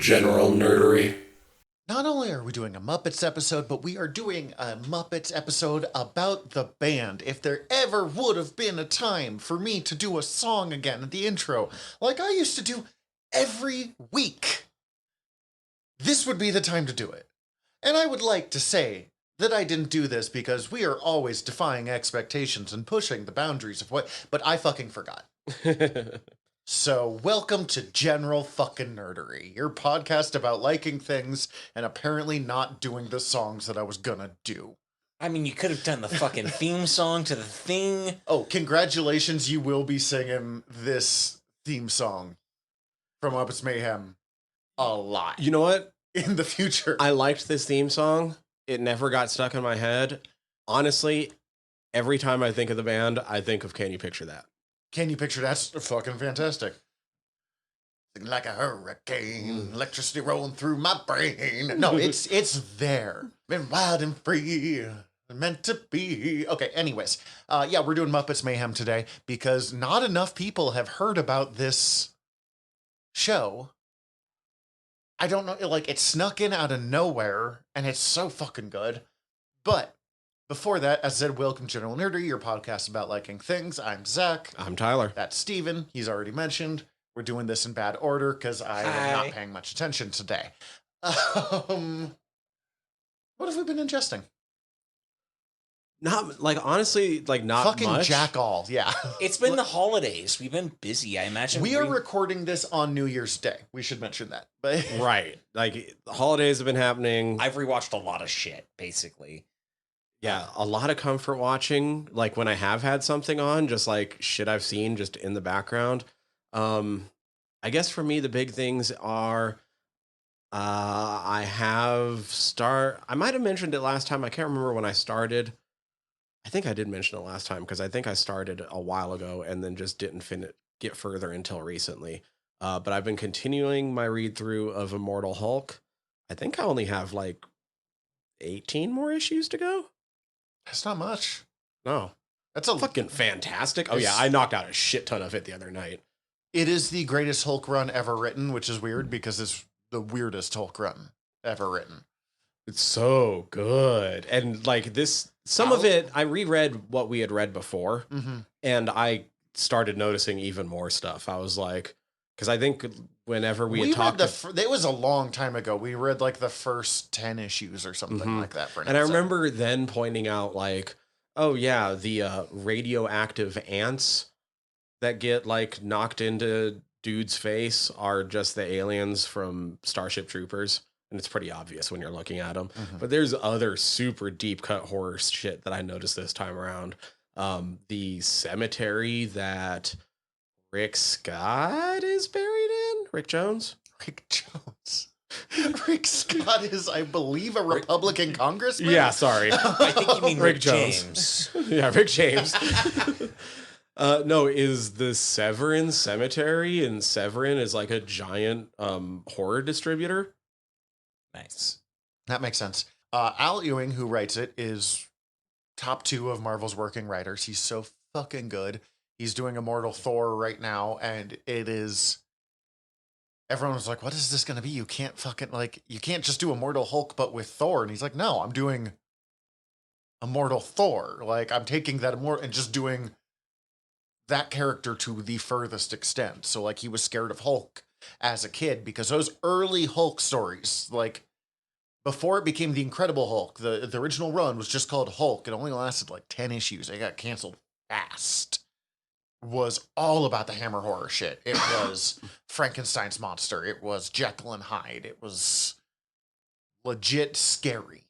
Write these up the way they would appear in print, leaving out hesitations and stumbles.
General nerdery. Not only are we doing a Muppets episode, but we are doing a Muppets episode about the band. If there ever would have been a time for me to do a song again at the intro, like I used to do every week, this would be the time to do it. And I would like to say that I didn't do this because we are always defying expectations and pushing the boundaries of what, but I fucking forgot. So, welcome to General Fucking Nerdery, your podcast about liking things and apparently not doing the songs that I was gonna do. I mean, you could have done the fucking theme song to the thing. Oh, congratulations, you will be singing this theme song from Muppets Mayhem a lot. You know what? In the future. I liked this theme song. It never got stuck in my head. Honestly, every time I think of the band, I think of Can You Picture That? Can you picture that? Fucking fantastic. Like a hurricane, electricity rolling through my brain. No, it's there. Been wild and free, meant to be. Okay, anyways. Yeah, we're doing Muppets Mayhem today because not enough people have heard about this show. I don't know, like, it snuck in out of nowhere, and it's so fucking good. But before that, as I said, welcome to General Nerdery, your podcast about liking things. I'm Zach. I'm Tyler. That's Steven. He's already mentioned. We're doing this in bad order because I am not Hi. paying much attention today. What have we been ingesting? Not, like, honestly, like, not Fucking much. jack all, yeah. It's been the holidays. We've been busy. I imagine We are recording this on New Year's Day. We should mention that. But Right. Like, the holidays have been happening. I've rewatched a lot of shit, basically. Yeah, a lot of comfort watching. Like, when I have had something on, just like shit I've seen just in the background. I guess for me, the big things are I might have mentioned it last time. I can't remember when I started. I think I did mention it last time because I think I started a while ago and then just didn't get further until recently. But I've been continuing my read through of Immortal Hulk. I think I only have like 18 more issues to go. that's not much. No, That's a fucking fantastic. Oh yeah, I knocked out a shit ton of it the other night. It is the greatest Hulk run ever written, which is weird because it's the weirdest Hulk run ever written. It's so good. And like this, some of it, I reread what we had read before, and I started noticing even more stuff. I was like, because I think whenever we had talked, it was a long time ago. We read like the first 10 issues or something like that. For an and I episode. remember then pointing out like, oh yeah, the radioactive ants that get like knocked into dude's face are just the aliens from Starship Troopers. And it's pretty obvious when you're looking at them. But there's other super deep cut horror shit that I noticed this time around. The cemetery that Rick Scott is buried in? Rick Jones? Rick Jones. Rick Scott is, I believe, a Republican congressman. Yeah, sorry. I think you mean Rick Rick Jones. James. Yeah, Rick James. No, is the Severin Cemetery, and Severin is like a giant horror distributor. Nice. That makes sense. Al Ewing, who writes it, is top 2 of Marvel's working writers. He's so fucking good. He's doing Immortal Thor right now, and it is... Everyone was like, what is this going to be? You can't just do Immortal Hulk, but with Thor. And he's like, no, I'm doing Immortal Thor. Like, I'm taking that Immortal and just doing that character to the furthest extent. So, like, he was scared of Hulk as a kid because those early Hulk stories, like, before it became the Incredible Hulk, the original run was just called Hulk. It only lasted like 10 issues. It got canceled fast. Was all about the Hammer horror shit. It was Frankenstein's monster. It was Jekyll and Hyde. It was legit scary.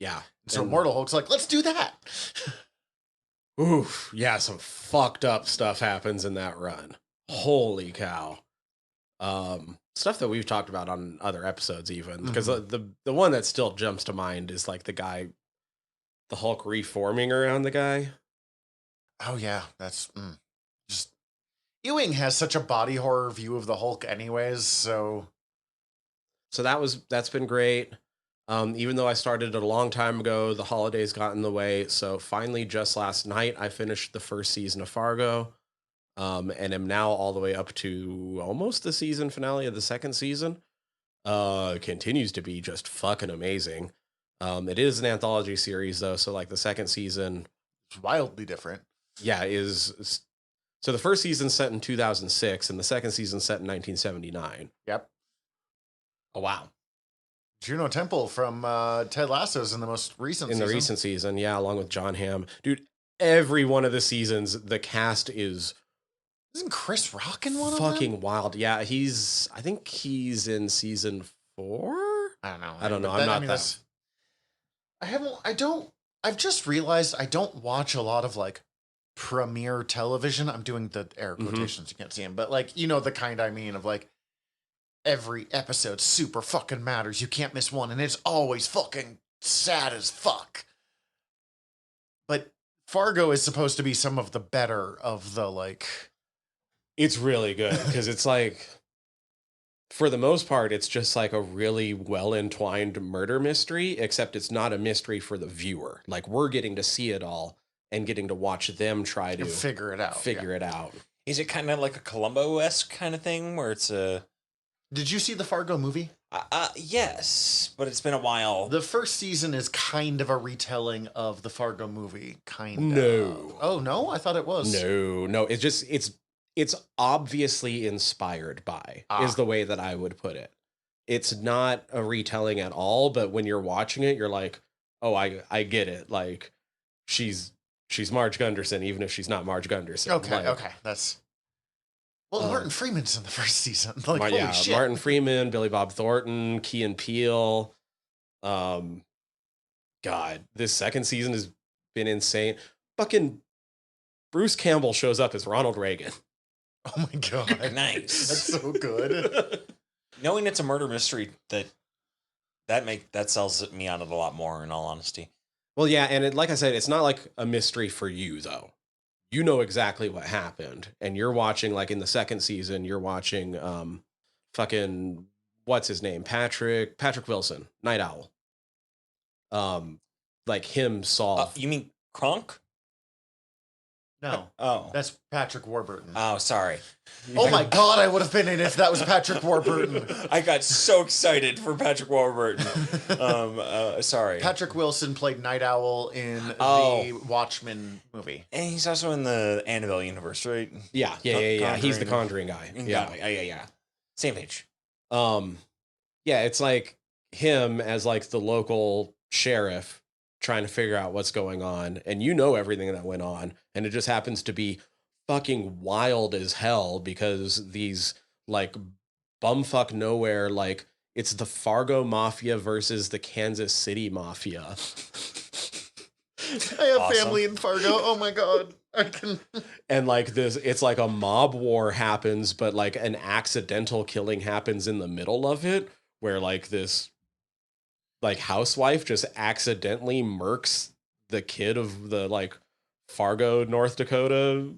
Yeah. So Immortal Hulk's like, let's do that. Oof. Yeah, some fucked up stuff happens in that run. Holy cow. Stuff that we've talked about on other episodes even. Because the one that still jumps to mind is like the Hulk reforming around the guy. Oh yeah, that's just... Ewing has such a body horror view of the Hulk anyways, so that's been great. Even though I started it a long time ago, the holidays got in the way. So finally, just last night, I finished the first season of Fargo. and am now all the way up to almost the season finale of the second season. Continues to be just fucking amazing. It is an anthology series though, so like the second season, It's wildly different. yeah, is so the first season set in 2006 and the second season set in 1979. Yep. Oh wow. Juno Temple from Ted Lasso's in the most recent In season. the recent season, yeah, along with John Hamm. Dude, every one of the seasons, the cast is Isn't Chris Rock in one of them? fucking wild. Yeah, I think he's in season 4. I don't know. I don't know. But I'm not I mean, that. I've just realized I don't watch a lot of like premiere television. I'm doing the air quotations. You can't see them, but like, you know, the kind I mean of like every episode super fucking matters. You can't miss one. And it's always fucking sad as fuck. But Fargo is supposed to be some of the better of the like. It's really good because it's like, for the most part, it's just like a really well entwined murder mystery, except it's not a mystery for the viewer. Like we're getting to see it all and getting to watch them try to Figure it out. it out. Is it kind of like a Columbo-esque kind of thing where it's a Did you see the Fargo movie? yes, but it's been a while. The first season is kind of a retelling of the Fargo movie, kind No. of. Oh, no? I thought it was. No, it's obviously inspired by is the way that I would put it. It's not a retelling at all, but when you're watching it, you're like, oh, I get it. Like she's Marge Gunderson, even if she's not Marge Gunderson. Okay, Like, okay. That's. Well, Martin Freeman's in the first season. Like, holy shit. Martin Freeman, Billy Bob Thornton, Key and Peele. God, this second season has been insane. Fucking Bruce Campbell shows up as Ronald Reagan. Oh my god. Nice. That's so good. Knowing it's a murder mystery that sells me on it a lot more, in all honesty. Well, yeah, and like I said, it's not like a mystery for you though. You know exactly what happened, and you're watching like in the second season. You're watching fucking what's his name, Patrick Wilson, Night Owl. Like him solve. You mean Kronk? No. Oh. That's Patrick Warburton. Oh, sorry. Oh my god, I would have been in if that was Patrick Warburton. I got so excited for Patrick Warburton. Sorry. Patrick Wilson played Night Owl in the Watchmen movie. And he's also in the Annabelle universe, right? Yeah. He's the Conjuring guy. Yeah. Same page. Yeah, it's like him as like the local sheriff trying to figure out what's going on, and you know everything that went on, and it just happens to be fucking wild as hell because these like bumfuck nowhere, like it's the Fargo Mafia versus the Kansas City Mafia. I have family in Fargo. Oh my god. I can. And like this, it's like a mob war happens, but like an accidental killing happens in the middle of it, where like this like housewife just accidentally murks the kid of the like Fargo, North Dakota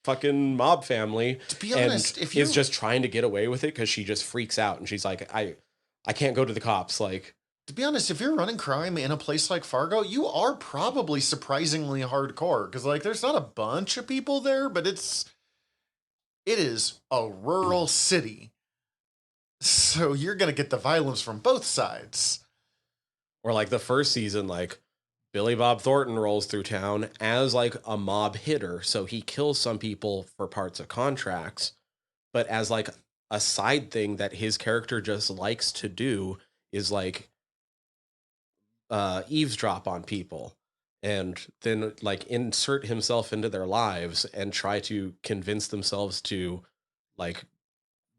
fucking mob family. To be honest, and if you is just trying to get away with it because she just freaks out and she's like, I can't go to the cops. Like, to be honest, if you're running crime in a place like Fargo, you are probably surprisingly hardcore because like there's not a bunch of people there, but it is a rural city. So you're gonna get the violence from both sides. or like the first season, like Billy Bob Thornton rolls through town as like a mob hitter. So he kills some people for parts of contracts, but as like a side thing that his character just likes to do is like eavesdrop on people and then like insert himself into their lives and try to convince themselves to like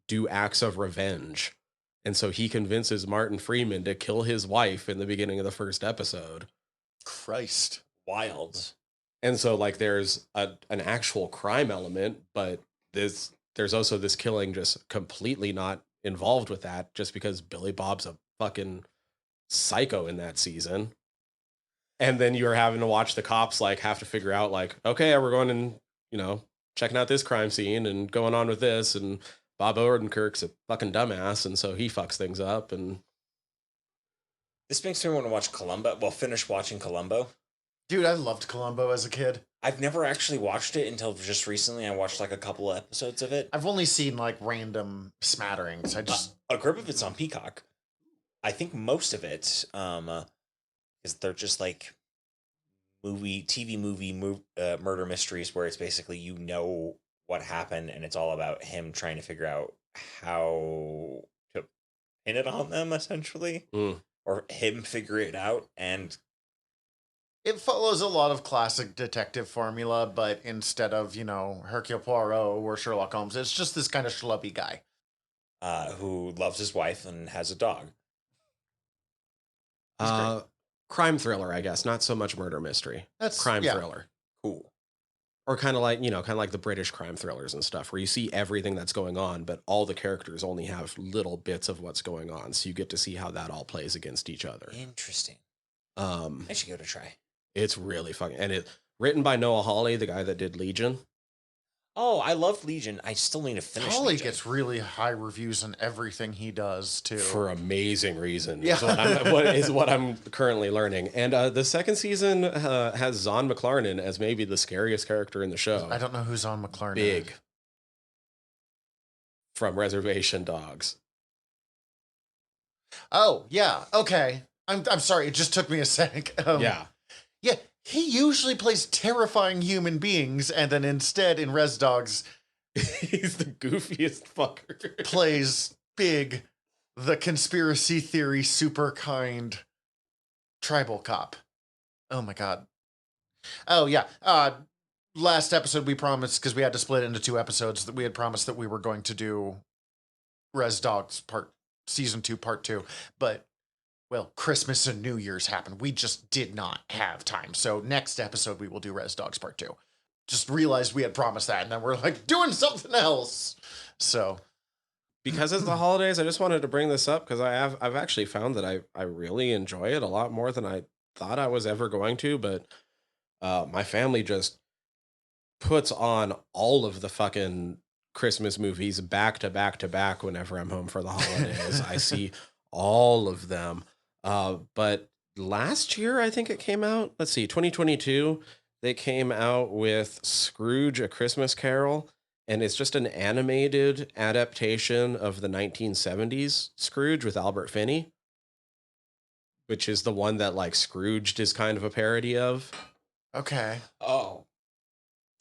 do acts of revenge. And so he convinces Martin Freeman to kill his wife in the beginning of the first episode. Christ. Wild. And so like there's an actual crime element, but there's also this killing just completely not involved with that just because Billy Bob's a fucking psycho in that season. And then you're having to watch the cops like have to figure out like, okay, we're going and, you know, checking out this crime scene and going on with this, and Bob Odenkirk's a fucking dumbass, and so he fucks things up. And This makes me want to watch Columbo. Well, finish watching Columbo. Dude, I loved Columbo as a kid. I've never actually watched it until just recently. I watched like a couple of episodes of it. I've only seen like random smatterings. I just A grip of it's on Peacock. I think most of it, is they're just like TV movie murder mysteries where it's basically what happened and it's all about him trying to figure out how to pin it on them essentially, or him figure it out. And it follows a lot of classic detective formula, but instead of, Hercule Poirot or Sherlock Holmes, it's just this kind of schlubby guy. Who loves his wife and has a dog. Crime thriller, I guess. Not so much murder mystery. That's crime thriller. Cool. Or kind of like the British crime thrillers and stuff, where you see everything that's going on, but all the characters only have little bits of what's going on, so you get to see how that all plays against each other. Interesting. I should give it a try. It's really fucking, and it written by Noah Hawley, the guy that did Legion. Oh, I love Legion. I still need to finish. Hawley Legion. gets really high reviews on everything he does too, for amazing reason. Yeah, is what I'm currently learning. And the second season has Zahn McClarnon as maybe the scariest character in the show. I don't know who Zahn McClarnon Big is. From Reservation Dogs. Oh yeah, okay. I'm sorry. It just took me a sec. Yeah. He usually plays terrifying human beings, and then instead in Res Dogs, he's the goofiest fucker. Plays Big, the conspiracy theory super kind tribal cop. Oh my god. Oh yeah. Last episode we promised, because we had to split it into 2 episodes, that we had promised that we were going to do Res Dogs season 2 part 2, but well, Christmas and New Year's happened. We just did not have time. So next episode, we will do Res Dogs Part 2. Just realized we had promised that, and then we're like, doing something else. So. Because it's the holidays, I just wanted to bring this up, because I've actually found that I really enjoy it a lot more than I thought I was ever going to, but my family just puts on all of the fucking Christmas movies back to back to back whenever I'm home for the holidays. I see all of them. But last year, I think it came out, 2022, they came out with Scrooge, A Christmas Carol, and it's just an animated adaptation of the 1970s Scrooge with Albert Finney, which is the one that like Scrooged is kind of a parody of. Okay. Oh.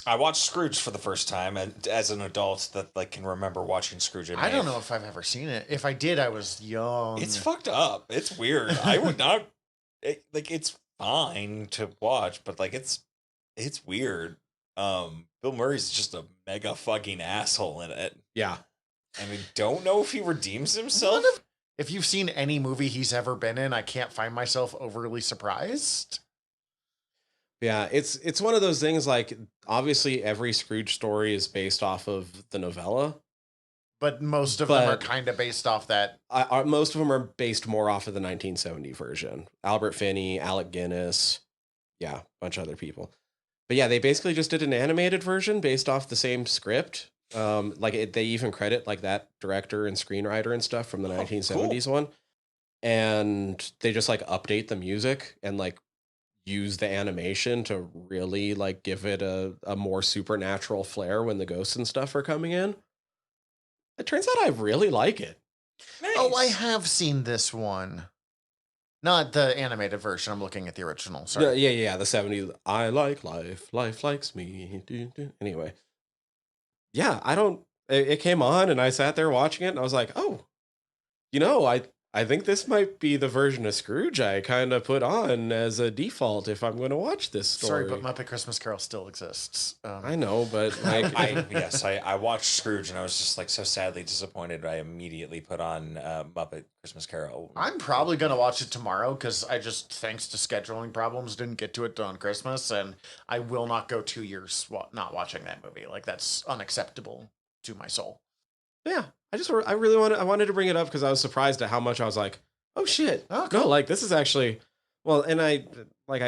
I watched Scrooge for the first time, and as an adult that like can remember watching Scrooge. I don't know if I've ever seen it. If I did, I was young. It's fucked up. It's weird. I would not. It's fine to watch, but like it's weird. Bill Murray's just a mega fucking asshole in it. Yeah, and I don't know if he redeems himself. If you've seen any movie he's ever been in, I can't find myself overly surprised. Yeah, it's one of those things, like, obviously every Scrooge story is based off of the novella. But most of them are kind of based off that. Most of them are based more off of the 1970 version. Albert Finney, Alec Guinness, yeah, a bunch of other people. But yeah, they basically just did an animated version based off the same script. They even credit like that director and screenwriter and stuff from the 1970s one. And they just like update the music and like use the animation to really like give it a more supernatural flair when the ghosts and stuff are coming in. It turns out I really like it. Nice. Oh, I have seen this one. Not the animated version. I'm looking at the original. Sorry. Yeah. The 70s. I like life. Life likes me. Anyway. Yeah, it came on and I sat there watching it and I was like, oh, I think this might be the version of Scrooge I kind of put on as a default if I'm going to watch this story. Sorry, but Muppet Christmas Carol still exists. I know, but like, I watched Scrooge and I was just like so sadly disappointed. I immediately put on Muppet Christmas Carol. I'm probably going to watch it tomorrow because I just, thanks to scheduling problems, didn't get to it on Christmas, and I will not go 2 years not watching that movie. Like, that's unacceptable to my soul. Yeah. I wanted to bring it up because I was surprised at how much I was like, oh shit. Oh, cool. No, like this is actually, well, and I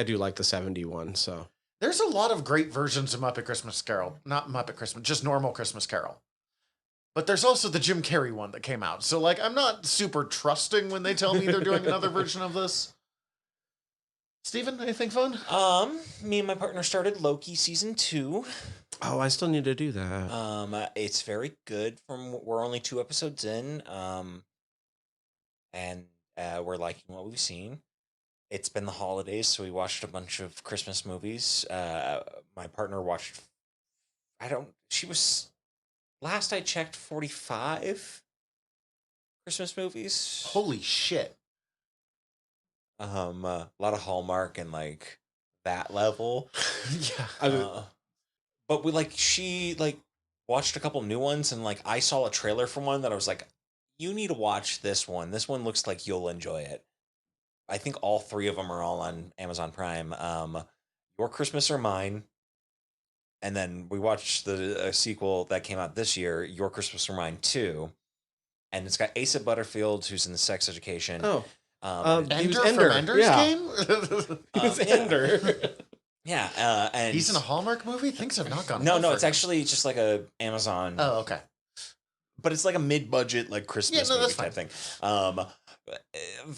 do like the 71, so. There's a lot of great versions of Muppet Christmas Carol. Not Muppet Christmas, just normal Christmas Carol. But there's also the Jim Carrey one that came out. So like, I'm not super trusting when they tell me they're doing another version of this. Steven, anything fun? Me and my partner started Loki season 2. Oh, I still need to do that. It's very good. We're only 2 episodes in. And we're liking what we've seen. It's been the holidays, so we watched a bunch of Christmas movies. My partner watched. She was, last I checked, 45 Christmas movies. Holy shit! A lot of Hallmark and like that level. Yeah. But she watched a couple new ones, and like I saw a trailer for one that I was like, you need to watch this one. This one looks like you'll enjoy it. I think all 3 of them are all on Amazon Prime. Your Christmas or Mine. And then we watched the sequel that came out this year, Your Christmas or Mine 2. And it's got Asa Butterfield, who's in Sex Education. Oh. He was Ender from Ender's Game? He was Ender. Yeah. And he's in a Hallmark movie? Things have not gone No, well no, for it's him. actually just like a Amazon. Oh, okay. But it's like a mid-budget, like Christmas movie type thing.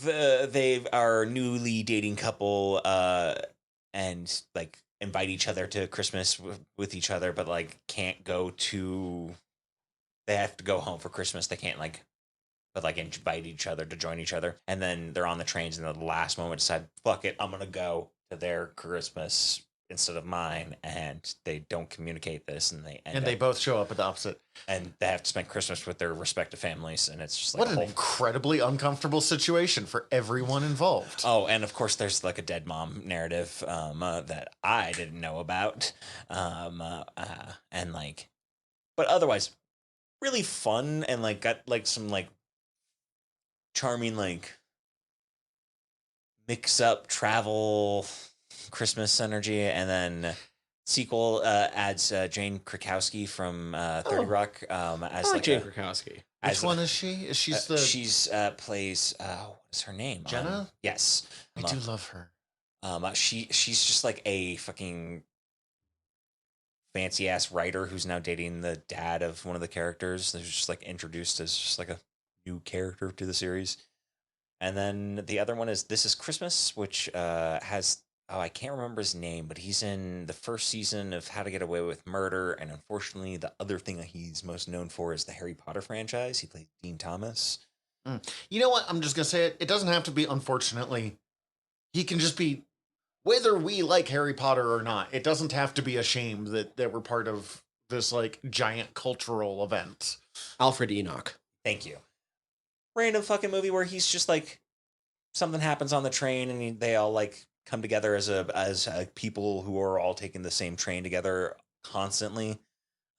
They are a newly dating couple, and like invite each other to Christmas with each other, but like can't go to. They have to go home for Christmas. They can't invite each other to join each other, and then they're on the trains, and at the last moment decide, fuck it, I'm gonna go to their Christmas instead of mine, and they don't communicate this, and they both show up at the opposite, and they have to spend Christmas with their respective families, and it's just like what an incredibly uncomfortable situation for everyone involved. Oh, and of course there's like a dead mom narrative that I didn't know about, and like, but otherwise really fun, and like got like some like charming like mix up travel Christmas energy, and then sequel adds Jane Krakowski from 30 Rock as like Jane Krakowski. Which one is she? She's plays what's her name? Jenna? Yes. I do love her. She's just like a fucking fancy ass writer who's now dating the dad of one of the characters. They're just like introduced as just like a new character to the series. And then the other one is This Is Christmas, which has I can't remember his name, but he's in the first season of How to Get Away with Murder, and unfortunately the other thing that he's most known for is the Harry Potter franchise. He played Dean Thomas. You know what? I'm just gonna say it. It doesn't have to be, unfortunately. He can just be, whether we like Harry Potter or not, it doesn't have to be a shame that we're part of this like giant cultural event. Alfred Enoch. Thank you. Random fucking movie where he's just like, something happens on the train and they all like come together as a people who are all taking the same train together constantly.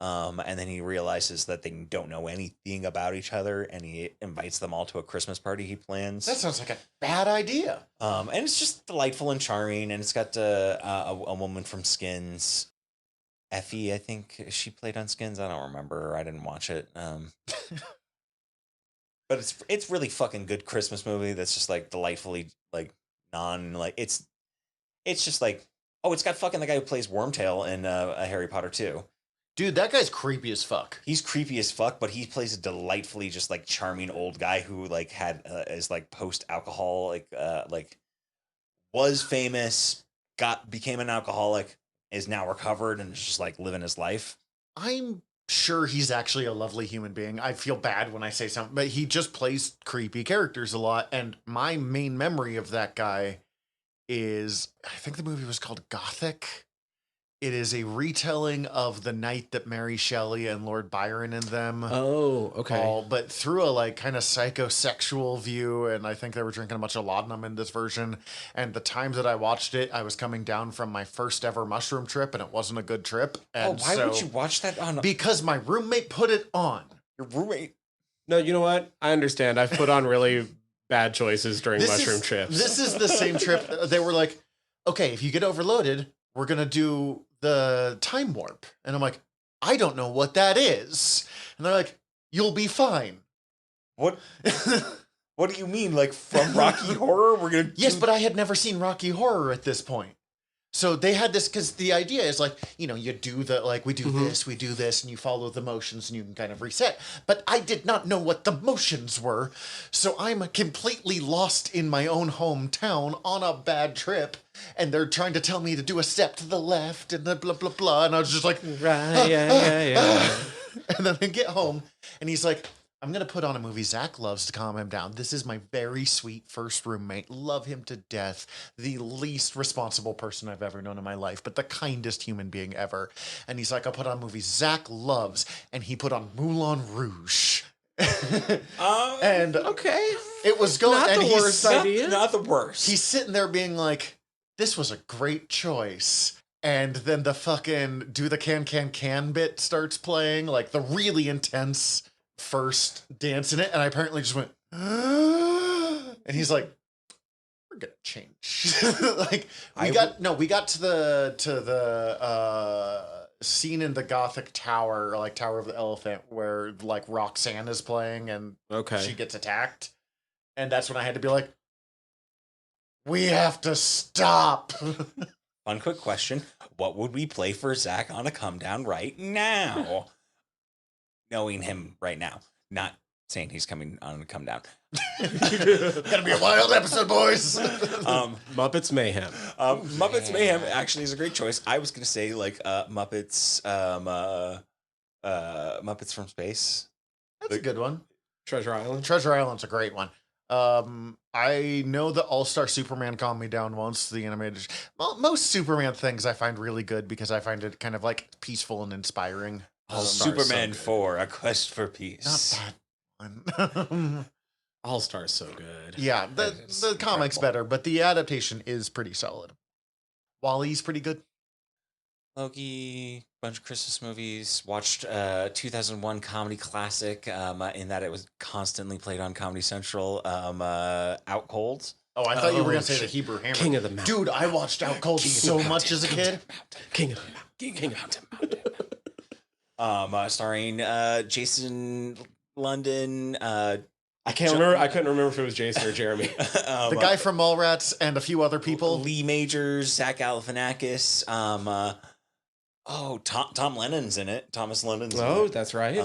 And then he realizes that they don't know anything about each other, and he invites them all to a Christmas party he plans. That sounds like a bad idea. And it's just delightful and charming, and it's got a woman from Skins, Effie, I think she played on Skins. I don't remember. I didn't watch it. But it's really fucking good Christmas movie that's just like delightfully like it's just like, oh, it's got fucking the guy who plays Wormtail in a Harry Potter 2. Dude, that guy's creepy as fuck. He's creepy as fuck, but he plays a delightfully just like charming old guy who like had is like post alcohol like was famous, became an alcoholic, is now recovered, and is just like living his life. I'm sure he's actually a lovely human being. I feel bad when I say something, but he just plays creepy characters a lot. And my main memory of that guy is, I think the movie was called Gothic. It is a retelling of the night that Mary Shelley and Lord Byron and them. Oh, okay. But through a like kind of psychosexual view. And I think they were drinking a bunch of laudanum in this version. And the times that I watched it, I was coming down from my first ever mushroom trip, and it wasn't a good trip. And why would you watch that on? Because my roommate put it on. Your roommate? No, you know what? I understand. I've put on really bad choices during mushroom trips. This is the same trip. They were like, okay, if you get overloaded, we're going to do the time warp. And I'm like, I don't know what that is. And they're like, you'll be fine. What? What do you mean? Like from Rocky Horror? We're going to... Yes, but I had never seen Rocky Horror at this point. So they had this, because the idea is like, you do the, like, we do this, and you follow the motions and you can kind of reset. But I did not know what the motions were. So I'm completely lost in my own hometown on a bad trip. And they're trying to tell me to do a step to the left and the blah, blah, blah. And I was just like, right, yeah. And then I get home and he's like, I'm going to put on a movie Zach loves to calm him down. This is my very sweet first roommate. Love him to death. The least responsible person I've ever known in my life, but the kindest human being ever. And he's like, I'll put on movies Zach loves. And he put on Moulin Rouge. And okay. It was going, not and the worst idea. Not the worst. He's sitting there being like, this was a great choice. And then the fucking do the can bit starts playing, like the really intense first dance in it, and I apparently just went and he's like, we're gonna change. Like we got to the scene in the Gothic tower, like Tower of the Elephant, where like Roxanne is playing and she gets attacked, and that's when I had to be like, we have to stop. One quick question: what would we play for Zach on a come down right now? Knowing him right now, not saying he's coming on a come down. Gonna be a wild episode, boys. Muppets Mayhem. Muppets Mayhem actually is a great choice. I was gonna say like Muppets, Muppets from Space. That's a good one. Treasure Island. Treasure Island's a great one. I know the All-Star Superman calmed me down once. The animated, well, most Superman things I find really good because I find it kind of like peaceful and inspiring. Superman 4: A Quest for Peace. Not that one. All-Star's so good. Yeah, the comic's better, but the adaptation is pretty solid. WALL-E's pretty good. Loki, bunch of Christmas movies. Watched 2001 comedy classic. In that it was constantly played on Comedy Central. Out Cold. Oh, I thought you were gonna say the Hebrew Hammer. King of the Mountain. Dude, I watched Out Cold so much as a kid. King of the Mountain. King of the Mountain. Starring Jason London. I can't remember. I couldn't remember if it was Jason or Jeremy. The guy from Mallrats and a few other people. Lee Majors, Zach Galifianakis. Tom Lennon's in it. Thomas Lennon's in it. Oh, that's right.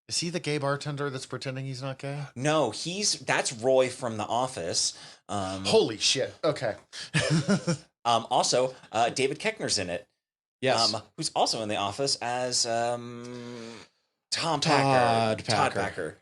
Is he the gay bartender that's pretending he's not gay? No, that's Roy from The Office. Holy shit. Okay. Also, David Koechner's in it. Yes. Who's also in The Office as Todd Packer.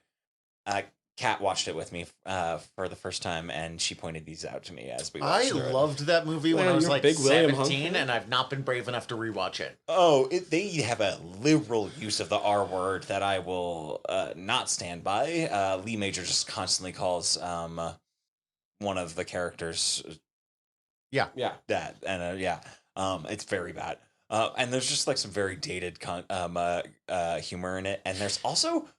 Kat watched it with me for the first time, and she pointed these out to me as we watched it. I loved that movie when I was like 17, and I've not been brave enough to rewatch it. Oh, they have a liberal use of the R word that I will not stand by. Lee Major just constantly calls one of the characters. Yeah. That, and it's very bad. And there's just like some very dated humor in it, and it's also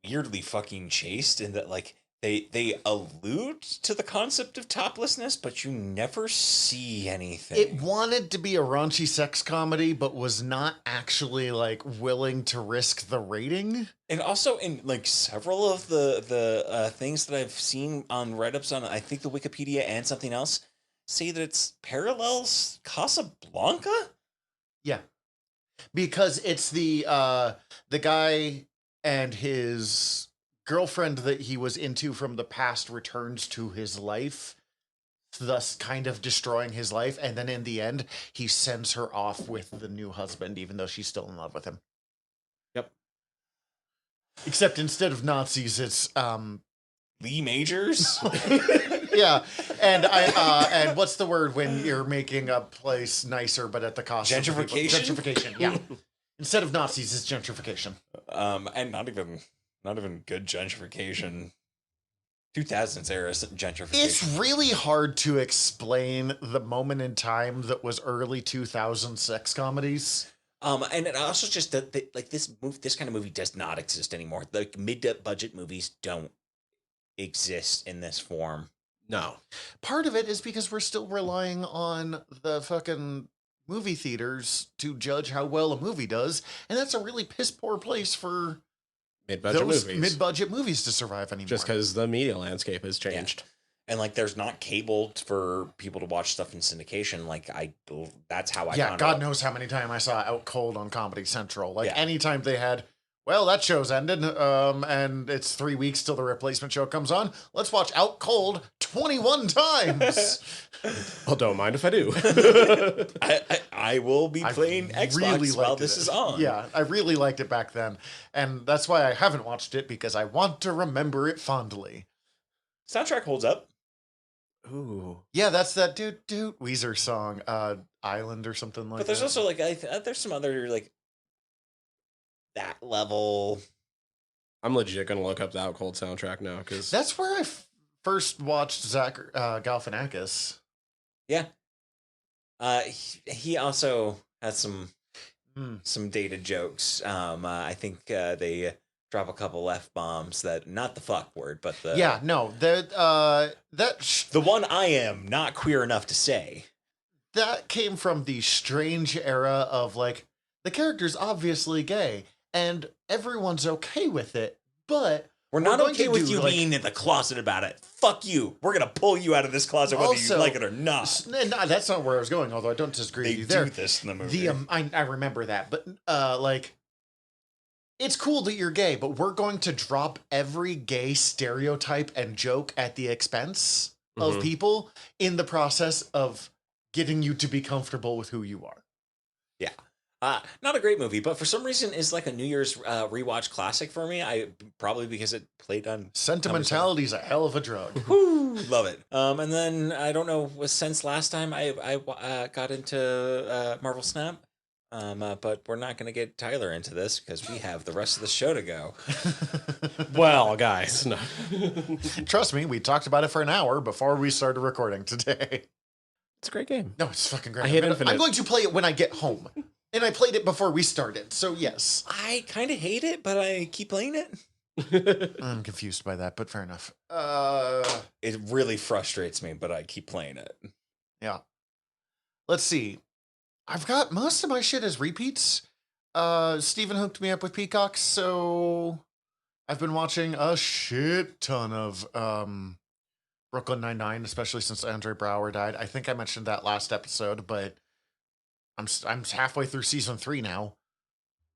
weirdly fucking chaste in that like they allude to the concept of toplessness, but you never see anything. It wanted to be a raunchy sex comedy, but was not actually like willing to risk the rating. And also in like several of the things that I've seen on write-ups on, I think the Wikipedia and something else, say that it's parallels Casablanca? Yeah. Because it's the guy and his girlfriend that he was into from the past returns to his life, thus kind of destroying his life. And then in the end, he sends her off with the new husband, even though she's still in love with him. Yep. Except instead of Nazis, it's Lee Majors? Yeah, and what's the word when you're making a place nicer, but at the cost of gentrification? Gentrification, yeah. Instead of Nazis, it's gentrification. And not even good gentrification. 2000s era gentrification. It's really hard to explain the moment in time that was early 2000s sex comedies. And it also just that like this kind of movie does not exist anymore. Like mid-budget movies don't exist in this form. No. Part of it is because we're still relying on the fucking movie theaters to judge how well a movie does, and that's a really piss poor place for mid-budget movies. Mid-budget movies to survive anymore. Just because the media landscape has changed. And like, there's not cable for people to watch stuff in syndication. Like, that's how I Yeah, found God out. knows how many times I saw Out Cold on Comedy Central. Like Yeah. anytime they had, well, that show's ended, and it's 3 weeks till the replacement show comes on. Let's watch Out Cold 21 times. Well, don't mind if I do. I will be playing Xbox while this is on. Yeah, I really liked it back then, and that's why I haven't watched it, because I want to remember it fondly. Soundtrack holds up. Ooh. Yeah, that's that Doot Doot Weezer song, Island or something like that. But there's also like there's some other like that level. I'm legit gonna look up the Out Cold soundtrack now because That's where I first watched Zach Galifianakis. Yeah. He also has some dated jokes. I think they drop a couple F-bombs that, not the fuck word, but the the one I am not queer enough to say. That came from the strange era of like, the character's obviously gay and everyone's okay with it, but we're not going okay to with do, you like, being in the closet about it. Fuck you. We're gonna pull you out of this closet whether Also, you like it or not. No, that's not where I was going, although I don't disagree They with you do there. this in the movie. I remember that, but like, it's cool that you're gay, but we're going to drop every gay stereotype and joke at the expense of people in the process of getting you to be comfortable with who you are. Yeah. Not a great movie, but for some reason is like a New Year's rewatch classic for me. Probably because it played on Sentimentality's a hell of a drug. Woo, love it. And then I don't know, since last time I got into Marvel Snap. But we're not going to get Tyler into this because we have the rest of the show to go. well, guys, no. Trust me, we talked about it for an hour before we started recording today. It's a great game. No, it's fucking great. I hate Infinite. I'm going to play it when I get home. And I played it before we started, so yes. I kind of hate it, but I keep playing it. I'm confused by that, but fair enough. It really frustrates me, but I keep playing it. Yeah. Let's see. I've got most of my shit as repeats. Steven hooked me up with Peacock, so I've been watching a shit ton of Brooklyn Nine-Nine, especially since Andre Brower died. I think I mentioned that last episode, but I'm halfway through season 3 now.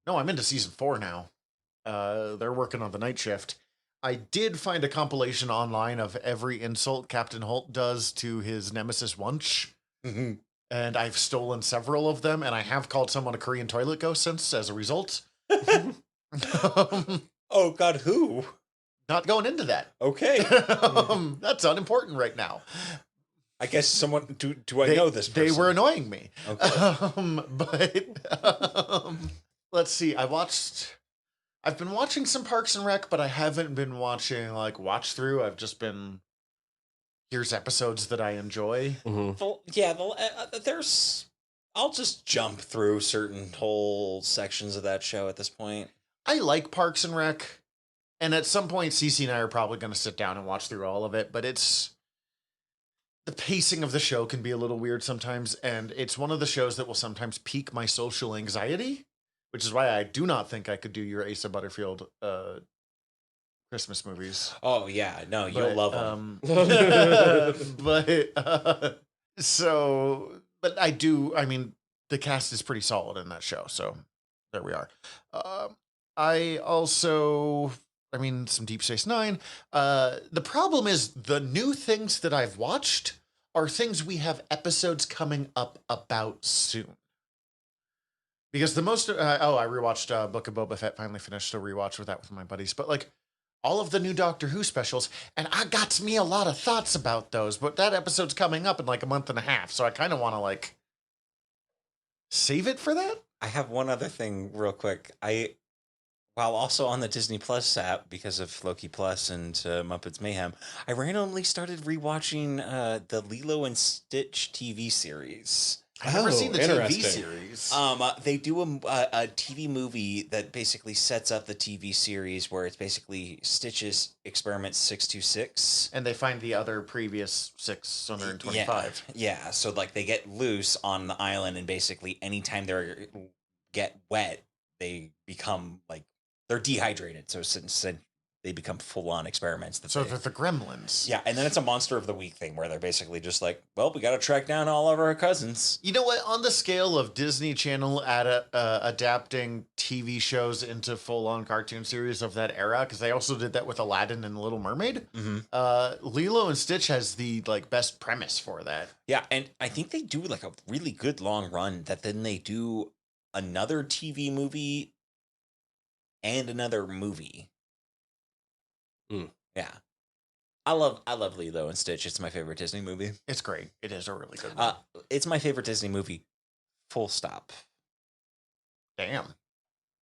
No, I'm into season 4 now. They're working on the night shift. I did find a compilation online of every insult Captain Holt does to his nemesis Wunsch. Mm-hmm. And I've stolen several of them, and I have called someone a Korean toilet ghost since, as a result. Oh, God, who? Not going into that. Okay. That's unimportant right now. I guess someone... Do I know this person? They were annoying me. Okay. Let's see. I've been watching some Parks and Rec, but I haven't been watching, like, watch through. I've just been... Here's episodes that I enjoy. Well, yeah, there's... I'll just jump through certain whole sections of that show at this point. I like Parks and Rec, and at some point, Cece and I are probably going to sit down and watch through all of it, but the pacing of the show can be a little weird sometimes, and it's one of the shows that will sometimes pique my social anxiety, which is why I do not think I could do your Asa Butterfield Christmas movies. Oh, yeah. No, you'll love them. But I do, I mean, the cast is pretty solid in that show, so there we are. I also, I mean, some Deep Space Nine. The problem is the new things that I've watched are things we have episodes coming up about soon. Because the most, I rewatched Book of Boba Fett, finally finished a rewatch with that with my buddies, but like, all of the new Doctor Who specials, and I got me a lot of thoughts about those, but that episode's coming up in like a month and a half, so I kind of want to like save it for that. I have one other thing real quick. While also on the Disney Plus app, because of Loki Plus and Muppets Mayhem, I randomly started rewatching the Lilo and Stitch TV series. I've never seen the TV interesting. series. They do a TV movie that basically sets up the TV series where it's basically Stitch's Experiment 626. And they find the other previous 625. Yeah, so like they get loose on the island, and basically anytime they get wet, they become like, they're dehydrated. So they become full-on experiments. So they're the gremlins. Yeah, and then it's a monster of the week thing where they're basically just like, well, we got to track down all of our cousins. You know what? On the scale of Disney Channel adapting TV shows into full-on cartoon series of that era, because they also did that with Aladdin and The Little Mermaid, Lilo and Stitch has the best premise for that. Yeah, and I think they do like a really good long run that then they do another TV movie and another movie. Yeah. I love Lilo and Stitch. It's my favorite Disney movie. It's great. It is a really good movie. It's my favorite Disney movie. Full stop. Damn.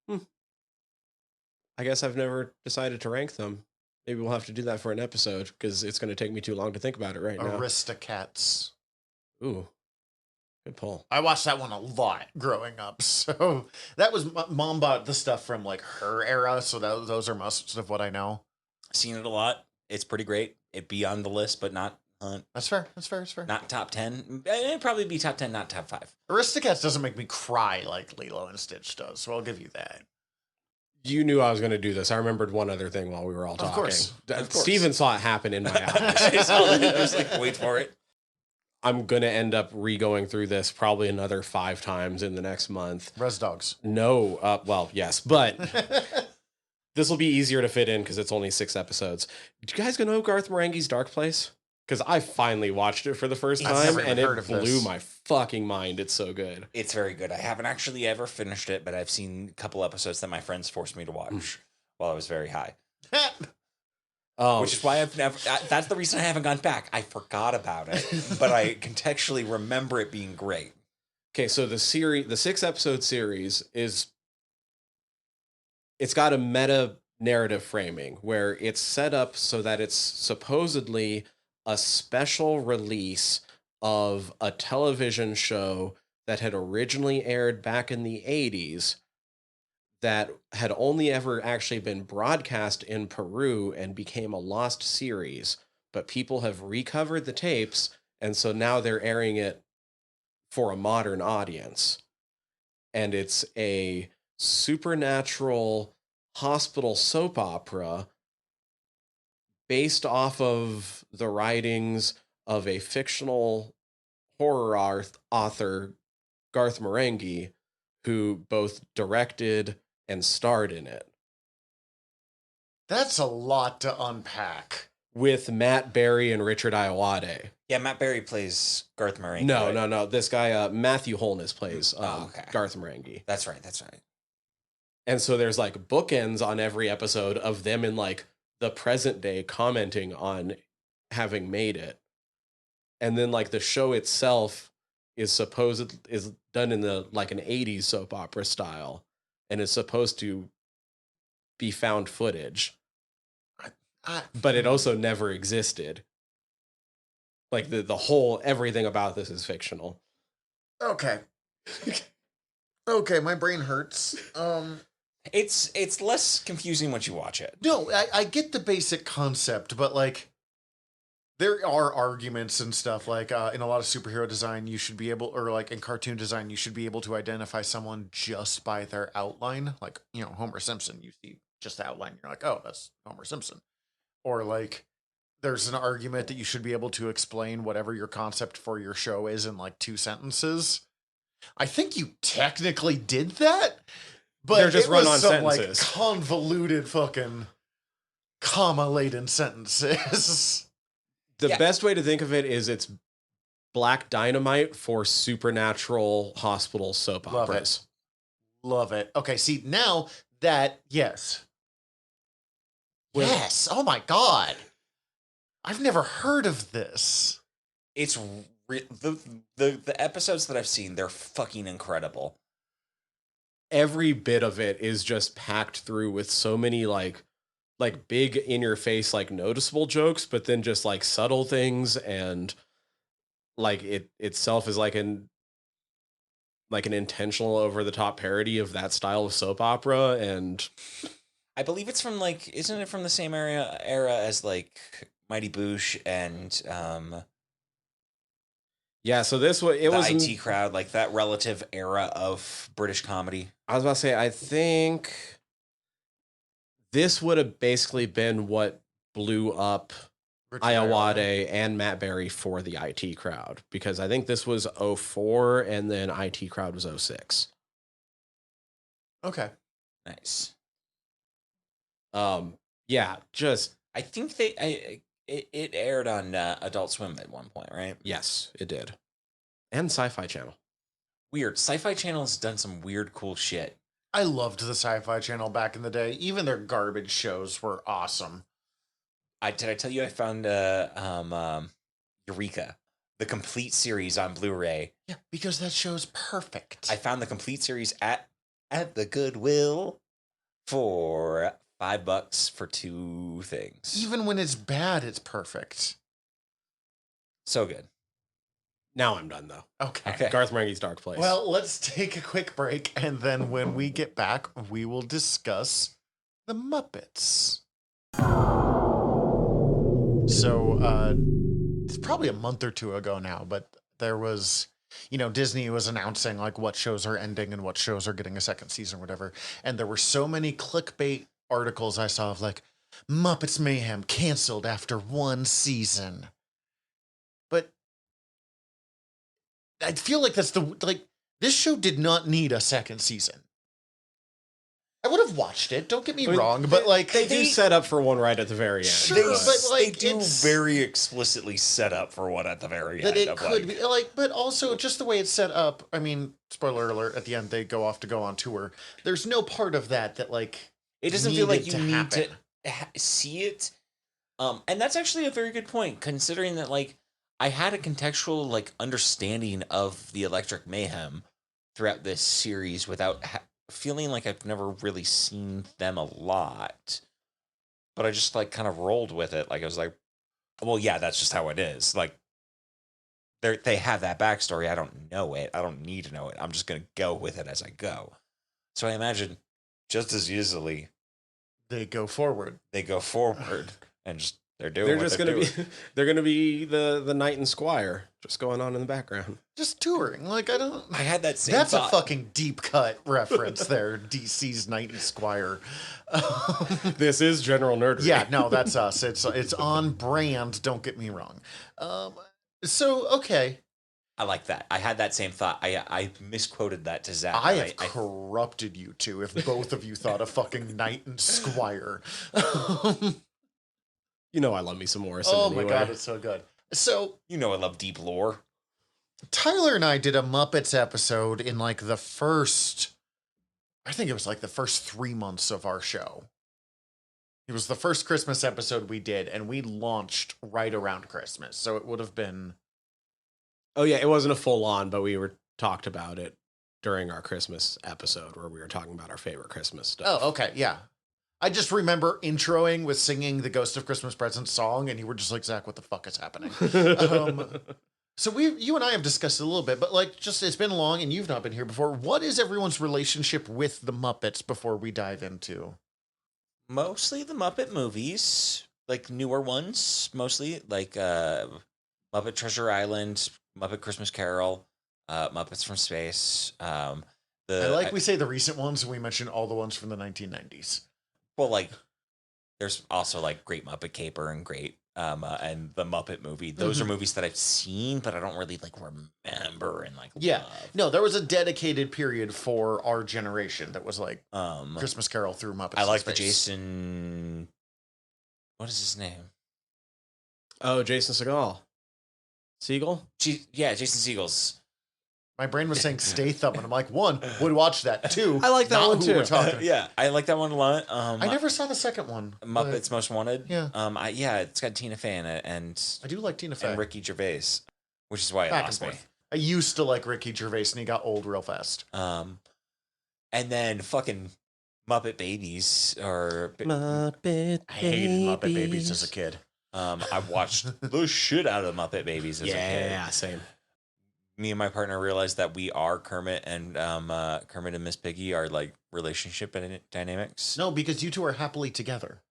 I guess I've never decided to rank them. Maybe we'll have to do that for an episode because it's going to take me too long to think about it right now. Aristocats. Ooh. Good pull. I watched that one a lot growing up. So that was mom bought the stuff from her era. So those are most of what I know. Seen it a lot. It's pretty great. It'd be on the list, but not. That's fair. That's fair. That's fair. Not top 10. It'd probably be top 10, not top 5. Aristocats doesn't make me cry like Lilo and Stitch does. So I'll give you that. You knew I was going to do this. I remembered one other thing while we were all talking. Of course. Steven saw it happen in my eyes. I was like, wait for it. I'm going to end up re-going through this probably another 5 times in the next month. Res Dogs. No. Well, yes, but this will be easier to fit in because it's only 6 episodes. Did you guys know Garth Marenghi's Dark Place? Because I finally watched it for the first time, and it blew my fucking mind. It's so good. It's very good. I haven't actually ever finished it, but I've seen a couple episodes that my friends forced me to watch while I was very high. Which is why I've never. That's the reason I haven't gone back. I forgot about it, but I contextually remember it being great. Okay, so the 6-episode series it's got a meta narrative framing where it's set up so that it's supposedly a special release of a television show that had originally aired back in the 80s that had only ever actually been broadcast in Peru and became a lost series, but people have recovered the tapes, and so now they're airing it for a modern audience. And it's a supernatural hospital soap opera based off of the writings of a fictional horror author, Garth Marenghi, who both directed and starred in it. That's a lot to unpack. With Matt Berry and Richard Ayoade. Yeah, Matt Berry plays Garth Marenghi. No. This guy, Matthew Holness, plays okay. Garth Marenghi. That's right. And so there's bookends on every episode of them in the present day commenting on having made it. And then the show itself is done in the an 80s soap opera style and is supposed to be found footage. But it also never existed. The whole everything about this is fictional. Okay. Okay, my brain hurts. It's less confusing once you watch it. No, I get the basic concept, but there are arguments and stuff in a lot of superhero design, you should be able, or in cartoon design, you should be able to identify someone just by their outline. Homer Simpson, you see just the outline, you're like, oh, that's Homer Simpson. Or there's an argument that you should be able to explain whatever your concept for your show is in 2 sentences. I think you technically did that, but they're just it run was on some sentences. Convoluted fucking comma-laden sentences. The best way to think of it is it's Black Dynamite for supernatural hospital soap operas. Love it. Okay, see, now that, yes. Yes. Oh my God. I've never heard of this. It's the episodes that I've seen, they're fucking incredible. Every bit of it is just packed through with so many big in your face noticeable jokes, but then just subtle things, and it itself is an intentional over the top parody of that style of soap opera. And I believe it's from isn't it from the same era as Mighty Boosh and yeah, so this was it was IT Crowd, that relative era of British comedy. I was about to say, I think this would have basically been what blew up Richard Iowade and Matt Berry for the IT crowd, because I think this was 04 and then IT crowd was 06. Okay. Nice. Yeah, just I think it aired on Adult Swim at one point, right? yes, it did. And Sci-Fi Channel. Weird. Sci-Fi Channel's done some weird, cool shit. I loved the Sci-Fi Channel back in the day. Even their garbage shows were awesome. Did I tell you I found Eureka, the complete series on Blu-ray? Yeah, because that show's perfect. I found the complete series at the Goodwill for $5 for 2 things. Even when it's bad, it's perfect. So good. Now I'm done, though. Okay. Garth Marenghi's Dark Place. Well, let's take a quick break, and then when we get back, we will discuss the Muppets. So, it's probably a month or two ago now, but there was, Disney was announcing like what shows are ending and what shows are getting a second season or whatever. And there were so many clickbait articles I saw of like, Muppets Mayhem canceled after 1 season. But I feel like that's this show did not need a second season. I would have watched it, don't get me wrong, but like they do set up for one right at the very end. Sure, they do very explicitly set up for one at the very that end. It could be but also just the way it's set up. I mean, spoiler alert, at the end they go on tour. There's no part of that like it doesn't feel like you need happen. to see it. And that's actually a very good point, considering that like I had a contextual like understanding of the Electric Mayhem throughout this series without feeling like I've never really seen them a lot, but I just like kind of rolled with it. Like I was like, well, yeah, that's just how it is. Like they have that backstory. I don't know it. I don't need to know it. I'm just going to go with it as I go. So I imagine just as easily they go forward and just they're doing. They're what just they're going to doing. be. They're going to be the knight and squire just going on in the background, just touring. Like I had that same. That's thought. a fucking deep cut reference there. DC's Knight and Squire. This is general nerdery. Yeah, no, that's us. It's on brand. Don't get me wrong. So okay. I like that. I had that same thought. I misquoted that to Zach. I have corrupted you two if both of you thought of fucking Knight and Squire. You know I love me some Morrison. Oh anyway. my god, it's so good. So I love deep lore. Tyler and I did a Muppets episode in like the first 3 months of our show. It was the first Christmas episode we did, and we launched right around Christmas. So it would have been. Oh yeah, it wasn't a full on, but we talked about it during our Christmas episode where we were talking about our favorite Christmas stuff. Oh, okay, yeah. I just remember introing with singing the Ghost of Christmas Present song, and you were just like, Zach, what the fuck is happening? So you and I have discussed it a little bit, but like, just it's been long, and you've not been here before. What is everyone's relationship with the Muppets before we dive into? Mostly the Muppet movies, like newer ones, mostly like Muppet Treasure Island, Muppet Christmas Carol, Muppets from Space. We say the recent ones, and we mention all the ones from the 1990s. Well, like, there's also like Great Muppet Caper and Great, and the Muppet movie. Those are movies that I've seen, but I don't really like remember and like. Yeah, love. no, there was a dedicated period for our generation that was like Christmas Carol through Muppets. I like the Jason. What is his name? Oh, Jason Segel. Jason Segel's. My brain was saying Statham, and I'm like, 1, would watch that. 2, I like that one too. We're talking. Yeah, I like that one a lot. I never saw the second one. Muppets Most Wanted. Yeah. It's got Tina Fey in it, and I do like Tina Fey and Ricky Gervais, which is why it Back lost and me. forth. I used to like Ricky Gervais, and he got old real fast. And then fucking Muppet Babies or Muppet I hated Muppet Babies as a kid. I watched the shit out of the Muppet Babies as a kid. Yeah, same. Me and my partner realized that we are Kermit and Miss Piggy are like relationship dynamics. No, because you two are happily together.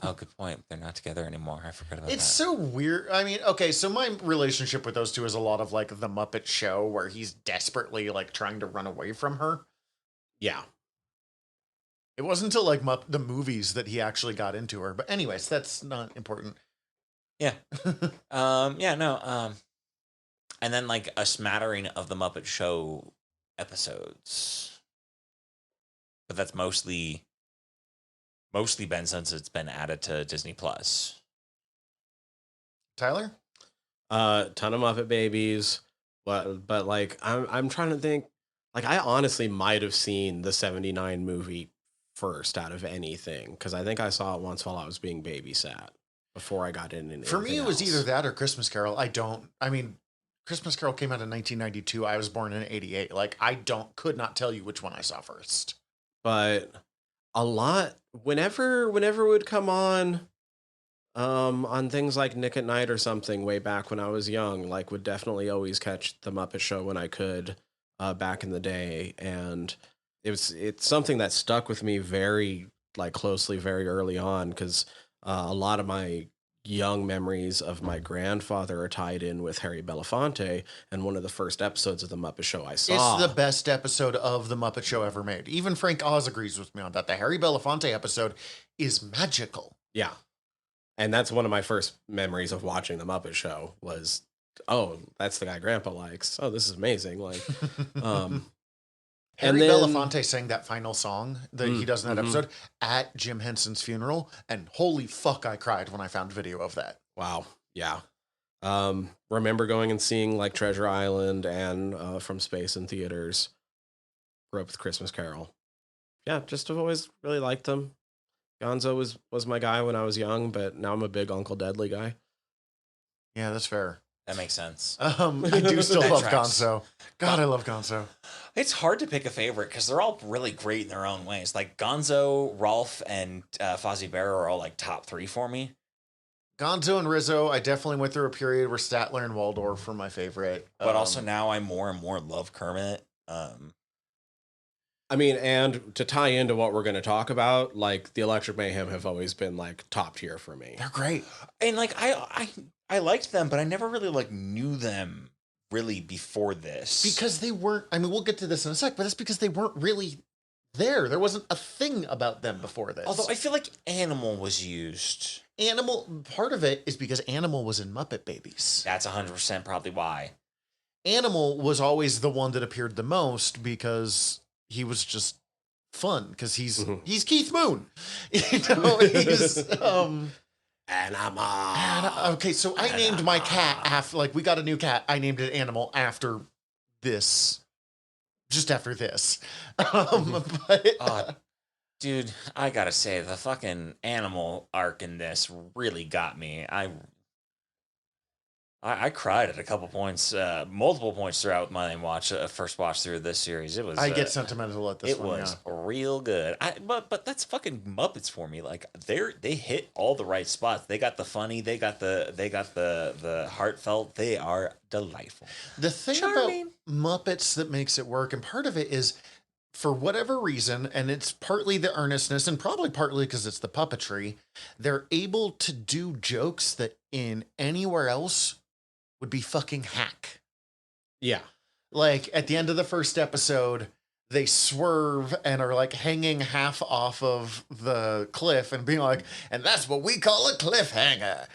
Oh, good point. They're not together anymore. I forgot about that. It's so weird. I mean, okay, so my relationship with those two is a lot of like the Muppet Show, where he's desperately like trying to run away from her. Yeah. It wasn't until like the movies that he actually got into her. But anyways, that's not important. Yeah. Yeah, no. And then like a smattering of the Muppet Show episodes. But that's mostly been since it's been added to Disney Plus. Tyler? Ton of Muppet Babies, but like I'm trying to think. Like I honestly might have seen the '79 movie first out of anything because I think I saw it once while I was being babysat before I got in. For me, it was either that or Christmas Carol. I mean, Christmas Carol came out in 1992. I was born in '88. Like I could not tell you which one I saw first. But a lot whenever it would come on things like Nick at Night or something way back when I was young, like would definitely always catch the Muppet Show when I could back in the day, and it's something that stuck with me very like closely very early on because a lot of my young memories of my grandfather are tied in with Harry Belafonte, and one of the first episodes of the Muppet Show I saw. It's the best episode of the Muppet Show ever made. Even Frank Oz agrees with me on that. The Harry Belafonte episode is magical. Yeah. And that's one of my first memories of watching the Muppet Show was, oh, that's the guy Grandpa likes. Oh, this is amazing. Like, Harry Belafonte sang that final song that he does in that episode at Jim Henson's funeral, and holy fuck, I cried when I found video of that. Wow. Yeah. Remember going and seeing like Treasure Island and From Space in theaters. Grew up with Christmas Carol. Yeah, just have always really liked them. Gonzo was my guy when I was young, but now I'm a big Uncle Deadly guy. Yeah, that's fair. That makes sense. I do still That love tracks. Gonzo. God, I love Gonzo. It's hard to pick a favorite because they're all really great in their own ways. Like Gonzo, Rolf, and Fozzie Bear are all like top 3 for me. Gonzo and Rizzo, I definitely went through a period where Statler and Waldorf were my favorite. But also now I more and more love Kermit. I mean, and to tie into what we're going to talk about, like the Electric Mayhem have always been like top tier for me. They're great. And like I liked them, but I never really like knew them really before this. Because they weren't, I mean, we'll get to this in a sec, but that's because they weren't really there. There wasn't a thing about them before this. Although I feel like Animal was used. Part of it is because Animal was in Muppet Babies. That's 100% probably why. Animal was always the one that appeared the most because he was just fun because he's Keith Moon. You know, he's Animal. okay, so I named my cat after, like, we got a new cat. I named it Animal after this. Just after this. But dude, I gotta say, the fucking Animal arc in this really got me. I cried at a couple points, multiple points throughout my first watch through this series. It was. I get sentimental at this one. It was real good. But that's fucking Muppets for me. Like they hit all the right spots. They got the funny. They got the heartfelt. They are delightful. The thing Charming. about Muppets that makes it work, and part of it is, for whatever reason, and it's partly the earnestness and probably partly because it's the puppetry, they're able to do jokes that in anywhere else would be fucking hack. Yeah. Like at the end of the first episode, they swerve and are like hanging half off of the cliff and being like, and that's what we call a cliffhanger.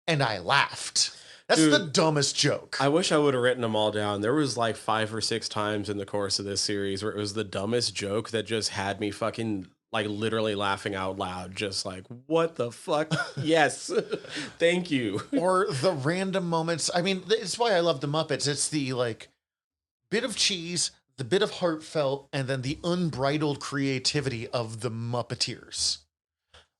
And I laughed. That's Dude, the dumbest joke. I wish I would have written them all down. There was like 5 or 6 times in the course of this series where it was the dumbest joke that just had me fucking like literally laughing out loud. Just like, what the fuck? Yes. Thank you. Or the random moments. I mean, it's why I love the Muppets. It's the like bit of cheese, the bit of heartfelt, and then the unbridled creativity of the Muppeteers.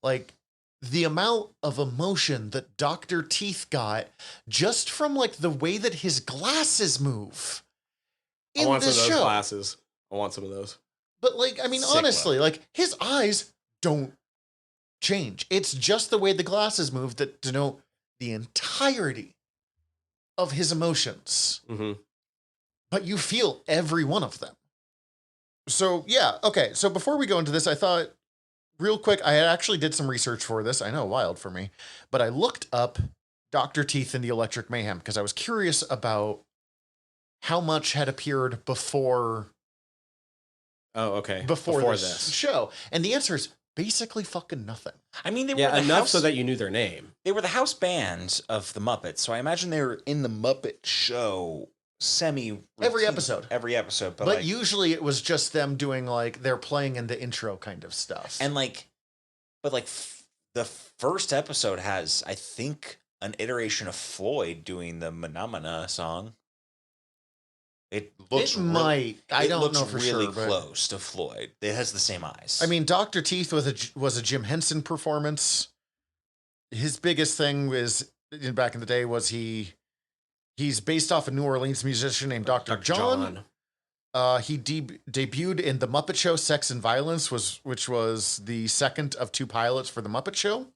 Like the amount of emotion that Dr. Teeth got just from like the way that his glasses move. I want some of those glasses. I want some of those. But like, I mean, Sick honestly, like his eyes don't change. It's just the way the glasses move that denote the entirety of his emotions. Mm-hmm. But you feel every one of them. So yeah, okay. So before we go into this, I thought real quick, I actually did some research for this. I know, wild for me, but I looked up Dr. Teeth and the Electric Mayhem because I was curious about how much had appeared before Oh, okay. before this show? And the answer is basically fucking nothing. I mean, they were enough so that you knew their name. They were the house band of the Muppets, so I imagine they were in the Muppet Show every episode. But like, usually it was just them doing like they're playing in the intro kind of stuff. And the first episode has, I think, an iteration of Floyd doing the Manamana song. I don't know for sure. Really close to Floyd. It has the same eyes. I mean, Dr. Teeth was a Jim Henson performance. His biggest thing back in the day was he's based off a New Orleans musician named Dr. John. He debuted in The Muppet Show, Sex and Violence, which was the second of 2 pilots for The Muppet Show.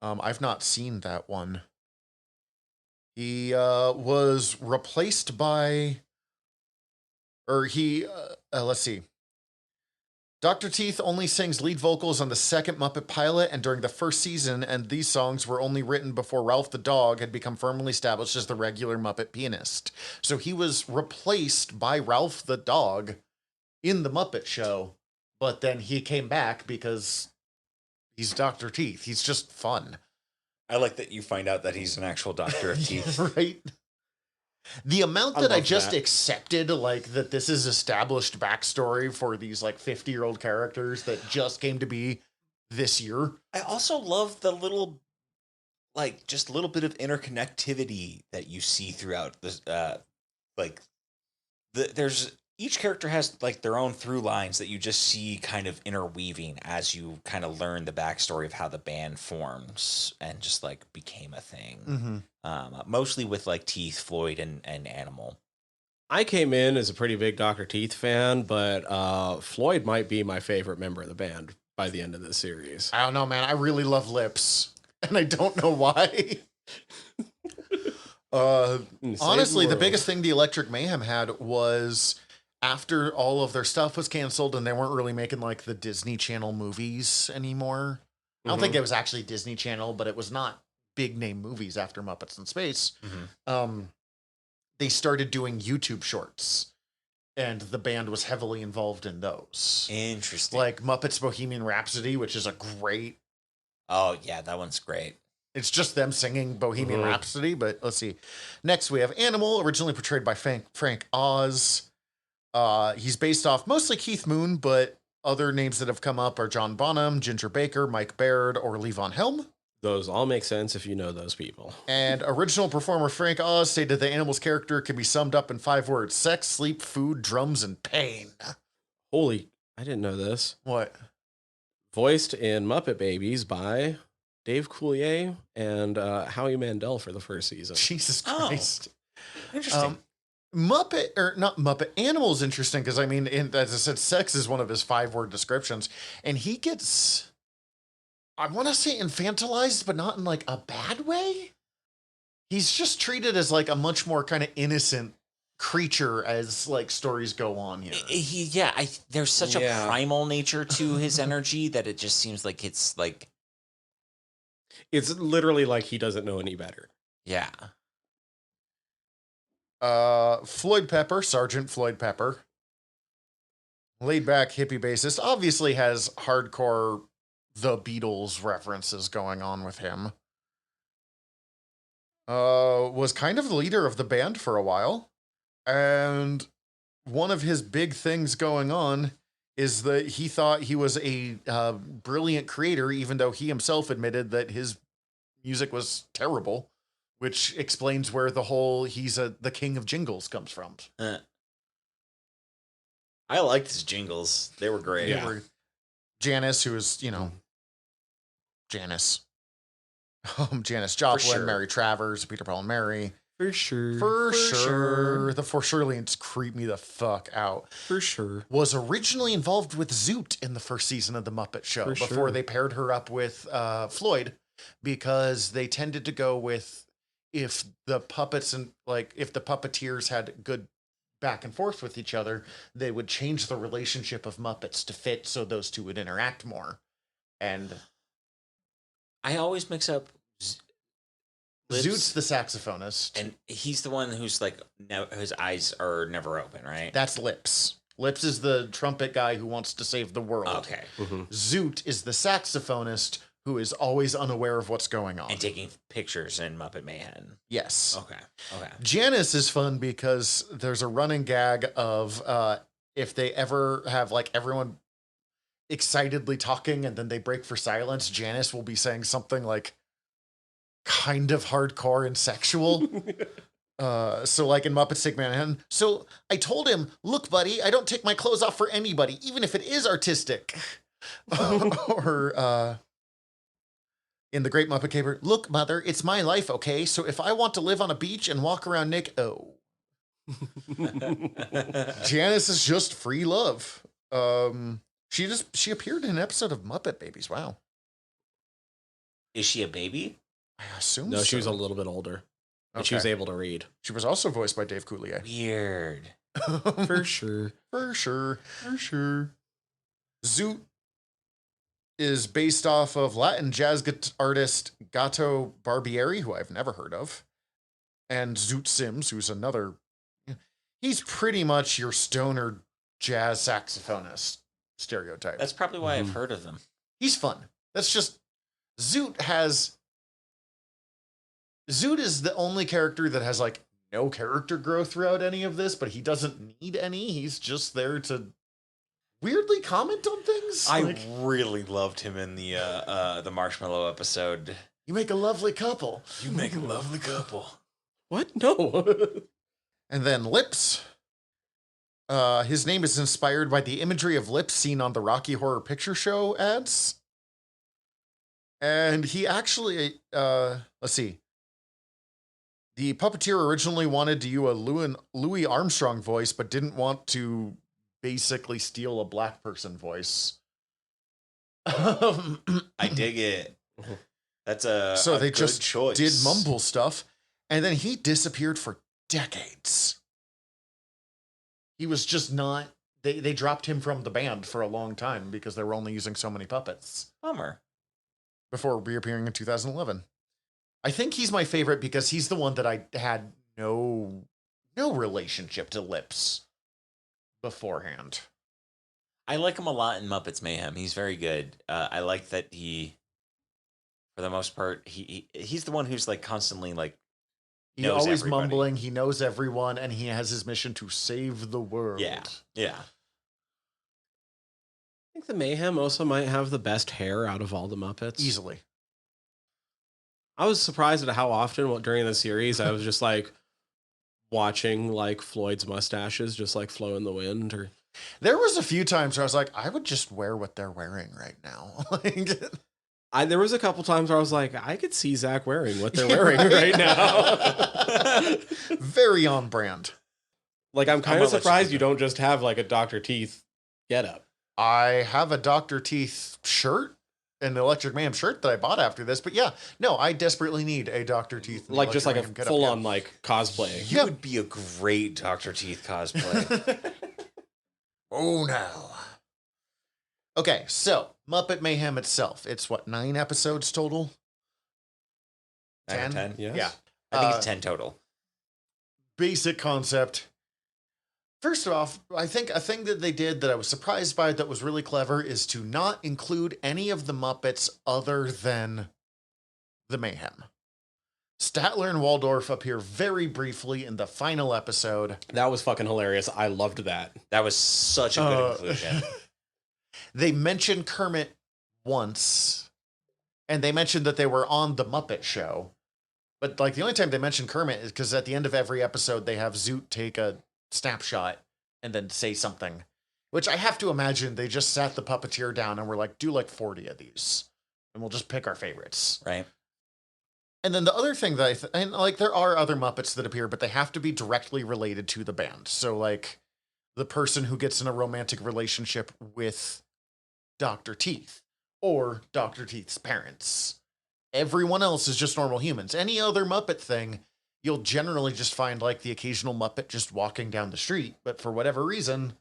I've not seen that one. He was replaced by... let's see. Dr. Teeth only sings lead vocals on the second Muppet pilot and during the first season, and these songs were only written before Ralph the dog had become firmly established as the regular Muppet pianist. So he was replaced by Ralph the dog in the Muppet Show, but then he came back because he's Dr. Teeth. He's just fun. I like that you find out that he's an actual doctor of teeth. Right? The amount that I just accepted, like, that this is established backstory for these, like, 50-year-old characters that just came to be this year. I also love the little, like, just a little bit of interconnectivity that you see throughout this, there's... Each character has, like, their own through lines that you just see kind of interweaving as you kind of learn the backstory of how the band forms and just, like, became a thing. Mm-hmm. Mostly with, like, Teeth, Floyd, and Animal. I came in as a pretty big Dr. Teeth fan, but Floyd might be my favorite member of the band by the end of this series. I don't know, man. I really love Lips, and I don't know why. Honestly, the biggest thing the Electric Mayhem had was... after all of their stuff was canceled and they weren't really making like the Disney Channel movies anymore. I don't think it was actually Disney Channel, but it was not big name movies after Muppets in Space. They started doing YouTube shorts and the band was heavily involved in those. Interesting. Like Muppets Bohemian Rhapsody, which is a great... Oh yeah, that one's great. It's just them singing Bohemian Rhapsody, but let's see. Next we have Animal, originally portrayed by Frank Oz. He's based off mostly Keith Moon, but other names that have come up are John Bonham, Ginger Baker, Mike Baird, or Lee Von Helm. Those all make sense if you know those people. And original performer Frank Oz stated the Animal's character can be summed up in 5 words: sex, sleep, food, drums, and pain. Holy, I didn't know this. What? Voiced in Muppet Babies by Dave Coulier and Howie Mandel for the first season. Jesus Christ. Interesting. Animal's interesting because, I mean, as I said, sex is one of his 5-word descriptions. And he gets, I want to say infantilized, but not in like a bad way. He's just treated as like a much more kind of innocent creature as like stories go on here. There's such a primal nature to his energy that it just seems like it's like... It's literally like he doesn't know any better. Yeah. Floyd Pepper, Sergeant Floyd Pepper, laid back hippie bassist, obviously has hardcore The Beatles references going on with him. Was kind of the leader of the band for a while, and one of his big things going on is that he thought he was a brilliant creator, even though he himself admitted that his music was terrible. Which explains where the whole the king of jingles comes from. I liked his jingles. They were great. Yeah. Janice, who is, Janice. Janice Joplin, sure. Mary Travers, Peter Paul and Mary. For sure. For sure. The Forsurelians creep me the fuck out. For sure. Was originally involved with Zoot in the first season of The Muppet Show before they paired her up with Floyd, because they tended to go with, if the puppets and if the puppeteers had good back and forth with each other, they would change the relationship of Muppets to fit so those two would interact more. And I always mix up Zoot's the saxophonist, and he's the one who's like, his eyes are never open, right? That's Lips. Lips is the trumpet guy who wants to save the world. Okay. Zoot is the saxophonist who is always unaware of what's going on. And taking pictures in Muppet Mayhem. Yes. Okay. Janice is fun because there's a running gag of if they ever have like everyone excitedly talking and then they break for silence, Janice will be saying something like kind of hardcore and sexual. So like in Muppets Mayhem. So I told him, look, buddy, I don't take my clothes off for anybody, even if it is artistic. Or in The Great Muppet Caper, look, mother, it's my life, okay? So if I want to live on a beach and walk around naked, Janice is just free love. She appeared in an episode of Muppet Babies. Wow. Is she a baby? I assume No, so. she was a little bit older. And she was able to read. She was also voiced by Dave Coulier. Weird. For sure. For sure. Zoot is based off of Latin jazz artist Gato Barbieri, who I've never heard of, and Zoot Sims, who's another. He's pretty much your stoner jazz saxophonist stereotype. That's probably why I've heard of them. He's fun. That's just Zoot is the only character that has like no character growth throughout any of this, but he doesn't need any. He's just there to weirdly comment on things. I really loved him in the Marshmallow episode. You make a lovely couple. You make a lovely couple. What? No. And then Lips. His name is inspired by the imagery of lips seen on the Rocky Horror Picture Show ads. And he actually, let's see. The puppeteer originally wanted to use a Louis Armstrong voice, but didn't want to basically steal a black person voice. I dig it. That's so they good just choice. did mumble stuff, and then he disappeared for decades. He was just not. They dropped him from the band for a long time because they were only using so many puppets. Bummer. Before reappearing in 2011. I think he's my favorite because he's the one that I had no relationship to Lips beforehand. I like him a lot in Muppets Mayhem. He's very good. I like that he, for the most part, he's the one who's like constantly like He's always mumbling. He knows everyone, and he has his mission to save the world. Yeah. I think the Mayhem also might have the best hair out of all the Muppets. Easily. I was surprised at how often during the series I was just like watching like Floyd's mustaches just like flow in the wind. Or there was a few times where I was like, I would just wear what they're wearing right now. There was a couple times where I was like, I could see Zach wearing what they're wearing right now. Very on brand. Like I'm kind of surprised you don't just have like a Dr. Teeth getup. I have a Dr. Teeth shirt. An Electric Mayhem shirt that I bought after this, but yeah, no, I desperately need a Dr. Teeth, like just like a full on like cosplay. You would be a great Dr. Teeth cosplay. Oh no. Okay, so Muppet Mayhem itself, it's what, 9 episodes total? 10? Yes. Yeah, I think it's 10 total. Basic concept. First off, I think a thing that they did that I was surprised by that was really clever is to not include any of the Muppets other than the Mayhem. Statler and Waldorf appear very briefly in the final episode. That was fucking hilarious. I loved that. That was such a good inclusion. They mentioned Kermit once, and they mentioned that they were on the Muppet Show. But like the only time they mention Kermit is because at the end of every episode they have Zoot take a snapshot and then say something, which I have to imagine they just sat the puppeteer down and were like, do like 40 of these and we'll just pick our favorites. Right. And then the other thing that and like there are other Muppets that appear, but they have to be directly related to the band. So like the person who gets in a romantic relationship with Dr. Teeth or Dr. Teeth's parents. Everyone else is just normal humans. Any other Muppet thing, you'll generally just find like the occasional Muppet just walking down the street. But for whatever reason,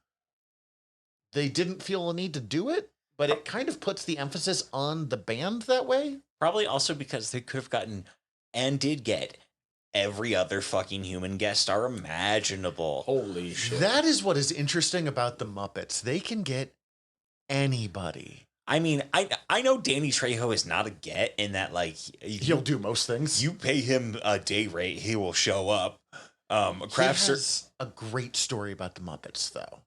they didn't feel a need to do it. But it kind of puts the emphasis on the band that way. Probably also because they could have gotten and did get every other fucking human guest star imaginable. Holy shit. That is what is interesting about the Muppets. They can get anybody. I mean, I know Danny Trejo is not a get in that, like, He'll do most things. you pay him a day rate, he will show up. He has a great story about the Muppets, though.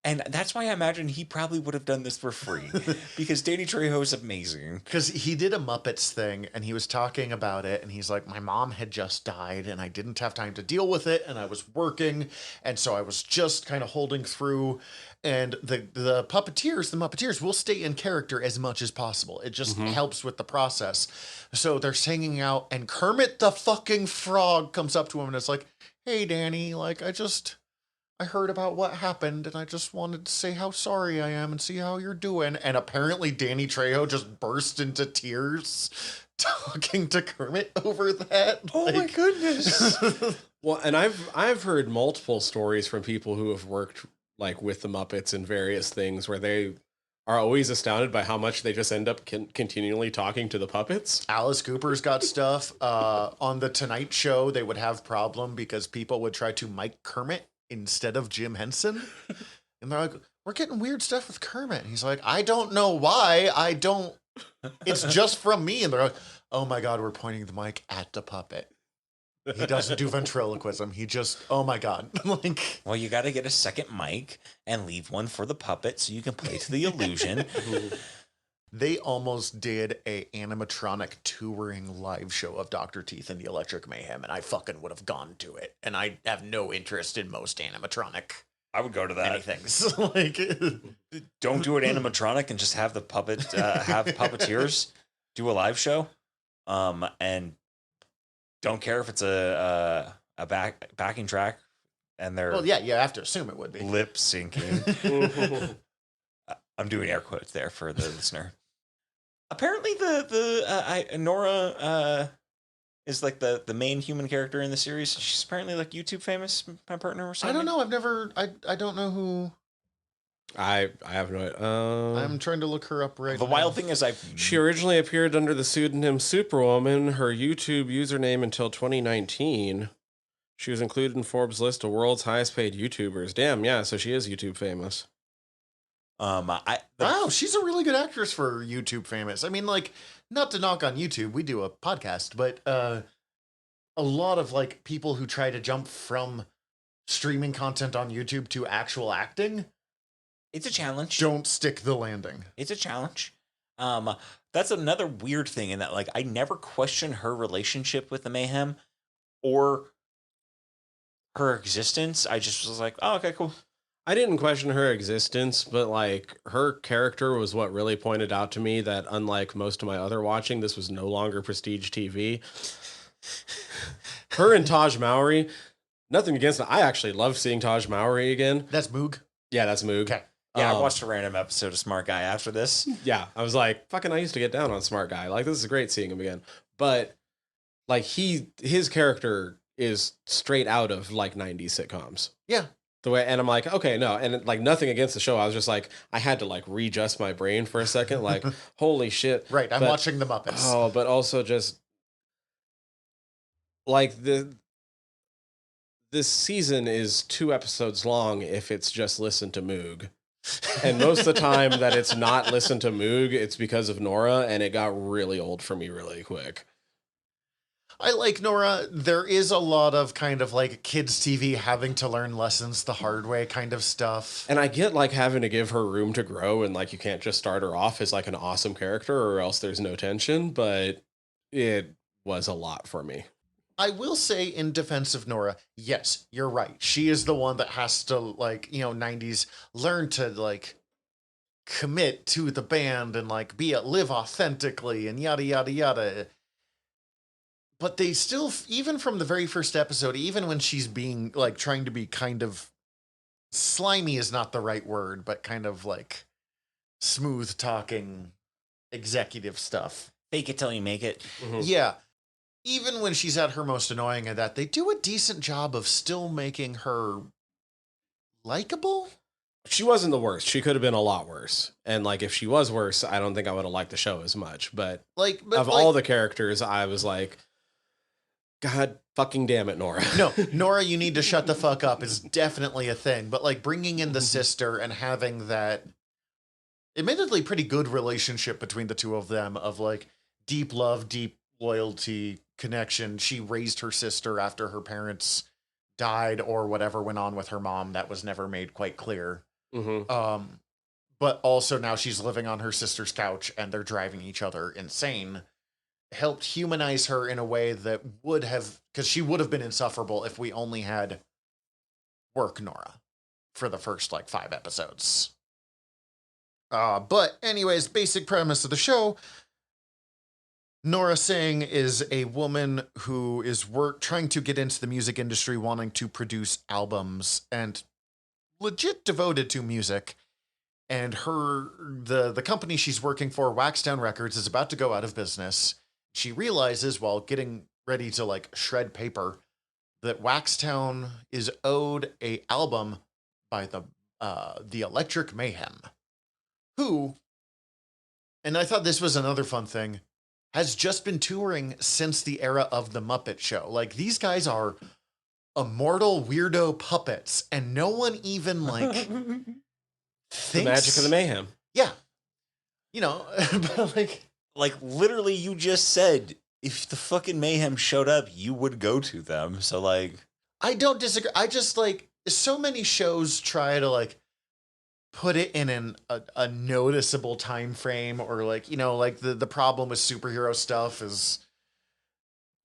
And that's why I imagine he probably would have done this for free, because Danny Trejo is amazing. Because he did a Muppets thing, and he was talking about it, and he's like, my mom had just died, and I didn't have time to deal with it, and I was working, and so I was just kind of holding through. And the Muppeteers will stay in character as much as possible. It just helps with the process. So they're singing out, and Kermit the fucking Frog comes up to him, and it's like, hey, Danny, like, I heard about what happened, and I just wanted to say how sorry I am and see how you're doing. And apparently Danny Trejo just burst into tears talking to Kermit over that. Oh my goodness. Well, and I've heard multiple stories from people who have worked like with the Muppets and various things where they are always astounded by how much they just end up continually talking to the puppets. Alice Cooper's got stuff. On the Tonight Show, they would have problem because people would try to mic Kermit instead of Jim Henson. And they're like, we're getting weird stuff with Kermit. And he's like, I don't know why. It's just from me. And they're like, oh my God, we're pointing the mic at the puppet. He doesn't do ventriloquism. He just, oh my God. Like, Well, you got to get a second mic and leave one for the puppet so you can play to the illusion. they almost did a animatronic touring live show of Dr. Teeth and the Electric Mayhem, and I fucking would have gone to it. And I have no interest in most animatronic I would go to that. anythings. Like, Don't do it animatronic and just have the have puppeteers do a live show. And don't care if it's a backing track and they're well, yeah, you have to assume it would be. lip syncing. I'm doing air quotes there for the listener. Apparently, Nora is like the main human character in the series. She's apparently like YouTube famous. My partner or something. I don't know. I don't know who. I have no. I'm trying to look her up right now. The wild thing is, She originally appeared under the pseudonym Superwoman. Her YouTube username until 2019. She was included in Forbes' list of world's highest paid YouTubers. Damn, yeah. So she is YouTube famous. Wow, she's a really good actress for YouTube famous. I mean, like, not to knock on YouTube, we do a podcast, but a lot of like people who try to jump from streaming content on YouTube to actual acting, it's a challenge. don't stick the landing. It's a challenge. That's another weird thing in that, like, I never questioned her relationship with the Mayhem or her existence. I just was like, oh, okay, cool. I didn't question her existence, but like her character was what really pointed out to me that unlike most of my other watching, this was no longer prestige TV. Her and Taj Mowry, nothing against it. I actually love seeing Taj Mowry again. That's Moog. Yeah, that's Moog. Okay. Yeah, I watched a random episode of Smart Guy after this. Yeah, I was like, fucking, I used to get down on Smart Guy. Like, this is great seeing him again. But like his character is straight out of like 90s sitcoms. Yeah. The way, and I'm like, okay, no, and like nothing against the show. I was just like, I had to like readjust my brain for a second. Like, holy shit. Right. I'm watching the Muppets. Oh, but also just like this season is 2 episodes long if it's just listen to Moog. And most of the time that it's not listen to Moog, it's because of Nora, and it got really old for me really quick. I like Nora. There is a lot of kind of like kids TV having to learn lessons the hard way kind of stuff. And I get like having to give her room to grow, and like you can't just start her off as like an awesome character or else there's no tension, but it was a lot for me. I will say in defense of Nora, yes, you're right. She is the one that has to, like, 90s learn to like commit to the band and like live authentically and yada, yada, yada. But they still, even from the very first episode, even when she's being like trying to be kind of slimy is not the right word, but kind of like smooth talking executive stuff. Fake it till you make it. Mm-hmm. Yeah. Even when she's at her most annoying at that, they do a decent job of still making her likable. She wasn't the worst. She could have been a lot worse. And like if she was worse, I don't think I would have liked the show as much. But But of all the characters, I was like, God fucking damn it, Nora. No, Nora, you need to shut the fuck up is definitely a thing. But like bringing in the sister and having that admittedly pretty good relationship between the two of them of like deep love, deep loyalty, connection. She raised her sister after her parents died or whatever went on with her mom. That was never made quite clear. But also now she's living on her sister's couch and they're driving each other insane. Helped humanize her in a way that would have, because she would have been insufferable if we only had work Nora for the first like 5 episodes. But anyways, basic premise of the show. Nora Singh is a woman who is trying to get into the music industry, wanting to produce albums and legit devoted to music. And the company she's working for, Waxdown Records, is about to go out of business. She realizes while getting ready to like shred paper that Waxtown is owed a album by the Electric Mayhem, who, and I thought this was another fun thing, has just been touring since the era of the Muppet Show. Like these guys are immortal weirdo puppets, and no one even like thinks the magic of the mayhem. Yeah, you know, but like literally, you just said if the fucking mayhem showed up, you would go to them. So like, I don't disagree. I just like so many shows try to like put it in a noticeable time frame, or like, you know, like the problem with superhero stuff is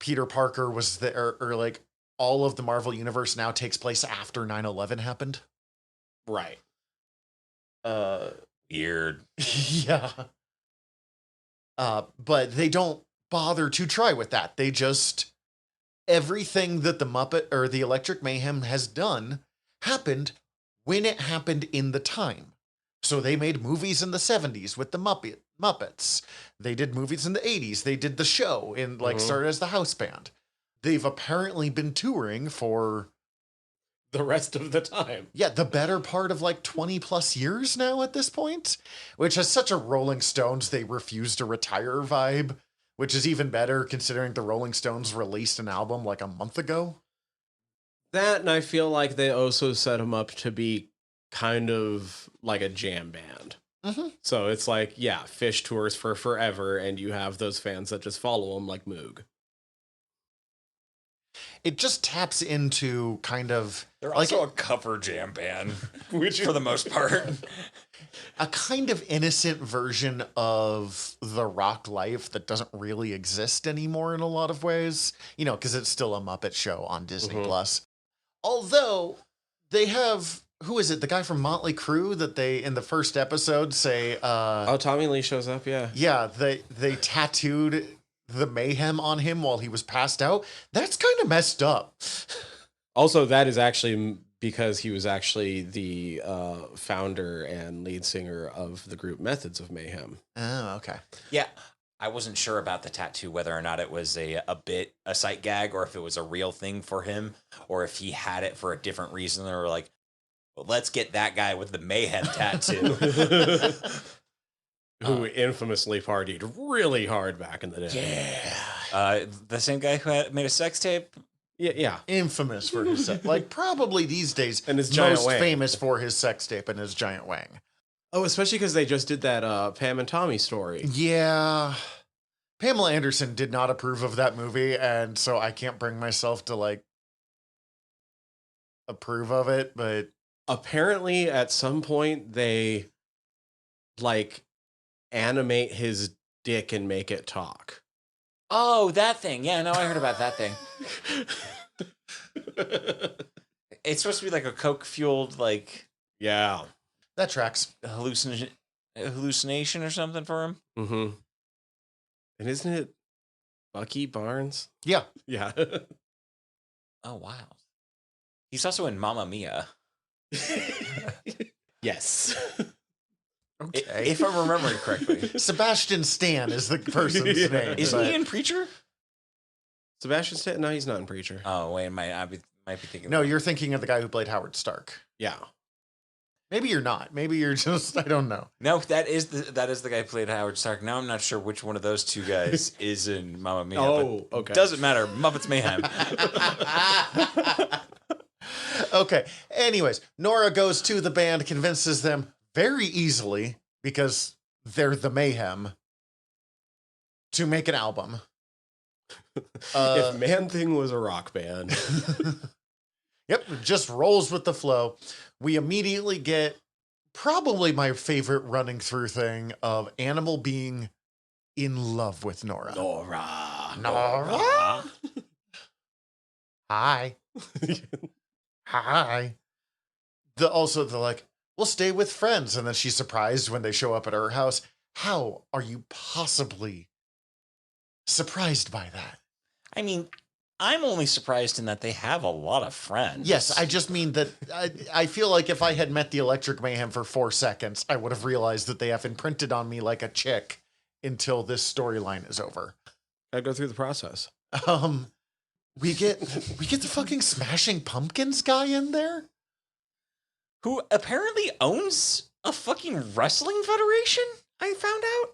Peter Parker was there, or like all of the Marvel universe now takes place after 9/11 happened. Right. Weird. Yeah. But they don't bother to try with that. They just, everything that the Muppet or the Electric Mayhem has done happened when it happened in the time. So they made movies in the 70s with the Muppets. They did movies in the 80s. They did the show and like started as the house band. They've apparently been touring for the rest of the time. Yeah, the better part of like 20 plus years now at this point, which has such a Rolling Stones they refuse to retire vibe, which is even better considering the Rolling Stones released an album like a month ago. That, and I feel like they also set them up to be kind of like a jam band. So it's like, yeah, Fish tours for forever, and you have those fans that just follow them like Moog. It just taps into kind of... They're like also a cover jam band, which for the most part. A kind of innocent version of the rock life that doesn't really exist anymore in a lot of ways. You know, because it's still a Muppet Show on Disney+. Although, they have... Who is it? The guy from Motley Crue that they, in the first episode, say... oh, Tommy Lee shows up, yeah. Yeah, they tattooed the mayhem on him while he was passed out. That's kind of messed up. Also, that is actually because he was actually the founder and lead singer of the group Methods of Mayhem. Oh, okay. Yeah, I wasn't sure about the tattoo, whether or not it was a sight gag, or if it was a real thing for him, or if he had it for a different reason. They were like, well, let's get that guy with the mayhem tattoo. Who infamously partied really hard back in the day. Yeah. The same guy who made a sex tape? Yeah. Infamous for his sex. Like, probably these days, and his giant most wang. famous for his sex tape and his giant wang. Oh, especially because they just did that Pam and Tommy story. Yeah. Pamela Anderson did not approve of that movie, and so I can't bring myself to, like, approve of it, but... Apparently, at some point, they, like... animate his dick and make it talk. Oh, that thing. Yeah, no, I heard about that thing. It's supposed to be like a coke-fueled, like... Yeah. That tracks. Hallucination or something for him? Mm-hmm. And isn't it Bucky Barnes? Yeah. Yeah. Oh, wow. He's also in Mamma Mia. Yes. Okay. If I'm remembering correctly. Sebastian Stan is the person's name. Isn't he in Preacher? Sebastian Stan? No, he's not in Preacher. Oh, wait, I might be thinking. No, you're thinking of the guy who played Howard Stark. Yeah. Maybe you're not. Maybe you're just, I don't know. No, that is the guy who played Howard Stark. Now I'm not sure which one of those two guys is in Mamma Mia. Oh, okay. Doesn't matter. Muppets Mayhem. Okay. Anyways, Nora goes to the band, convinces them very easily, because they're the Mayhem, to make an album. If Man Thing was a rock band. Yep, just rolls with the flow. We immediately get probably my favorite running through thing of Animal being in love with Nora. Nora? Hi. Hi. Also, they're like, we'll stay with friends. And then she's surprised when they show up at her house. How are you possibly surprised by that? I mean, I'm only surprised in that they have a lot of friends. Yes, I just mean that I feel like if I had met the Electric Mayhem for 4 seconds, I would have realized that they have imprinted on me like a chick until this storyline is over. I go through the process. We get the fucking Smashing Pumpkins guy in there, who apparently owns a fucking wrestling federation. I found out.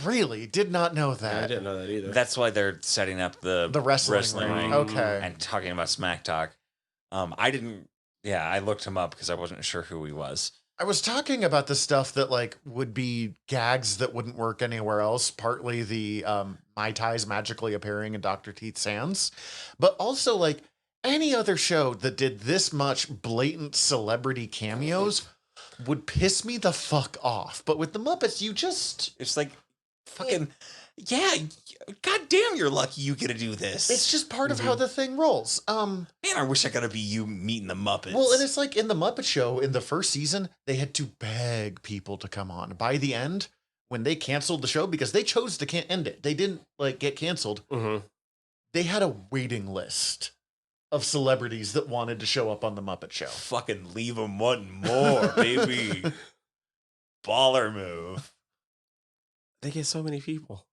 Really? Did not know that. Yeah, I didn't know that either. That's why they're setting up the wrestling ring. Okay. And talking about Smack Talk. I didn't. Yeah, I looked him up because I wasn't sure who he was. I was talking about the stuff that like would be gags that wouldn't work anywhere else. Partly the Mai Tais magically appearing in Dr. Teeth's hands, but also like any other show that did this much blatant celebrity cameos would piss me the fuck off. But with the Muppets, it's like fucking yeah. God damn, you're lucky you get to do this. It's just part of how the thing rolls. Man, I wish I got to be you meeting the Muppets. Well, and it's like in the Muppet Show, in the first season, they had to beg people to come on. By the end, when they canceled the show, because they chose to end it, they didn't like get canceled. Mm-hmm. They had a waiting list of celebrities that wanted to show up on the Muppet Show. Fucking leave them wanting more, baby. Baller move. They get so many people.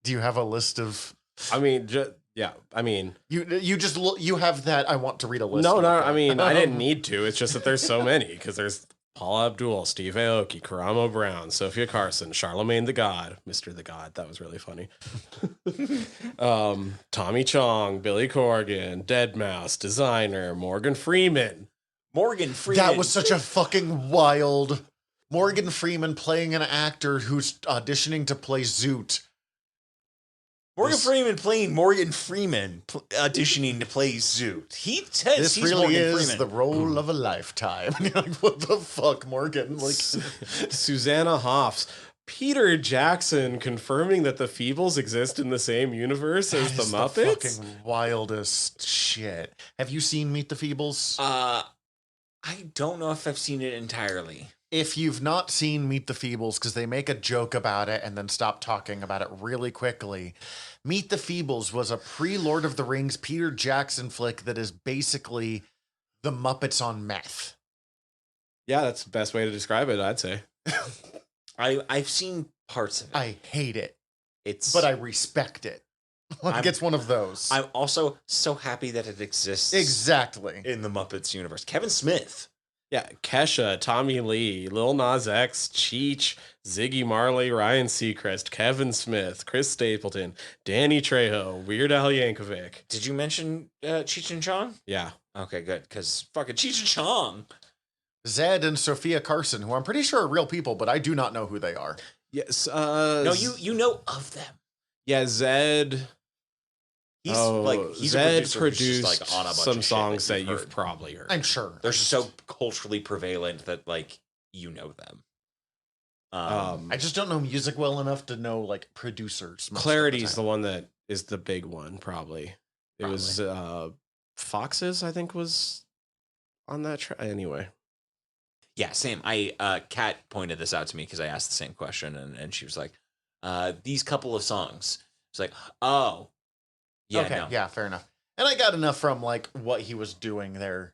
Do you have a list of? I mean, yeah. I mean, you have that. I want to read a list. No. I mean, I didn't need to. It's just that there's so many because there's Paula Abdul, Steve Aoki, Karamo Brown, Sophia Carson, Charlemagne the God, Mr. the God. That was really funny. Tommy Chong, Billy Corgan, Deadmau5, Designer, Morgan Freeman. That was such a fucking wild. Morgan Freeman playing an actor who's auditioning to play Zoot. Morgan Freeman playing Morgan Freeman auditioning to play Zoot. He says this he's really Morgan is Freeman. The role of a lifetime. You're like, what the fuck, Morgan? Like Susanna Hoffs. Peter Jackson confirming that the Feebles exist in the same universe as the Muppets. The fucking wildest shit. Have you seen Meet the Feebles? I don't know if I've seen it entirely. If you've not seen Meet the Feebles, because they make a joke about it and then stop talking about it really quickly, Meet the Feebles was a pre-Lord of the Rings Peter Jackson flick that is basically the Muppets on meth. Yeah, that's the best way to describe it, I'd say. I've seen parts of it. I hate it. But I respect it. Like it's one of those. I'm also so happy that it exists. Exactly. In the Muppets universe. Kevin Smith. Yeah, Kesha, Tommy Lee, Lil Nas X, Cheech, Ziggy Marley, Ryan Seacrest, Kevin Smith, Chris Stapleton, Danny Trejo, Weird Al Yankovic. Did you mention Cheech and Chong? Yeah. Okay, good, because fucking Cheech and Chong. Zed and Sophia Carson, who I'm pretty sure are real people, but I do not know who they are. Yes. No, you know of them. Yeah, Zed. He's Zed produced just, on a bunch some of songs that you've probably heard. I'm sure. They're so culturally prevalent that you know them. I just don't know music well enough to know producers. Clarity's the one that is the big one, probably. It was Foxes, I think, was on that track. Anyway. Yeah, same. Kat pointed this out to me because I asked the same question, and she was like, these couple of songs. It's like, oh. Yeah, okay, no. Yeah, fair enough. And I got enough from what he was doing there.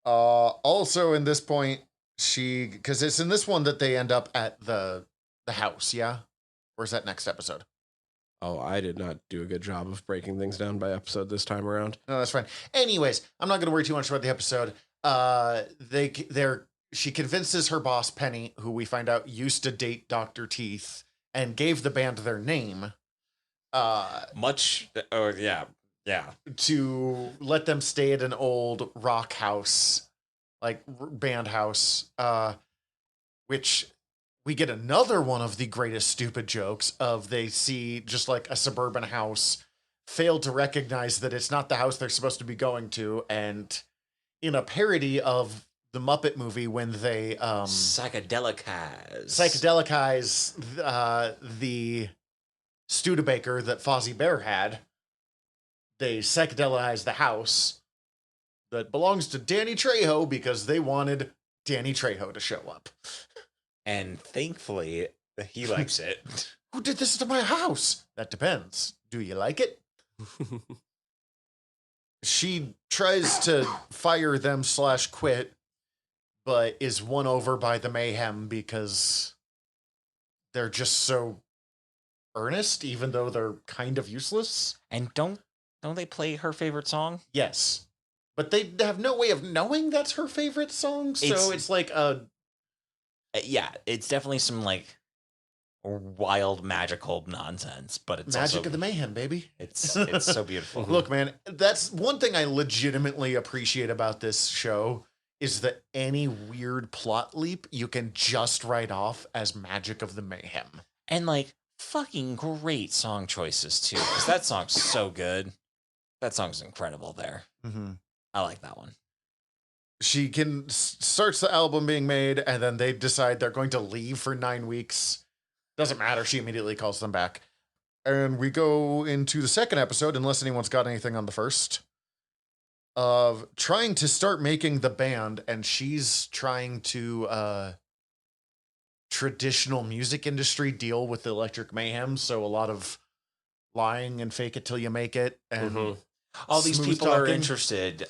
Also in this point, because it's in this one that they end up at the house, yeah? Or is that next episode? Oh, I did not do a good job of breaking things down by episode this time around. No, that's fine. Anyways, I'm not going to worry too much about the episode. They're she convinces her boss, Penny, who we find out used to date Dr. Teeth and gave the band their name, to let them stay at an old rock house, like band house, which we get another one of the greatest stupid jokes of they see just like a suburban house, fail to recognize that it's not the house they're supposed to be going to, and in a parody of the Muppet movie when they psychedelicize the Studebaker that Fozzie Bear had, they psychedelize the house that belongs to Danny Trejo because they wanted Danny Trejo to show up. And thankfully, he likes it. Who did this to my house? That depends. Do you like it? She tries to fire them / quit, but is won over by the Mayhem because they're just so earnest, even though they're kind of useless. And don't they play her favorite song? Yes. But they have no way of knowing that's her favorite song, so it's like a... Yeah, it's definitely some, like, wild, magical nonsense, but it's Magic also, of the Mayhem, baby. It's so beautiful. Look, man, that's one thing I legitimately appreciate about this show is that any weird plot leap you can just write off as Magic of the Mayhem. And, like, fucking great song choices, too, because that song's so good. That song's incredible there. Mm-hmm. I like that one. She starts the album being made, and then they decide they're going to leave for 9 weeks. Doesn't matter. She immediately calls them back. And we go into the second episode, unless anyone's got anything on the first, of trying to start making the band, and she's trying to traditional music industry deal with the Electric Mayhem, so a lot of lying and fake it till you make it, and all these people talking. are interested.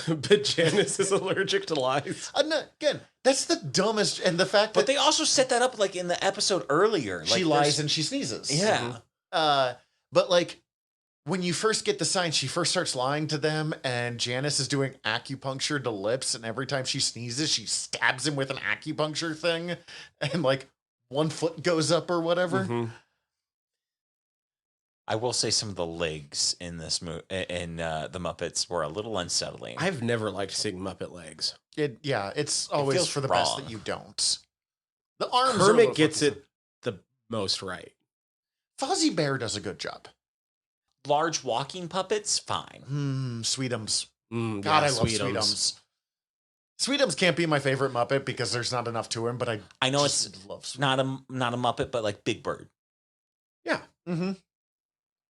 But Janice is allergic to lies. No, again, that's the dumbest, and the fact that But they also set that up, like, in the episode earlier. she like, lies and she sneezes. Yeah. But like when you first get the sign, she first starts lying to them, and Janice is doing acupuncture to lips, and every time she sneezes, she stabs him with an acupuncture thing, and like one foot goes up or whatever. I will say some of the legs in this the Muppets were a little unsettling. I've never liked seeing Muppet legs. It's always feels for the best wrong. that you don't. The arms. Kermit gets it the most right. Fozzie Bear does a good job. Large walking puppets, fine. Sweetums. God, God, I love Sweetums. Sweetums can't be my favorite Muppet because there's not enough to him, but I know just it's love Sweetums. not a Muppet, but like Big Bird. Yeah. Mm-hmm.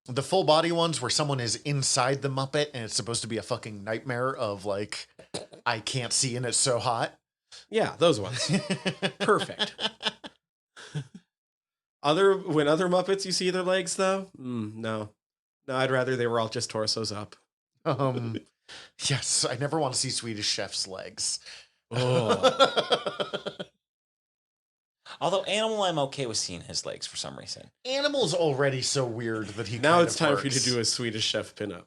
The full body ones where someone is inside the Muppet and it's supposed to be a fucking nightmare of like, I can't see and it's so hot. Yeah, those ones. Perfect. When other Muppets you see their legs though? No, I'd rather they were all just torsos up. Yes, I never want to see Swedish Chef's legs. Oh. Although Animal, I'm okay with seeing his legs for some reason. Animal's already so weird that he now kind it's of time works. for you to do a Swedish Chef pinup.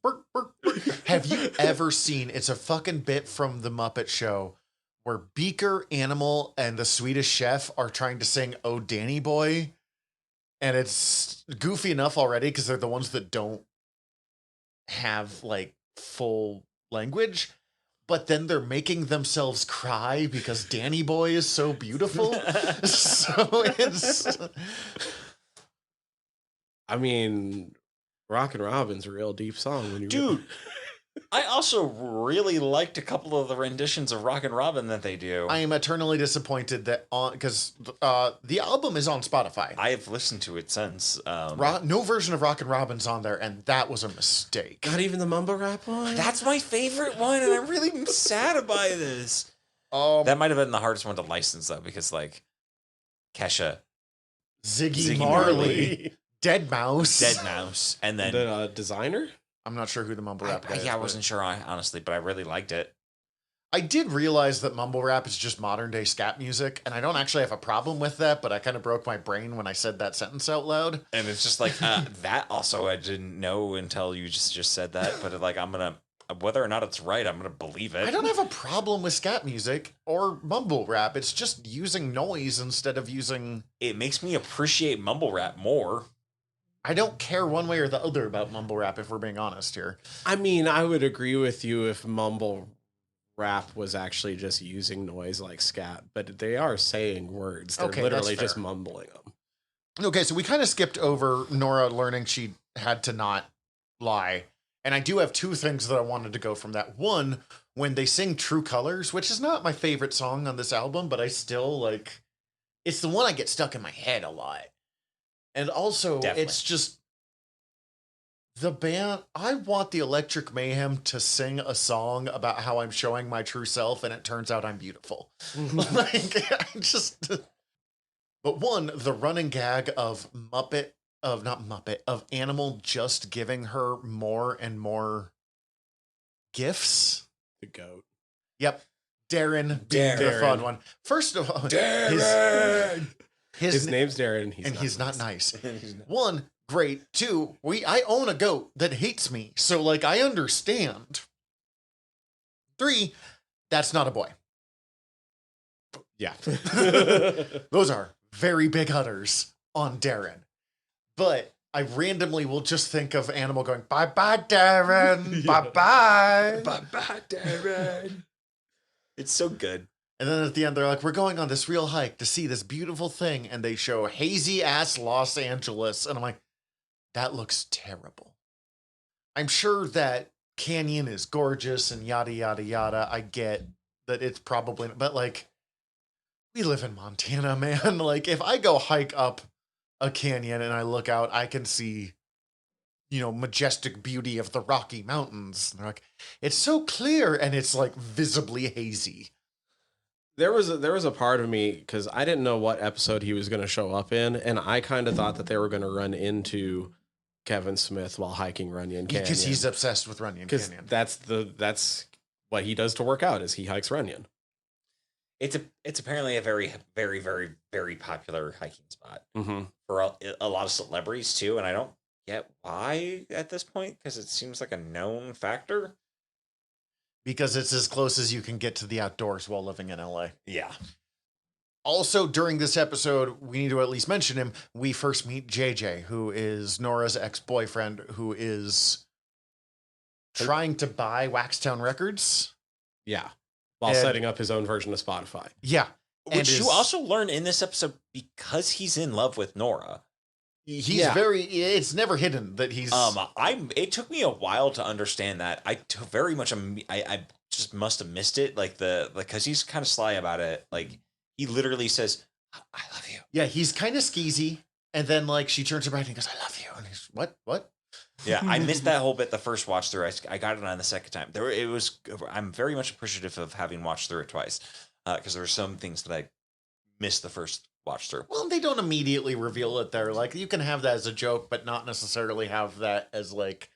Burp, burp, burp. Have you ever seen, it's a fucking bit from the Muppet Show where Beaker, Animal, and the Swedish Chef are trying to sing Oh Danny Boy, and it's goofy enough already because they're the ones that don't have like full language, but then they're making themselves cry because Danny Boy is so beautiful. So it's... I mean, Rockin' Robin's a real deep song. When you Dude, I also really liked a couple of the renditions of Rockin' Robin that they do. I am eternally disappointed that because the album is on Spotify. I have listened to it since. No version of Rockin' Robin's on there, and that was a mistake. Not even the mumble rap one? That's my favorite one, and I'm really sad by this. That might have been the hardest one to license, though, because, like, Kesha, Ziggy Marley, Dead Mouse, and then... The designer? I'm not sure who the mumble rap guy is. Yeah, I wasn't sure, honestly, but I really liked it. I did realize that mumble rap is just modern day scat music, and I don't actually have a problem with that, but I kind of broke my brain when I said that sentence out loud. And it's just like, that also I didn't know until you just said that, but like, I'm gonna whether or not it's right, I'm gonna believe it. I don't have a problem with scat music or mumble rap. It's just using noise instead of using. It makes me appreciate mumble rap more. I don't care one way or the other about mumble rap, if we're being honest here. I mean, I would agree with you if mumble rap was actually just using noise like scat, but they are saying words. They're Okay, literally that's just fair. mumbling them. Okay, so we kind of skipped over Nora learning she had to not lie. And I do have two things that I wanted to go from that. One, when they sing True Colors, which is not my favorite song on this album, but I still like, it's the one I get stuck in my head a lot. And also, Definitely. it's just the band. I want the Electric Mayhem to sing a song about how I'm showing my true self, and it turns out I'm beautiful. Like, I just. But one, the running gag of Animal just giving her more and more gifts. The goat. Yep. Darren being the Darren. fun one. First of all, Darren! His name's Darren. he's not nice. nice. One, great. Two, I own a goat that hates me. So like I understand. Three, that's not a boy. Yeah. Those are very big udders on Darren. But I randomly will just think of Animal going, bye-bye, Darren. Yeah. Bye-bye. Bye-bye, Darren. It's so good. And then at the end, they're like, we're going on this real hike to see this beautiful thing. And they show hazy-ass Los Angeles. And I'm like, that looks terrible. I'm sure that canyon is gorgeous and yada, yada, yada. I get that it's probably, but like, we live in Montana, man. Like, if I go hike up a canyon and I look out, I can see, majestic beauty of the Rocky Mountains. And they're like, it's so clear and it's like visibly hazy. There was a part of me, because I didn't know what episode he was going to show up in, and I kind of thought that they were going to run into Kevin Smith while hiking Runyon Canyon. Because he's obsessed with Runyon Because Canyon. that's what he does to work out, is he hikes Runyon. It's apparently a very, very, very, very popular hiking spot Mm-hmm. for a lot of celebrities too, and I don't get why at this point, because it seems like a known factor. Because it's as close as you can get to the outdoors while living in LA. Yeah. Also, during this episode, we need to at least mention him. We first meet JJ, who is Nora's ex-boyfriend, who is trying to buy Waxtown Records. Yeah. While And- setting up his own version of Spotify. Yeah. Which And you is- also learn in this episode, because he's in love with Nora. He's Yeah. it's never hidden that he's... It took me a while to understand that. I just must have missed it. Because he's kind of sly about it. Like, he literally says, I love you. Yeah, he's kind of skeezy. And then, like, she turns around and he goes, I love you. And he's, what? Yeah, I missed that whole bit the first watch through. I got it on the second time. I'm very much appreciative of having watched through it twice, because there were some things that I missed the first watch through. Well, they don't immediately reveal it there. Like, you can have that as a joke, but not necessarily have that as, like,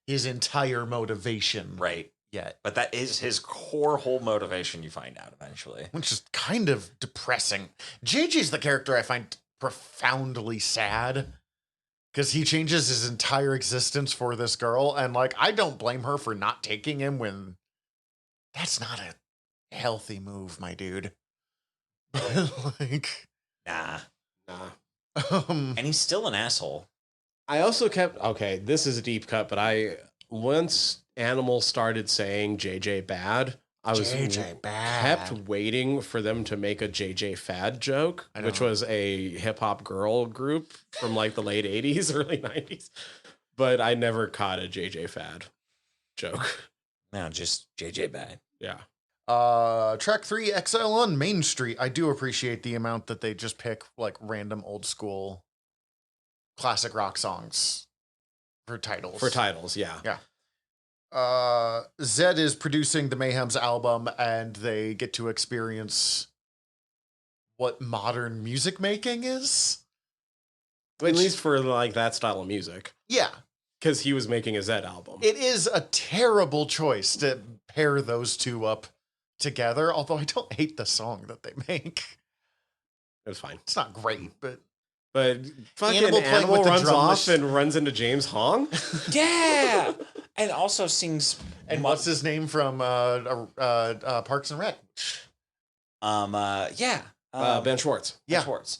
his entire motivation. Right. Yet. But that is his whole motivation, you find out eventually. Which is kind of depressing. JJ's the character I find profoundly sad. Because he changes his entire existence for this girl. And, like, I don't blame her for not taking him when that's not a healthy move, my dude. Like, Nah. Nah. And he's still an asshole. I also okay, this is a deep cut, but once Animal started saying JJ bad, I was JJ bad. kept waiting for them to make a JJ Fad joke, I know. which was a hip hop girl group from like the late 80s, early 90s. But I never caught a JJ Fad joke. No, just JJ bad. Yeah. Track 3, Exile on Main Street. I do appreciate the amount that they just pick like random old school classic rock songs for titles. Yeah. Zed is producing the Mayhem's album, and they get to experience what modern music making is. At least for like that style of music. Yeah, Because he was making a Zed album. it is a terrible choice to pair those two up together, although I don't hate the song that they make. It was fine. It's not great, but But fucking Animal playing Animal with the runs drum off mach- and runs into James Hong. Yeah, and also sings. And what's his name from Parks and Rec? Yeah, Ben Schwartz. Yeah. Schwartz.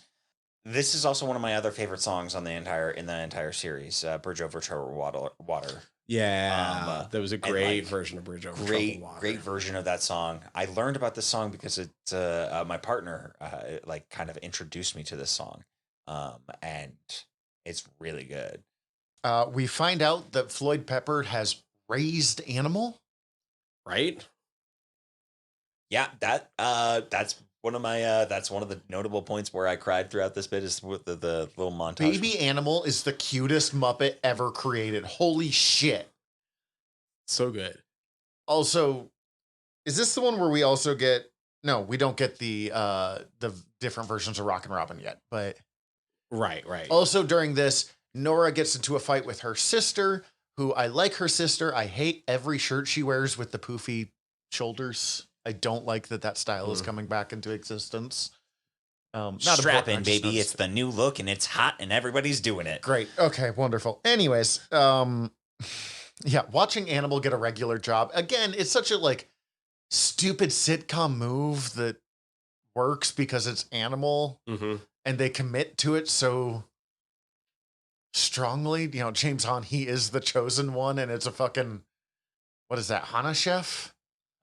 This is also one of my other favorite songs in the entire series, "Bridge Over Troubled Water." Yeah, that was a great like, version of Bridge Over Great, Troubled Water. great version of that song. I learned about this song because it's my partner like kind of introduced me to this song, and it's really good. We find out that Floyd Pepper has raised Animal. Right? Yeah, that's one of my that's one of the notable points where I cried throughout this bit is with the little montage. Baby Animal is the cutest Muppet ever created. Holy shit. So good. Also, is this the one where we also get... No, we don't get the different versions of Rockin' Robin yet, but... Right. Also during this, Nora gets into a fight with her sister, who I like her sister. I hate every shirt she wears with the poofy shoulders. I don't like that style is coming back into existence. Not Strap in, important, baby. It's the new look and it's hot and everybody's doing it. great. Okay, wonderful. Anyways, yeah, watching Animal get a regular job. Again, it's such a like stupid sitcom move that works because it's Animal Mm-hmm. and they commit to it so strongly. You know, James Hahn, he is the chosen one, and it's a fucking, what is that, Hana chef?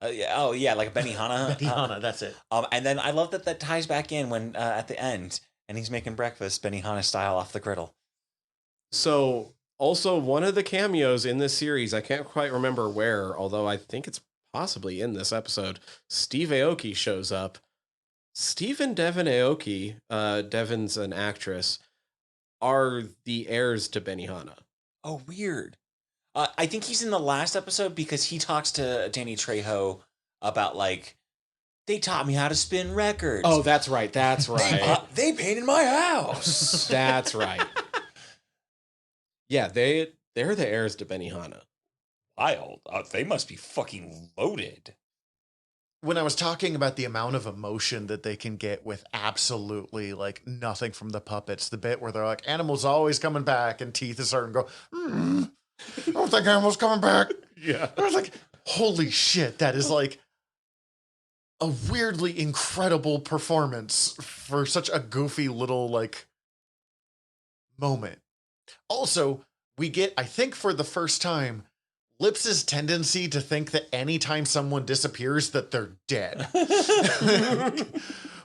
Yeah, like a Benihana. Benihana, that's it. And then I love that ties back in when at the end, and he's making breakfast Benihana style off the griddle. So, also one of the cameos in this series, I can't quite remember where, although I think it's possibly in this episode, Steve Aoki shows up. Steve and Devin Aoki, Devin's an actress, are the heirs to Benihana. Oh, weird. I think he's in the last episode because he talks to Danny Trejo about like, they taught me how to spin records. Oh, that's right. That's right. They painted my house. That's right. Yeah, they're the heirs to Benihana. Wild. They must be fucking loaded. When I was talking about the amount of emotion that they can get with absolutely like nothing from the puppets, the bit where they're like, Animal's always coming back, and Teeth is starting to go, I don't think Animal's coming back. Yeah. I was like, holy shit, that is like a weirdly incredible performance for such a goofy little like moment. Also, we get, I think for the first time, Lips's tendency to think that anytime someone disappears that they're dead.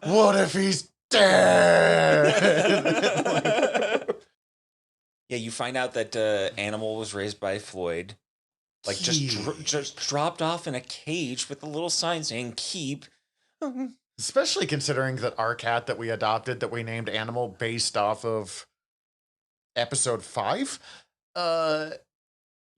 What if he's dead? Yeah, you find out that Animal was raised by Floyd. Like, just dropped off in a cage with a little sign saying, keep. Especially considering that our cat that we adopted, that we named Animal based off of episode 5,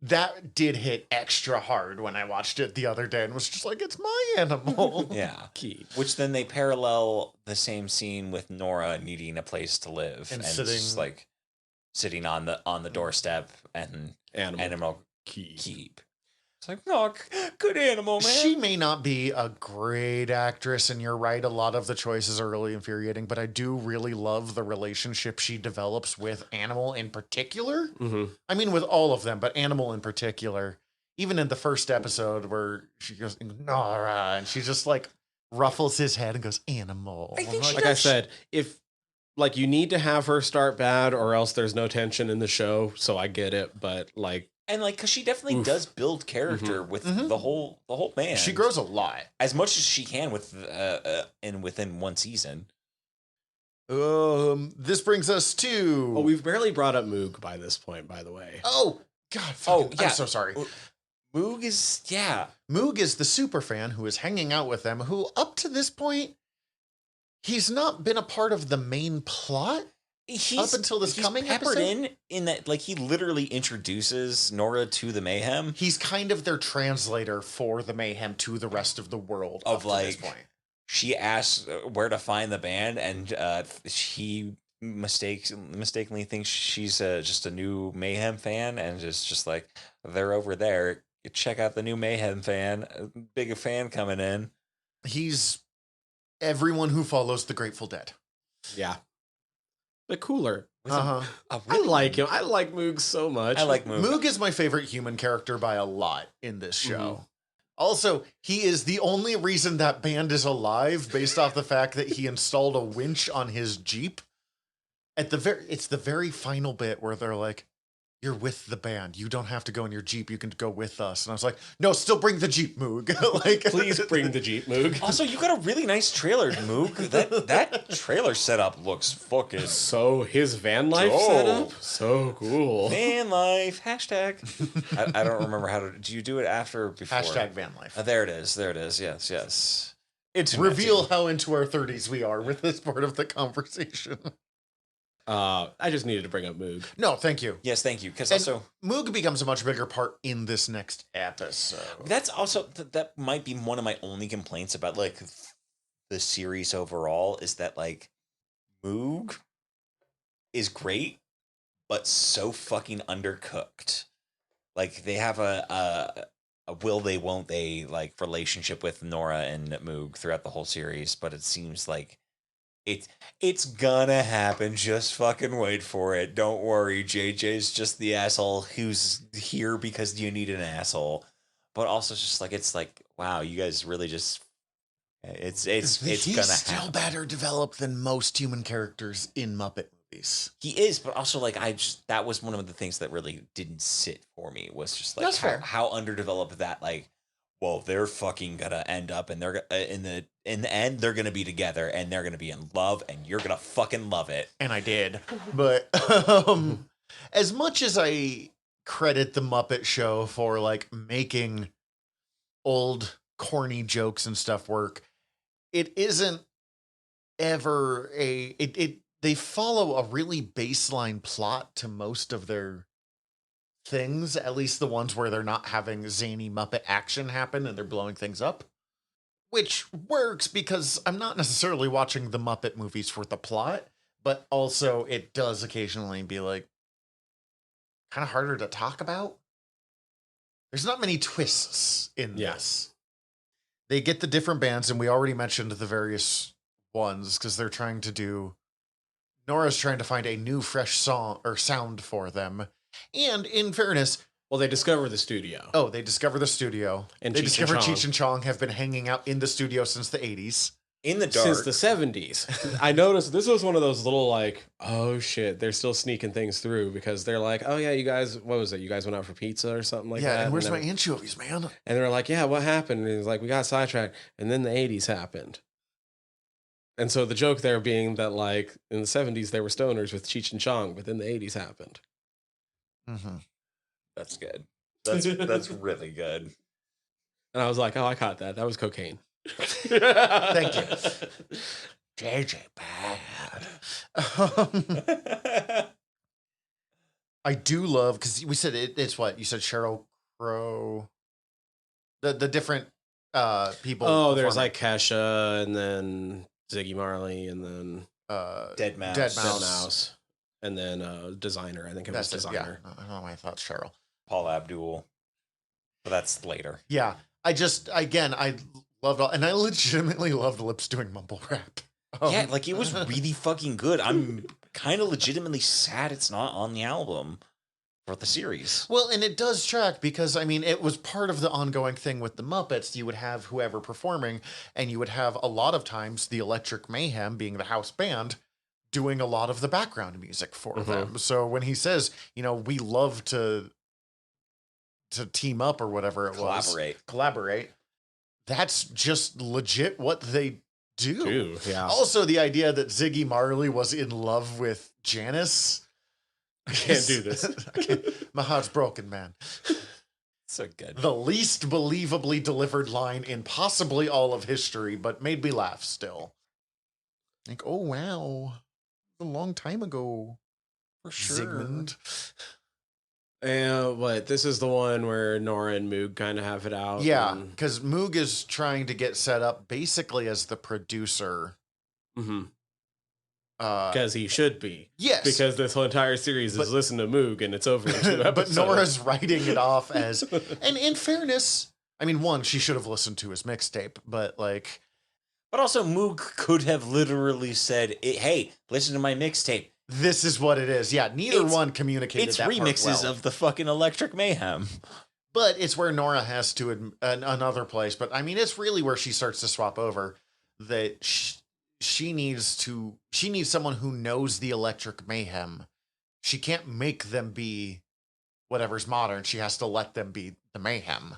that did hit extra hard when I watched it the other day and was just like, it's my animal. Yeah. Keep. Which then they parallel the same scene with Nora needing a place to live. And sitting, just like sitting on the doorstep and animal keep. It's like, oh, good animal, man. She may not be a great actress, and you're right, a lot of the choices are really infuriating, but I do really love the relationship she develops with Animal in particular. Mm-hmm. I mean, with all of them, but Animal in particular. Even in the first episode where she goes, Nora, and she just like ruffles his head and goes, Animal. I think Like I said, if like you need to have her start bad or else there's no tension in the show, so I get it, but like, and like, because she definitely does build character with the whole band. She grows a lot, as much as she can with within one season. This brings us to. oh, we've barely brought up Moog by this point, by the way. Oh God! I'm so sorry. Moog is Moog is the super fan who is hanging out with them. Who up to this point, he's not been a part of the main plot. Up until this coming peppered episode? in that, like, he literally introduces Nora to the Mayhem. He's kind of their translator for the Mayhem to the rest of the world. Of up to like, this point. She asks where to find the band, and he mistakenly thinks she's just a new Mayhem fan, and just like, they're over there. You check out the new Mayhem fan. Big fan coming in. He's everyone who follows the Grateful Dead. Yeah. but cooler. Uh-huh. I like him. I like Moog so much. I like Moog. Moog is my favorite human character by a lot in this show. Mhm. Also, he is the only reason that band is alive based off the fact that he installed a winch on his Jeep. It's the very final bit where they're like, "You're with the band. You don't have to go in your Jeep. You can go with us." And I was like, "No, still bring the Jeep, Moog." Like, Please bring the Jeep, Moog. Also, you got a really nice trailer, Moog. That trailer setup looks fucking So his van life Dope. setup, so cool. van life. Hashtag. I don't remember how to. Do you do it after or before? Hashtag van life. There it is. There it is. Yes. Yes. It's reveal how into our 30s we are with this part of the conversation. I just needed to bring up Moog. No, thank you. Yes. Thank you. Because And also Moog becomes a much bigger part in this next episode. that's also that might be one of my only complaints about like the series overall is that like Moog is great, but so fucking undercooked. Like they have a will they won't they like relationship with Nora and Moog throughout the whole series, but it seems like it's gonna happen. Just fucking wait for it. Don't worry. JJ's just the asshole who's here because you need an asshole. But also just like it's like wow, you guys really just it's He's gonna still happen. better developed than most human characters in Muppet movies. He is, but also like that was one of the things that really didn't sit for me was just like That's fair. how underdeveloped that like well they're fucking gonna end up and they're in the end they're gonna be together and they're gonna be in love and you're gonna fucking love it. And I did. But as much as I credit the Muppet Show for like making old corny jokes and stuff work, it isn't ever they follow a really baseline plot to most of their things, at least the ones where they're not having zany Muppet action happen and they're blowing things up, which works because I'm not necessarily watching the Muppet movies for the plot, but also it does occasionally be like kind of harder to talk about. There's not many twists in this. They get the different bands, and we already mentioned the various ones because they're trying to do. Nora's trying to find a new, fresh song or sound for them. And in fairness, Well, they discover the studio. oh, they discover the studio. And They Cheech and discover Chong. Cheech and Chong have been hanging out in the studio since the 80s. In the dark. Since the 70s. I noticed this was one of those little like, oh shit, they're still sneaking things through because they're like, oh yeah, you guys, what was it? You guys went out for pizza or something like Yeah, that? and where's then- my anchovies, man? And they're like, yeah, what happened? And he's like, we got sidetracked. And then the 80s happened. And so the joke there being that like in the 70s they were stoners with Cheech and Chong, but then the 80s happened. Mm-hmm. That's good. That's really good. And I was like, oh, I caught that. That was cocaine. Thank you. JJ bad. I do love because we said it's what you said. Sheryl Crow, the different people. Oh, there's performing. like Kesha and then Ziggy Marley and then Dead Mouse. Dead Dead Mouse. Mouse. And then Designer. I think it was That's it. Designer. Yeah, I don't know why I thought Cheryl. Paul Abdul. But that's later. Yeah, I loved all, and I legitimately loved Lips doing mumble rap. Yeah, like it was really fucking good. I'm kind of legitimately sad it's not on the album for the series. Well, and it does track because, I mean, it was part of the ongoing thing with the Muppets. You would have whoever performing, and you would have a lot of times the Electric Mayhem, being the house band, doing a lot of the background music for them. So when he says, you know, we love to team up or whatever it was. Collaborate. That's just legit what they do. Yeah. Also, the idea that Ziggy Marley was in love with Janice. I can't do this. My heart's broken, man. So good. The least believably delivered line in possibly all of history, but made me laugh still. Like, oh wow, a long time ago, For sure. Zygmunt. And what? This is the one where Nora and Moog kind of have it out. Yeah, and- because Moog is trying to get set up basically as the producer. Because he should be. Yes, Because this whole entire series is listen to Moog and it's over in 2 episodes. but Nora's writing it off as, and in fairness, I mean, one, she should have listened to his mixtape, but like, But also, Moog could have literally said, hey, listen to my mixtape. this is what it is. Yeah, neither one communicated It's that remixes part well. of the fucking Electric Mayhem. But it's where Nora has to another place. But I mean, it's really where she starts to swap over. That she needs someone who knows the Electric Mayhem. She can't make them be whatever's modern. She has to let them be the Mayhem.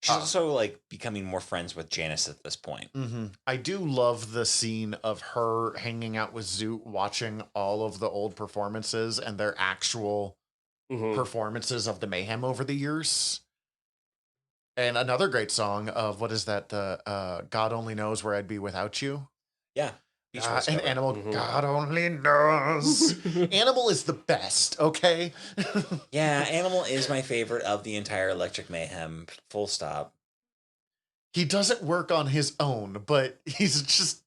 She's also like becoming more friends with Janice at this point. Mm-hmm. I do love the scene of her hanging out with Zoot, watching all of the old performances and their actual performances of the Mayhem over the years. And another great song of what is that? The God Only Knows Where I'd Be Without You. Yeah. And Animal, God only knows. Animal is the best, okay? Yeah, Animal is my favorite of the entire Electric Mayhem, full stop. He doesn't work on his own, but he's just...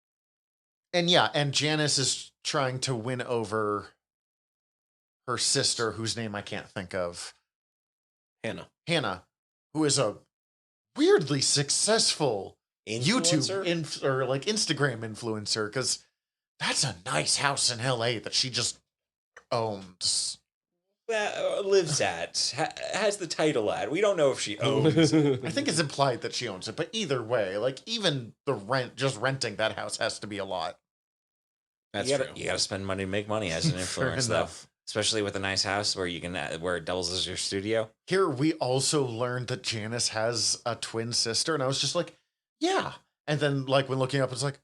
And yeah, and Janice is trying to win over her sister, whose name I can't think of. Hannah, who is a weirdly successful YouTube or like Instagram influencer, because that's a nice house in LA that she just owns. Lives at, has the title at. We don't know if she owns. I think it's implied that she owns it, but either way, like even the rent, just renting that house has to be a lot. That's true. You gotta spend money to make money as an influencer, though. Especially with a nice house where you can where it doubles as your studio. Here we also learned that Janice has a twin sister, and I was just like, yeah. And then like when looking up, it's like,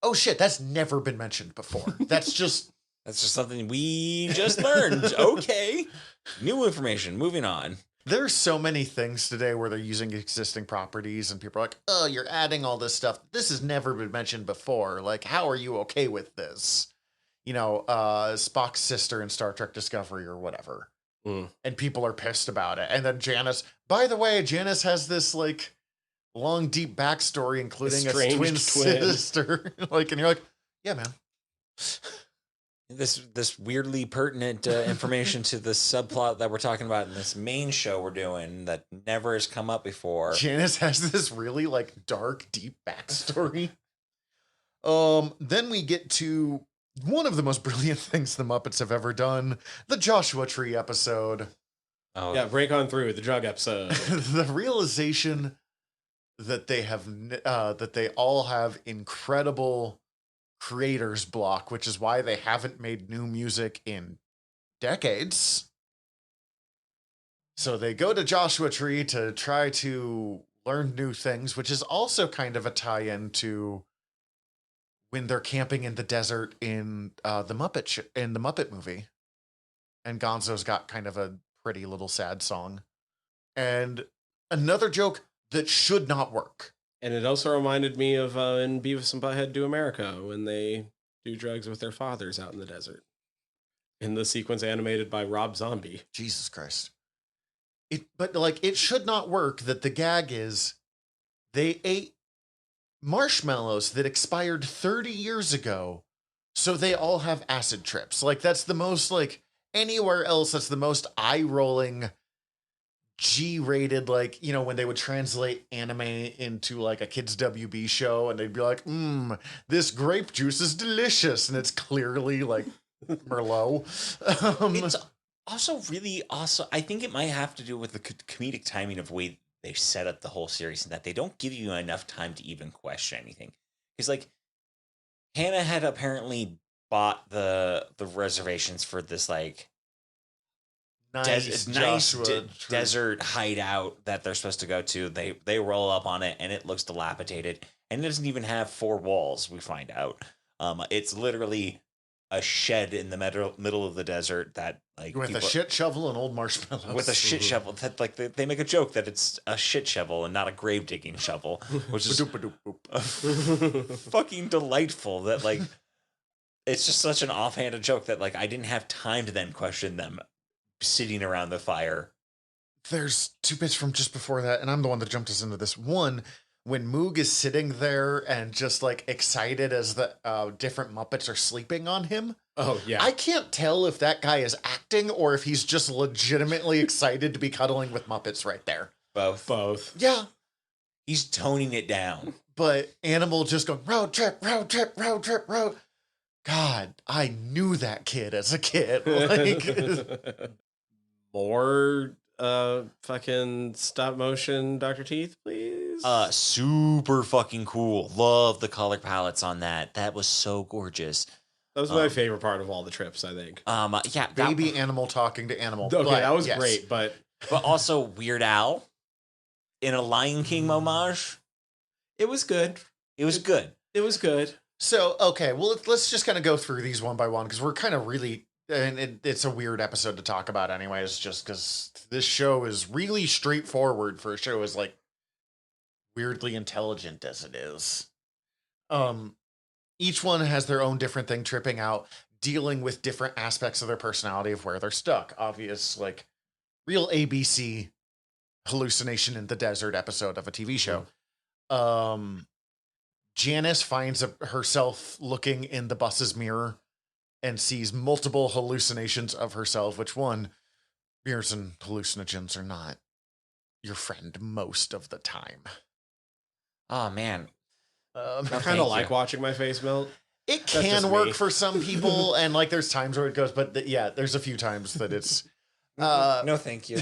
oh shit, that's never been mentioned before. That's just something we just learned. Okay. New information. Moving on. There's so many things today where they're using existing properties and people are like, oh, you're adding all this stuff. This has never been mentioned before. Like, how are you okay with this? You know, Spock's sister in Star Trek Discovery or whatever. And people are pissed about it. And then Janice, by the way, Janice has this like long, deep backstory, including a twin sister. Like, and you're like, yeah, man. This weirdly pertinent information to the subplot that we're talking about in this main show we're doing that never has come up before. Janice has this really like dark, deep backstory. Then we get to one of the most brilliant things the Muppets have ever done, the Joshua Tree episode. Oh yeah, break on through the drug episode. The realization that they have that they all have incredible creator's block, which is why they haven't made new music in decades. So they go to Joshua Tree to try to learn new things, which is also kind of a tie-in to when they're camping in the desert in the Muppet movie. And Gonzo's got kind of a pretty little sad song. And another joke that should not work. And it also reminded me of in Beavis and Butthead Do America when they do drugs with their fathers out in the desert. In the sequence animated by Rob Zombie. Jesus Christ. But like, it should not work that the gag is they ate marshmallows that expired 30 years ago, so they all have acid trips. Like, that's the most, like, anywhere else, that's the most eye-rolling G-rated, like, you know, when they would translate anime into like a kids WB show and they'd be like, this grape juice is delicious, and it's clearly like Merlot. It's also really awesome. I think it might have to do with the comedic timing of the way they set up the whole series, and that they don't give you enough time to even question anything. Because like Hannah had apparently bought the reservations for this like nice desert hideout that they're supposed to go to. They roll up on it and it looks dilapidated, and it doesn't even have four walls. We find out it's literally a shed in the middle of the desert that like with a shit shovel and old marshmallows. With a shit shovel that like they make a joke that it's a shit shovel and not a grave digging shovel, which is fucking delightful. That like it's just such an offhanded joke that like I didn't have time to then question them sitting around the fire. There's two bits from just before that, and I'm the one that jumped us into this. One, when Moog is sitting there and just like excited as the different Muppets are sleeping on him. Oh yeah. I can't tell if that guy is acting or if he's just legitimately excited to be cuddling with Muppets right there. Both. Yeah. He's toning it down. But Animal just going, road trip, road trip, road trip, road. God, I knew that kid as a kid. Like, More fucking stop motion Dr. Teeth, please. Super fucking cool. Love the color palettes on that. That was so gorgeous. That was my favorite part of all the trips, I think. Yeah, baby animal talking to animal. Okay, But, that was yes. great, but also Weird Al in a Lion King homage. it was good. It was good. It was good. So, okay, well, let's just kind of go through these one by one because we're kind of really, and it's a weird episode to talk about anyways, just because this show is really straightforward for a show as like weirdly intelligent as it is. Each one has their own different thing tripping out, dealing with different aspects of their personality of where they're stuck. Obvious, like real ABC hallucination in the desert episode of a TV show. Janice finds herself looking in the bus's mirror and sees multiple hallucinations of herself, which one, mirrors and hallucinogens are not your friend most of the time. Oh, man. I kind of like watching my face melt. It can work for some people, and like there's times where it goes, but there's a few times that it's... no, thank you.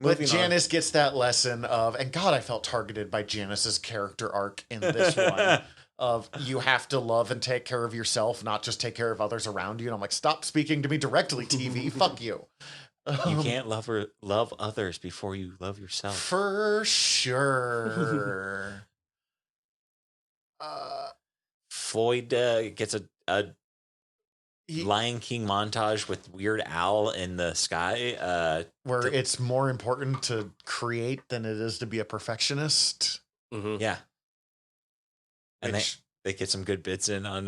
But Janice gets that lesson of, and God, I felt targeted by Janice's character arc in this one, of you have to love and take care of yourself, not just take care of others around you. And I'm like, stop speaking to me directly, TV. Fuck you. You can't love others before you love yourself. For sure. Floyd gets a Lion King montage with Weird Al in the sky. Where it's more important to create than it is to be a perfectionist. Mm-hmm. Yeah. And they get some good bits in on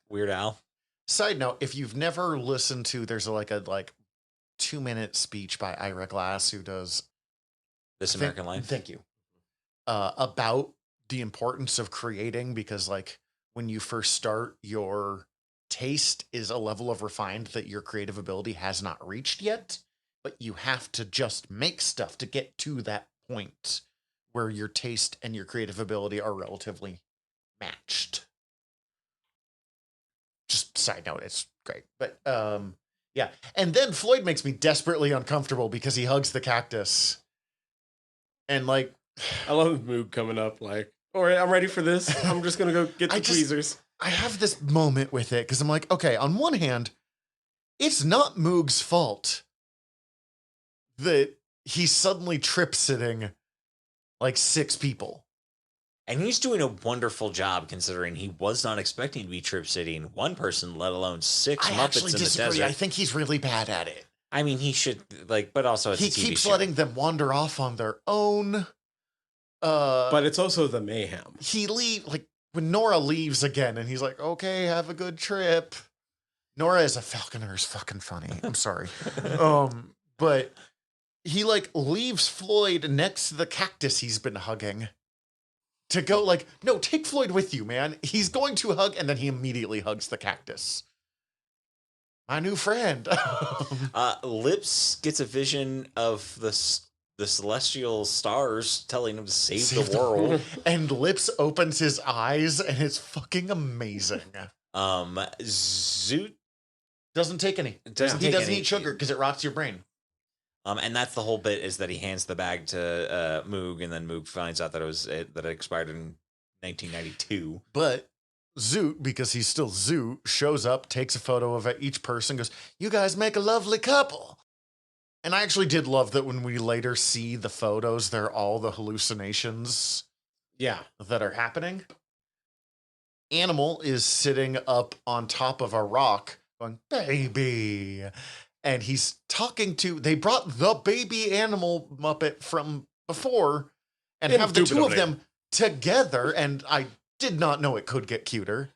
Weird Al. Side note, if you've never listened to, there's a 2-minute speech by Ira Glass, who does This American Life. Thank you. About the importance of creating, because like when you first start, your taste is a level of refined that your creative ability has not reached yet, but you have to just make stuff to get to that point where your taste and your creative ability are relatively matched. Just side note, it's great. But yeah. And then Floyd makes me desperately uncomfortable because he hugs the cactus. And like, I love Moog coming up like, all right, I'm ready for this. I'm just going to go get the tweezers. I have this moment with it because I'm like, okay, on one hand, it's not Moog's fault that he's suddenly trip sitting like 6 people. And he's doing a wonderful job considering he was not expecting to be trip sitting one person, let alone 6 Muppets in the desert. I think he's really bad at it. I mean, he should, but also it's he a TV keeps show. letting them wander off on their own. But it's also the mayhem. He when Nora leaves again, and he's like, "Okay, have a good trip." Nora as a falconer is fucking funny. I'm sorry, but he leaves Floyd next to the cactus he's been hugging to go no, take Floyd with you, man. He's going to hug, and then he immediately hugs the cactus. My new friend. Lips gets a vision of the celestial stars telling him to save the world. And Lips opens his eyes, and it's fucking amazing. Zoot doesn't take any. He doesn't eat sugar because it rots your brain. And that's the whole bit, is that he hands the bag to Moog, and then Moog finds out that it expired in 1992. But Zoot, because he's still Zoot, shows up, takes a photo of each person, goes, "You guys make a lovely couple." And I actually did love that when we later see the photos, they're all the hallucinations that are happening. Animal is sitting up on top of a rock going, "Baby." And he's talking to, they brought the baby animal Muppet from before and have the two of them together. And I did not know it could get cuter.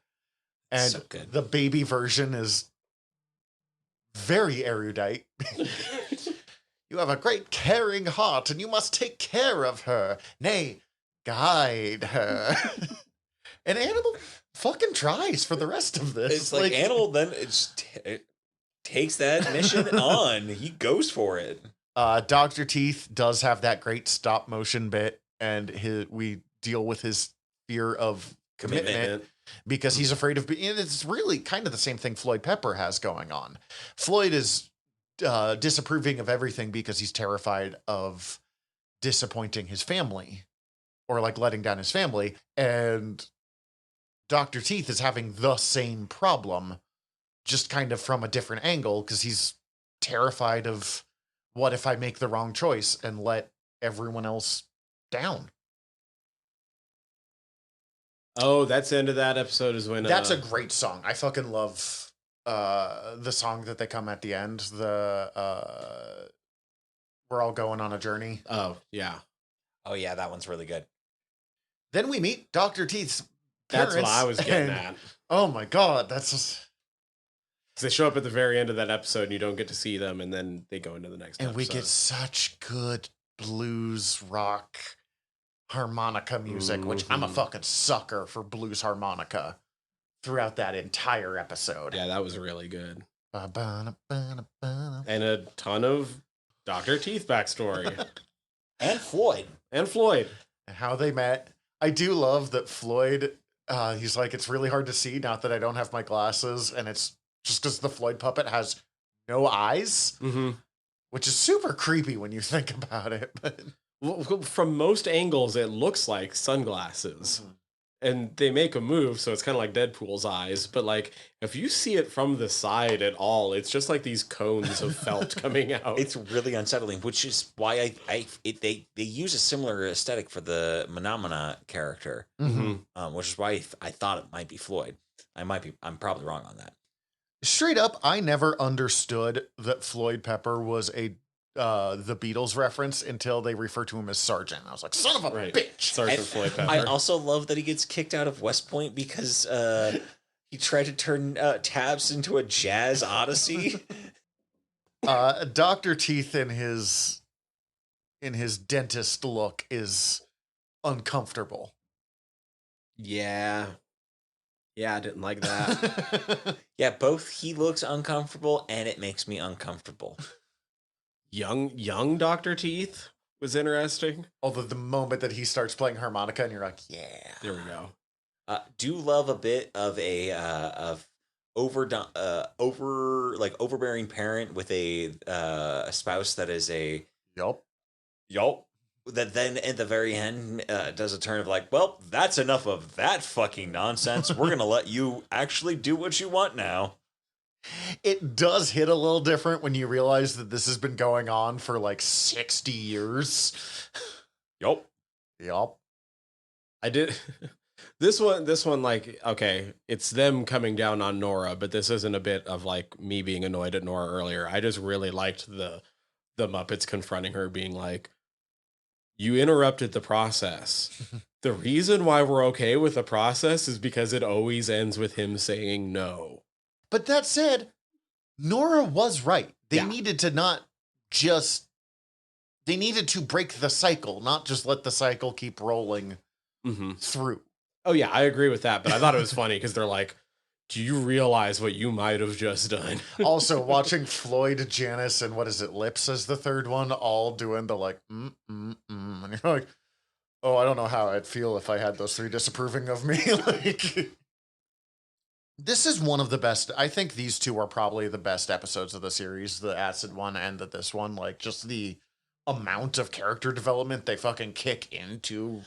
And so good. The baby version is very erudite. "You have a great caring heart, and you must take care of her. Nay, guide her." And Animal fucking tries for the rest of this. It's like Animal then it takes that mission on. He goes for it. Dr. Teeth does have that great stop motion bit, and we deal with his fear of commitment because he's afraid of being. It's really kind of the same thing Floyd Pepper has going on. Floyd is disapproving of everything because he's terrified of disappointing his family or like letting down his family. And Dr. Teeth is having the same problem, just kind of from a different angle because he's terrified of what if I make the wrong choice and let everyone else down. Oh, that's the end of that episode is when... That's a great song. I fucking love the song that they come at the end. The We're All Going on a Journey. Oh, yeah. Oh, yeah, that one's really good. Then we meet Dr. Teeth's parents. That's what I was getting at. Oh my God, that's... Just... They show up at the very end of that episode and you don't get to see them, and then they go into the next episode. And we get such good blues rock harmonica music, which I'm a fucking sucker for blues harmonica throughout that entire episode. Yeah, that was really good. And And a ton of Dr. Teeth backstory. And Floyd. And Floyd. how they met. I do love that Floyd, he's like, it's really hard to see now that I don't have my glasses, and it's just because the Floyd puppet has no eyes, which is super creepy when you think about it. But Well, from most angles, it looks like sunglasses. And they make a move, so it's kind of like Deadpool's eyes. But like, if you see it from the side at all, it's just like these cones of felt coming out. It's really unsettling, which is why they use a similar aesthetic for the Phenomena character, which is why I thought it might be Floyd. I'm probably wrong on that. Straight up, I never understood that Floyd Pepper was the Beatles reference until they refer to him as Sergeant. I was like, son of a bitch. Sergeant Floyd Pepper. I also love that he gets kicked out of West Point because he tried to turn Tabs into a jazz odyssey. Dr. Teeth in his dentist look is uncomfortable. Yeah, I didn't like that. Yeah, both he looks uncomfortable and it makes me uncomfortable. Young Dr. Teeth was interesting. Although the moment that he starts playing harmonica and you're like, yeah. There we go. Do love a bit of overbearing parent with a spouse that is a yup. That then at the very end does a turn of like, well, that's enough of that fucking nonsense. We're gonna let you actually do what you want now. It does hit a little different when you realize that this has been going on for like 60 years. Yup. I did this one like, okay, it's them coming down on Nora, but this isn't a bit of like me being annoyed at Nora earlier. I just really liked the Muppets confronting her, being like, you interrupted the process. The reason why we're okay with the process is because it always ends with him saying no. But that said, Nora was right. They needed to they needed to break the cycle, not just let the cycle keep rolling through. Oh yeah, I agree with that. But I thought it was funny because they're like, do you realize what you might have just done? Also, watching Floyd, Janice, and what is it, Lips as the third one, all doing the like, and you're like, oh, I don't know how I'd feel if I had those three disapproving of me. Like, this is one of the best. I think these two are probably the best episodes of the series, the acid one and this one. Like, just the amount of character development they fucking kick into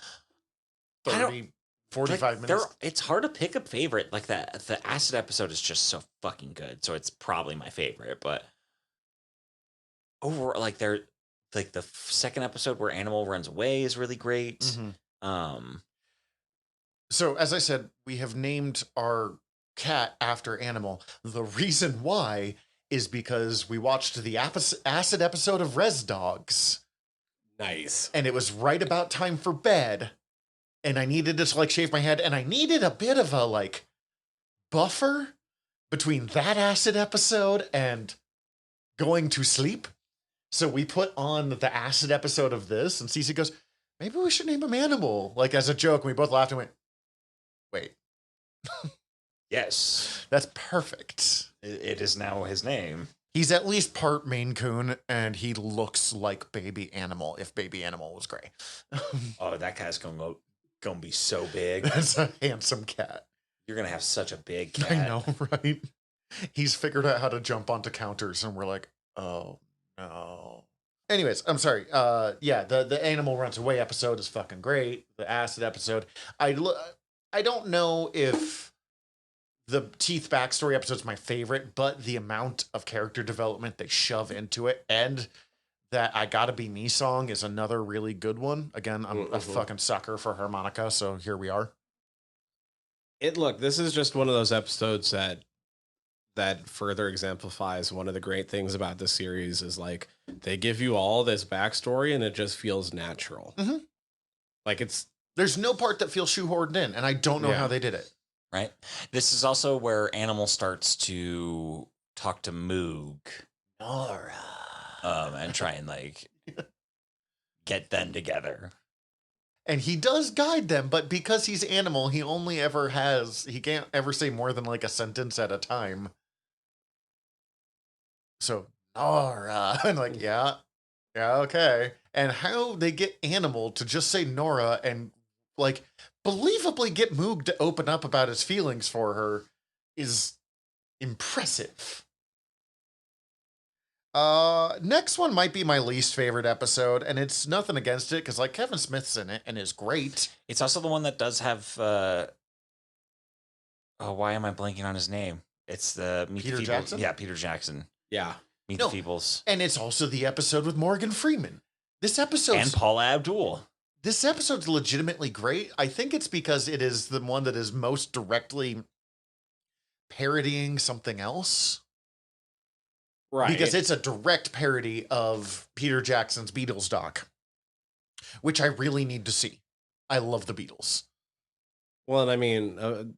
45 minutes. It's hard to pick a favorite. Like that, the acid episode is just so fucking good, so it's probably my favorite. But overall, like the second episode where Animal runs away is really great. So as I said, we have named our cat after Animal. The reason why is because we watched the acid episode of Res Dogs. Nice. And it was right about time for bed. And I needed to like shave my head, and I needed a bit of a like buffer between that acid episode and going to sleep. So we put on the acid episode of this, and Cece goes, maybe we should name him Animal, like as a joke. And we both laughed and went, wait. Yes. That's perfect. It is now his name. He's at least part Maine Coon, and he looks like Baby Animal if Baby Animal was gray. Oh, that cat's gonna go gonna be so big. That's a handsome cat. You're gonna have such a big cat. I know, right? He's figured out how to jump onto counters, and we're like, oh no. Anyways, I'm sorry. Yeah, the animal runs away episode is fucking great. The acid episode, I don't know if the teeth backstory episode is my favorite, but the amount of character development they shove into it, and that "I Gotta Be Me" song is another really good one. Again, I'm a fucking sucker for harmonica, so here we are. Look, this is just one of those episodes that further exemplifies one of the great things about the series is like they give you all this backstory and it just feels natural. Mm-hmm. Like there's no part that feels shoehorned in, and I don't know how they did it. Right. This is also where Animal starts to talk to Moog, Nora, and try and like get them together. And he does guide them, but because he's Animal, he can't ever say more than like a sentence at a time. So, Nora, and like, yeah, okay. And how they get Animal to just say Nora and like believably get Moog to open up about his feelings for her is impressive. Next one might be my least favorite episode, and it's nothing against it because like Kevin Smith's in it and is great. It's also the one that does have why am I blanking on his name? It's the Peter Jackson? Yeah, Peter Jackson. Yeah. Meet the Feebles. And it's also the episode with Morgan Freeman. And Paula Abdul. This episode's legitimately great. I think it's because it is the one that is most directly parodying something else. Right. Because it's a direct parody of Peter Jackson's Beatles doc, which I really need to see. I love the Beatles. Well, and I mean,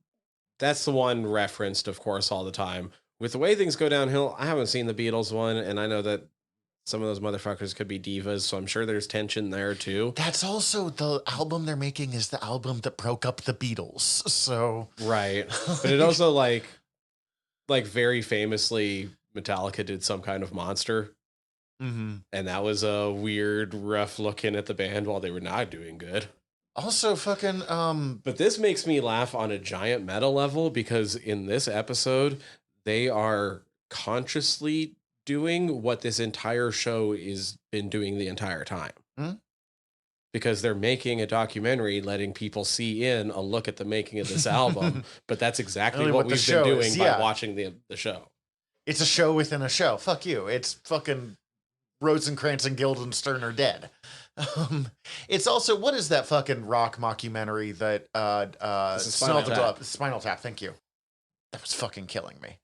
that's the one referenced, of course, all the time. With the way things go downhill, I haven't seen the Beatles one, and I know that some of those motherfuckers could be divas, so I'm sure there's tension there, too. That's also the album they're making is the album that broke up the Beatles, so... Right. But it also, like very famously, Metallica did Some Kind of Monster. Mm-hmm. And that was a weird, rough looking at the band while they were not doing good. Also fucking... But this makes me laugh on a giant meta level, because in this episode, they are consciously doing what this entire show is been doing the entire time. Hmm? Because they're making a documentary letting people see in a look at the making of this album, but that's exactly what we've been doing by watching the show. It's a show within a show. Fuck you. It's fucking Rosencrantz and Guildenstern are dead. It's also, what is that fucking rock mockumentary that Spinal Tap, thank you. That was fucking killing me.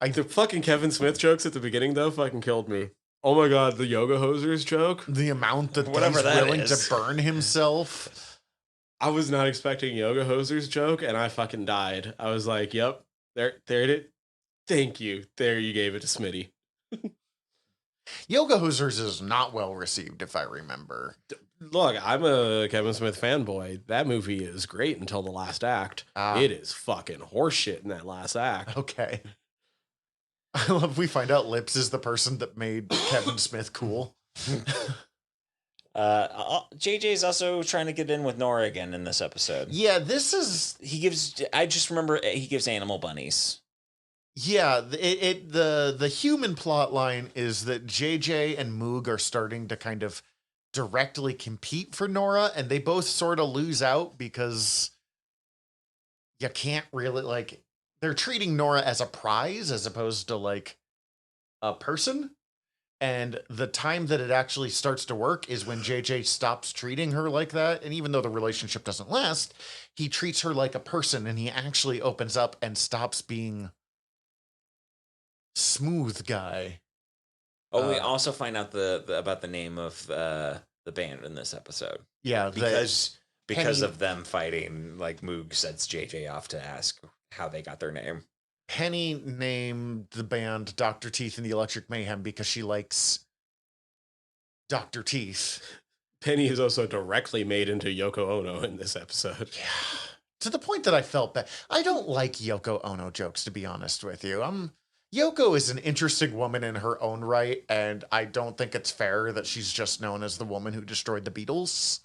The fucking Kevin Smith jokes at the beginning, though, fucking killed me. Oh my god, the Yoga Hosers joke. The amount that he's willing to burn himself. I was not expecting Yoga Hosers joke, and I fucking died. I was like, yep, there it is. Thank you. There, you gave it to Smitty. Yoga Hosers is not well received, if I remember. Look, I'm a Kevin Smith fanboy. That movie is great until the last act. It is fucking horseshit in that last act. Okay. I love we find out Lips is the person that made Kevin Smith cool. JJ's also trying to get in with Nora again in this episode. Yeah, I just remember he gives animal bunnies. Yeah, the human plot line is that JJ and Moog are starting to kind of directly compete for Nora, and they both sort of lose out because you can't really, like, they're treating Nora as a prize as opposed to like a person. And the time that it actually starts to work is when JJ stops treating her like that. And even though the relationship doesn't last, he treats her like a person, and he actually opens up and stops being smooth guy. Oh, we also find out about the name of the band in this episode. Yeah, because of them fighting, like Moog sets JJ off to ask how they got their name. Penny named the band Dr. Teeth and the Electric Mayhem because she likes Dr. Teeth. Penny is also directly made into Yoko Ono in this episode. Yeah. To the point that I felt bad. I don't like Yoko Ono jokes, to be honest with you. Yoko is an interesting woman in her own right, and I don't think it's fair that she's just known as the woman who destroyed the Beatles.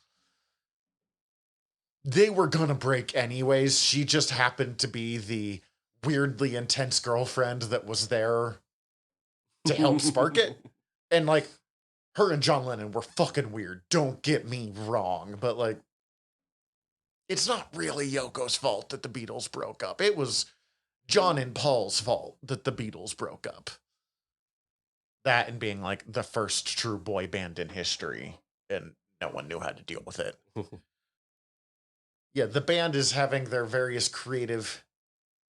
they were gonna break anyways. She just happened to be the weirdly intense girlfriend that was there to help spark it. And like, her and John Lennon were fucking weird. Don't get me wrong, but like, it's not really Yoko's fault that the Beatles broke up. It was John and Paul's fault that the Beatles broke up. That and being like the first true boy band in history, and no one knew how to deal with it. Yeah, the band is having their various creative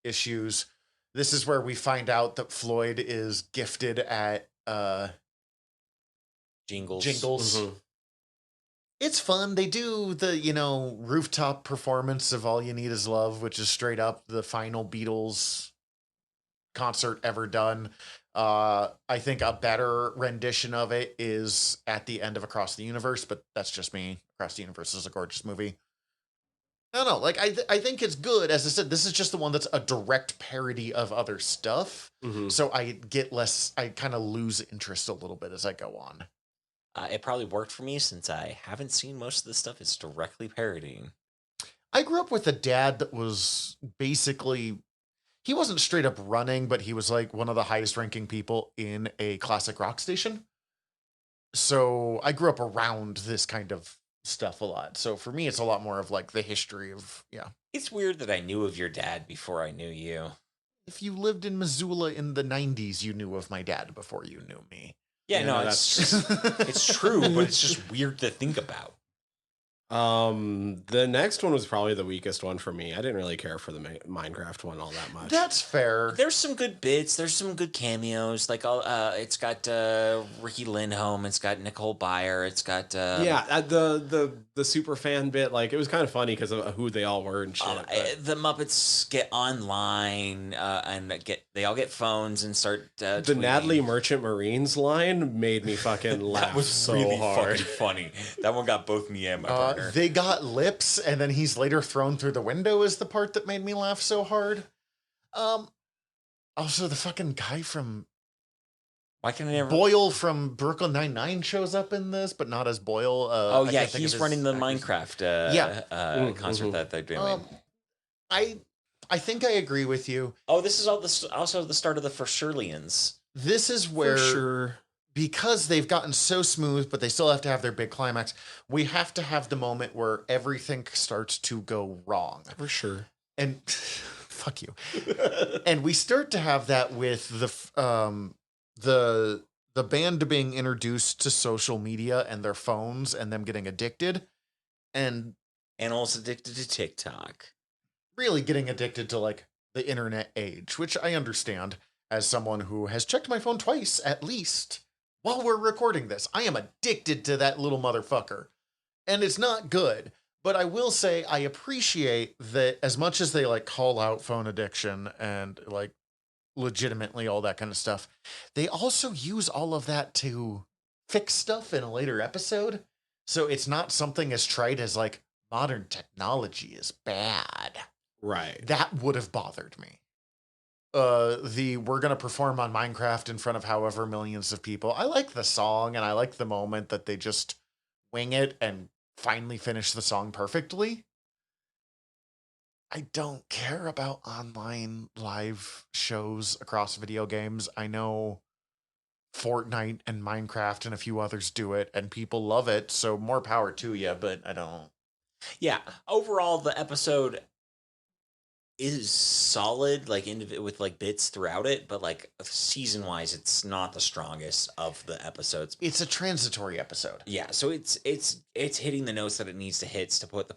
issues. This is where we find out that Floyd is gifted at Jingles. Jingles. It's fun. They do the, rooftop performance of All You Need Is Love, which is straight up the final Beatles concert ever done. I think a better rendition of it is at the end of Across the Universe, but that's just me. Across the Universe is a gorgeous movie. No, like I think it's good. As I said, this is just the one that's a direct parody of other stuff. So I kind of lose interest a little bit as I go on. It probably worked for me since I haven't seen most of the stuff it's directly parodying. I grew up with a dad that was basically, he wasn't straight up running, but he was like one of the highest ranking people in a classic rock station. So I grew up around this kind of stuff a lot. So for me, it's a lot more of like the history of, yeah. It's weird that I knew of your dad before I knew you. If you lived in Missoula in the 90s, you knew of my dad before you knew me. Yeah, no, it's true, but it's just weird to think about. The next one was probably the weakest one for me. I didn't really care for the Minecraft one all that much. That's fair. There's some good bits. There's some good cameos. Like, it's got Ricky Lindholm. It's got Nicole Byer. It's got the super fan bit. Like, it was kind of funny because of who they all were and shit. The Muppets get online and they all get phones and start. The Natalie Merchant Marines line made me fucking laugh. That was so really hard. fucking funny. That one got both me and my partner. They got lips, and then he's later thrown through the window is the part that made me laugh so hard. Also, the fucking guy from Why can I never Boyle from Brooklyn Nine-Nine shows up in this, but not as Boyle. He's running the Minecraft concert that they're doing. I think I agree with you. Oh, this is also the start of the For Shirleyans. This is where, For sure. Because they've gotten so smooth, but they still have to have their big climax, we have to have the moment where everything starts to go wrong. For sure. And fuck you. And we start to have that with the band being introduced to social media and their phones and them getting addicted. And also addicted to TikTok. Really getting addicted to like the internet age, which I understand as someone who has checked my phone twice at least while we're recording this. I am addicted to that little motherfucker. And it's not good. But I will say I appreciate that as much as they like call out phone addiction and like legitimately all that kind of stuff, they also use all of that to fix stuff in a later episode. So it's not something as trite as like modern technology is bad. Right. That would have bothered me. We're going to perform on Minecraft in front of however millions of people. I like the song and I like the moment that they just wing it and finally finish the song perfectly. I don't care about online live shows across video games. I know Fortnite and Minecraft and a few others do it and people love it. So more power to you, but I don't. Yeah. Overall, the episode is solid, like with like bits throughout it, but like season wise, it's not the strongest of the episodes. It's a transitory episode. Yeah, so it's hitting the notes that it needs to hit to put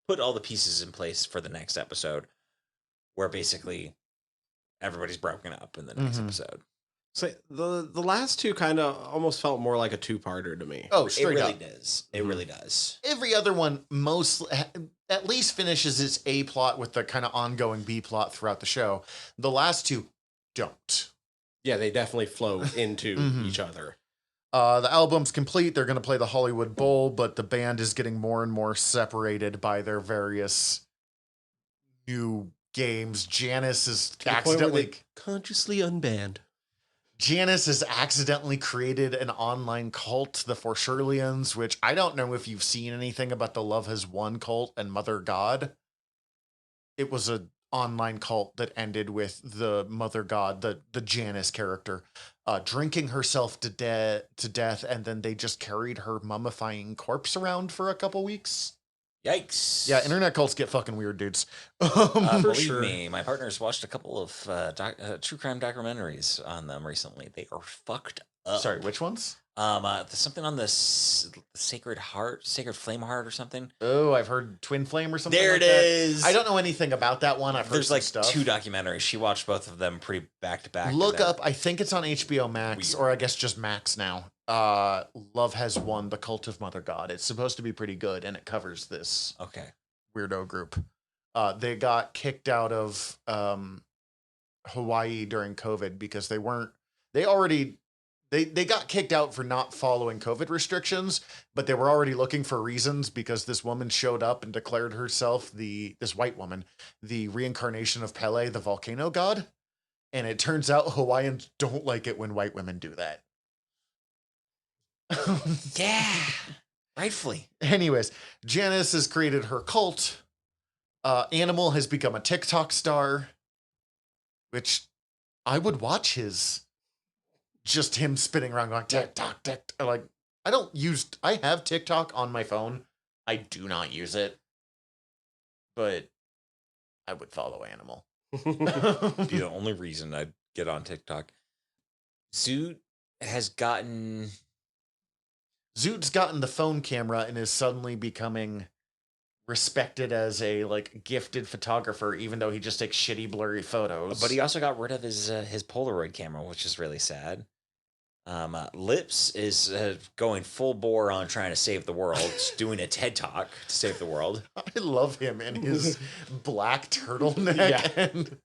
put all the pieces in place for the next episode, where basically everybody's broken up in the next episode. So the last two kind of almost felt more like a two-parter to me. Oh, it really up. does. It really does. Every other one at least finishes its A plot with the kind of ongoing B plot throughout the show. The last two don't. Yeah, they definitely flow into each other. The album's complete. They're going to play the Hollywood Bowl, but the band is getting more and more separated by their various new games. Janice is accidentally consciously unbanned. Janice has accidentally created an online cult, the Forshirlians, which I don't know if you've seen anything about the Love Has Won cult and Mother God. It was a online cult that ended with the Mother God, the Janice character, drinking herself to death, and then they just carried her mummifying corpse around for a couple weeks. Yikes. Yeah, internet cults get fucking weird, dudes. Believe me, my partner's watched a couple of true crime documentaries on them recently. They are fucked up. Sorry, which ones? There's something on the Sacred Flame Heart or something. Oh, I've heard Twin Flame or something. There like it that. is. I don't know anything about that one. I've heard There's like stuff. 2 documentaries. She watched both of them pretty back to back. Look up. I think it's on HBO Max, Weird. or I guess just Max now. Love Has Won, the Cult of Mother God. It's supposed to be pretty good, and it covers this Okay. weirdo group. They got kicked out of Hawaii during COVID because they got kicked out for not following COVID restrictions, but they were already looking for reasons because this woman showed up and declared herself this white woman, the reincarnation of Pele, the volcano god. And it turns out Hawaiians don't like it when white women do that. Yeah. Rightfully. Anyways, Janice has created her cult. Animal has become a TikTok star, which I would watch just him spinning around going TikTok, TikTok. Like, I have TikTok on my phone. I do not use it, but I would follow Animal. The only reason I'd get on TikTok. Zoot's gotten the phone camera and is suddenly becoming respected as a gifted photographer, even though he just takes shitty blurry photos. But he also got rid of his Polaroid camera, which is really sad. Lips is going full bore on trying to save the world, doing a TED Talk to save the world. I love him and his black turtleneck. Yeah. And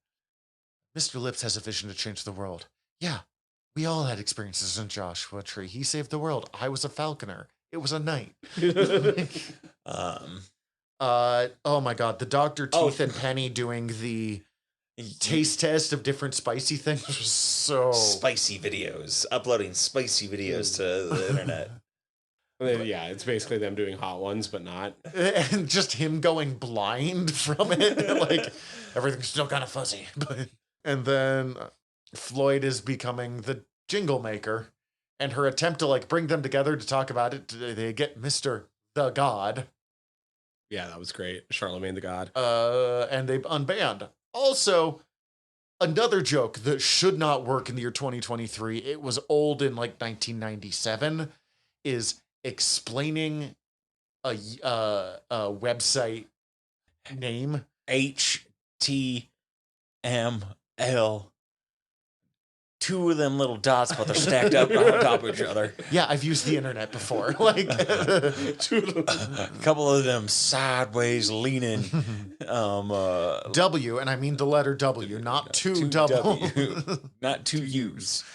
Mr. Lips has a vision to change the world. Yeah, we all had experiences in Joshua Tree. He saved the world. I was a falconer. It was a night. Oh my God, the Dr. Teeth and Penny doing the taste test of different spicy things was so spicy videos, uploading spicy videos to the internet. Yeah, it's basically them doing hot ones, but not. And just him going blind from it. Like, everything's still kind of fuzzy. And then Floyd is becoming the jingle maker. And her attempt to bring them together to talk about it, they get Mr. the God. Yeah, that was great. Charlemagne the God. And they unbanned. Also, another joke that should not work in the year 2023, it was old in 1997, is explaining a website name. HTML. 2 of them little dots, but they're stacked up on top of each other. Yeah, I've used the internet before. A couple of them sideways leaning. W, and I mean the letter W, not two W. Not 2 U's.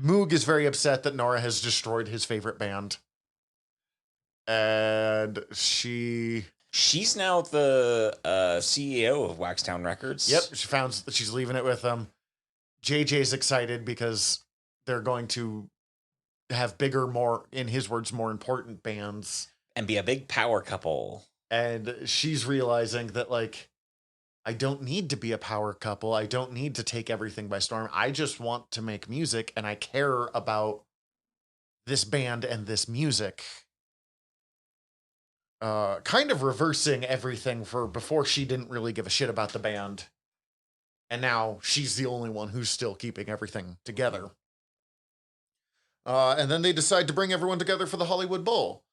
Moog is very upset that Nora has destroyed his favorite band. And she's now the CEO of Waxtown Records. Yep, she found that she's leaving it with them. JJ's excited because they're going to have bigger, more, in his words, more important bands. And be a big power couple. And she's realizing that, I don't need to be a power couple. I don't need to take everything by storm. I just want to make music, and I care about this band and this music. Kind of reversing everything for before she didn't really give a shit about the band. And now she's the only one who's still keeping everything together. And then they decide to bring everyone together for the Hollywood Bowl.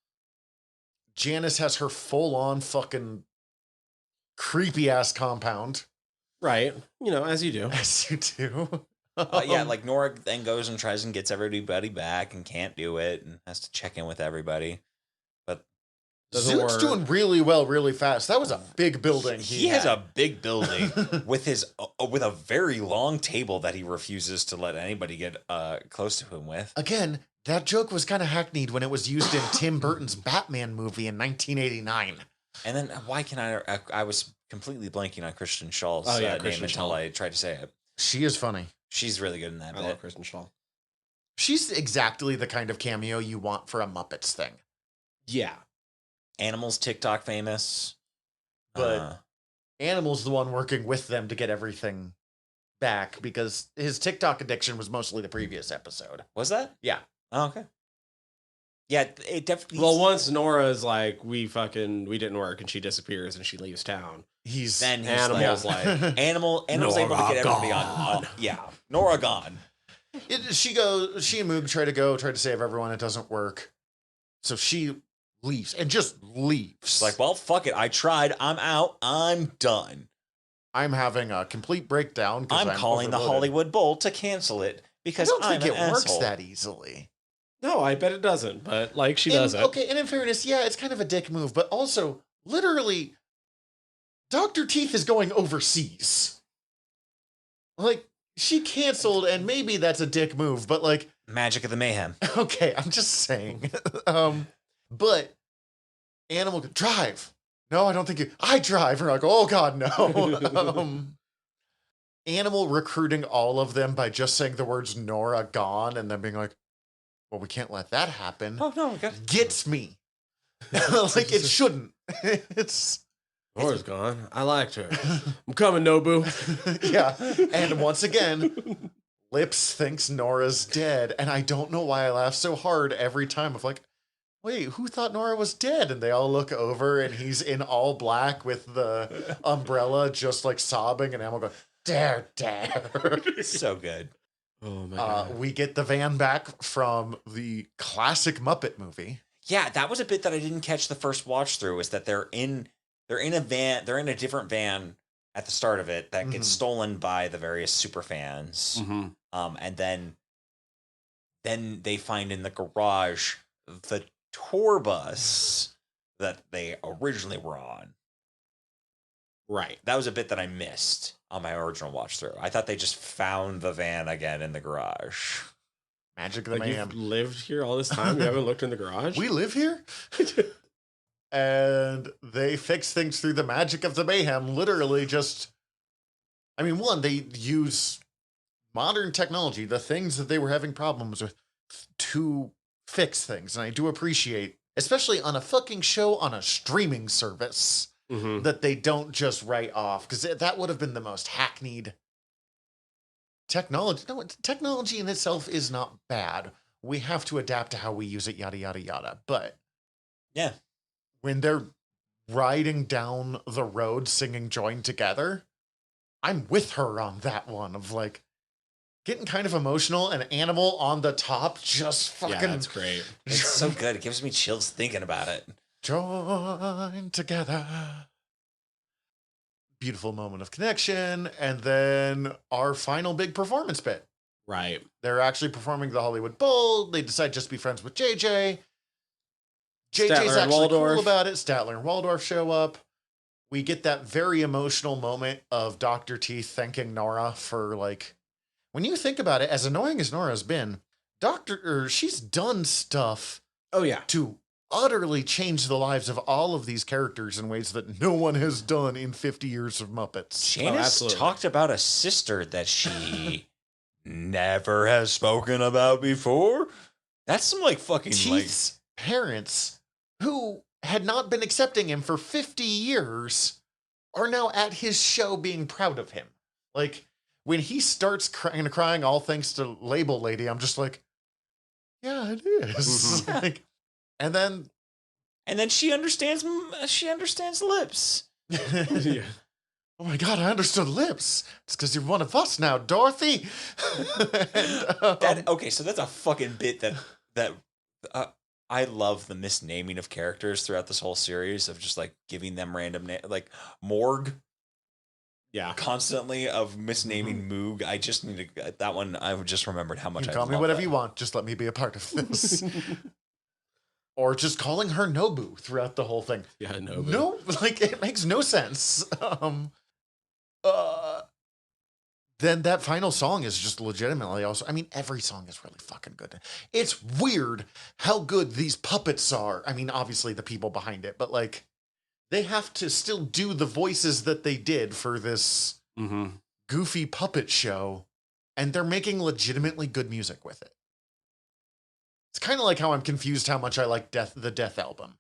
Janice has her full-on fucking creepy-ass compound. Right. As you do. As you do. Nora then goes and tries and gets everybody back and can't do it and has to check in with everybody. But Zoot's doing really well, really fast. That was a big building. He has a big building with a very long table that he refuses to let anybody get close to him with. Again, that joke was kind of hackneyed when it was used in Tim Burton's Batman movie in 1989. And then why can I was completely blanking on Christian Schall's name until I tried to say it. She is funny. She's really good in that I bit. love Kristen Shaw. She's exactly the kind of cameo you want for a Muppets thing. Yeah. Animals TikTok famous. But Animal's the one working with them to get everything back because his TikTok addiction was mostly the previous episode. Was that? Yeah. Oh, okay. Yeah, it definitely. Well, once Nora's like, we didn't work, and she disappears and she leaves town. Then he's Animal's like Animal's able to get everybody on. Yeah, Nora gone. She and Moog try to save everyone. It doesn't work. So she leaves and just leaves. She's like, well, fuck it. I tried. I'm out. I'm done. I'm having a complete breakdown. I'm calling the Hollywood Bowl to cancel it because I don't think it works asshole. that easily. No, I bet it doesn't, but like she does it. Okay, and in fairness, yeah, it's kind of a dick move, but also, literally, Dr. Teeth is going overseas. Like, she canceled, and maybe that's a dick move, but like... Magic of the Mayhem. Okay, I'm just saying. But, Animal, drive. No, I don't think you... I drive. And we're like, oh god, no. Animal recruiting all of them by just saying the words Nora gone, and then being like, well, we can't let that happen. Oh, no. We got... Gets me. Like, it shouldn't. Nora's gone. I liked her. I'm coming, Nobu. Yeah. And once again, Lips thinks Nora's dead. And I don't know why I laugh so hard every time of like, wait, who thought Nora was dead? And they all look over and he's in all black with the umbrella just like sobbing. And Animal goes, dare. So good. Oh my god. We get the van back from the classic Muppet movie. Yeah, that was a bit that I didn't catch the first watch through, is that they're in a van, they're in a different van at the start of it that gets stolen by the various super fans. And then they find in the garage the tour bus that they originally were on. Right. That was a bit that I missed on my original watch through. I thought they just found the van again in the garage. Magic of the Like Mayhem. you've lived here all this time? You haven't looked in the garage? We live here? And they fix things through the magic of the Mayhem. Literally just... I mean, one, they use modern technology, the things that they were having problems with, to fix things. And I do appreciate, especially on a fucking show on a streaming service, that they don't just write off. Because that would have been the most hackneyed technology. No, technology in itself is not bad. We have to adapt to how we use it, yada, yada, yada. But yeah, when they're riding down the road singing Join Together, I'm with her on that one of like getting kind of emotional, and Animal on the top just fucking... Yeah, that's great. It's so good. It gives me chills thinking about it. Join together. Beautiful moment of connection. And then our final big performance bit. Right. They're actually performing the Hollywood Bowl. They decide just to be friends with JJ. JJ's Statler and actually Waldorf. cool about it. Statler and Waldorf show up. We get that very emotional moment of Dr. Teeth thanking Nora for, like, when you think about it, as annoying as Nora's been, she's done stuff Oh, yeah. to utterly change the lives of all of these characters in ways that no one has done in 50 years of Muppets. Janice absolutely. talked about a sister that she never has spoken about before. That's some like fucking Teeth's parents, who had not been accepting him for 50 years, are now at his show being proud of him. Like, when he starts crying all thanks to Label Lady, I'm just like, yeah, it is. Like, and then she understands lips. Yeah. Oh my god, I understood lips. It's because you're one of us now, Dorothy. Okay, so that's a fucking bit that I love the misnaming of characters throughout this whole series of just like giving them random like Morg. Yeah. Constantly of misnaming Moog. I just need to that one. I've just remembered how much You I call me love whatever that. you want. Just let me be a part of this. Or just calling her Nobu throughout the whole thing. Yeah, no. No, like it makes no sense. Then that final song is just legitimately also. I mean, every song is really fucking good. It's weird how good these puppets are. I mean, obviously the people behind it, but like they have to still do the voices that they did for this goofy puppet show, and they're making legitimately good music with it. It's kind of like how I'm confused how much I like the Death album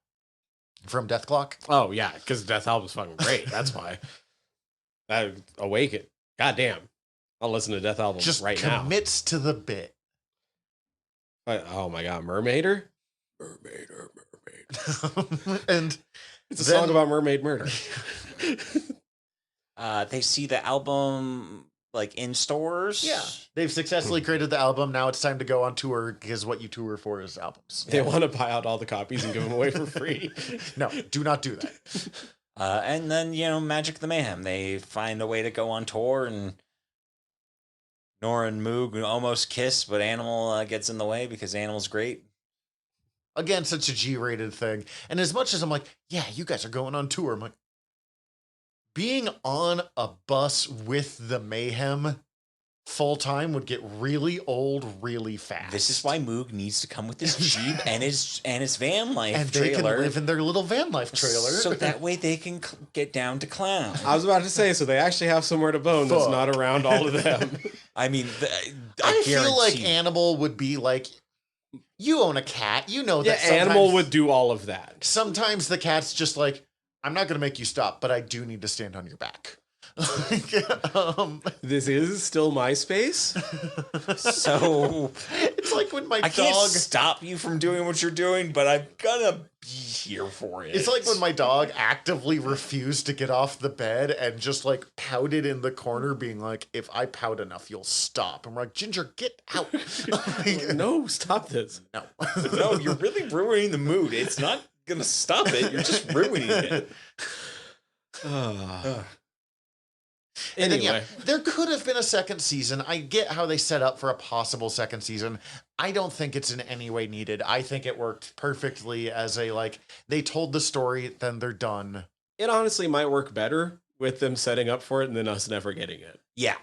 from Death Clock. Oh yeah, because Death album's fucking great. That's why. Awaken. Goddamn. I'll listen to Death album Just right now. commits to the bit. Oh my god, Mermaider? Mermaid. And It's a song about mermaid murder. They see the album like in stores. Yeah. They've successfully created the album. Now it's time to go on tour because what you tour for is albums. They want to buy out all the copies and give them away for free. No, do not do that. And then, Magic the Mayhem. They find a way to go on tour, and Nora and Moog almost kiss, but Animal gets in the way because Animal's great. Again, such a G-rated thing. And as much as I'm like, yeah, you guys are going on tour, I'm like, being on a bus with the Mayhem full time would get really old really fast. This is why Moog needs to come with his Jeep and his van life and trailer. they can live in their little van life trailer. So that way they can get down to Clown. I was about to say, so they actually have somewhere to bone that's not around all of them. I mean, I feel like Animal would be like, you own a cat, you know that. Yeah, Animal would do all of that. Sometimes the cat's just like, I'm not going to make you stop, but I do need to stand on your back. This is still MySpace. So it's like when my I can't stop you from doing what you're doing, but I'm gonna be here for it. It's like when my dog actively refused to get off the bed and just like pouted in the corner, being like, if I pout enough, you'll stop. I'm like, Ginger, get out. No, stop this. No, you're really ruining the mood. It's not gonna stop it. You're just ruining it. And anyway, then, there could have been a second season. I get how they set up for a possible second season. I don't think it's in any way needed. I think it worked perfectly as they told the story, then they're done. It honestly might work better with them setting up for it and then us never getting it. Yeah.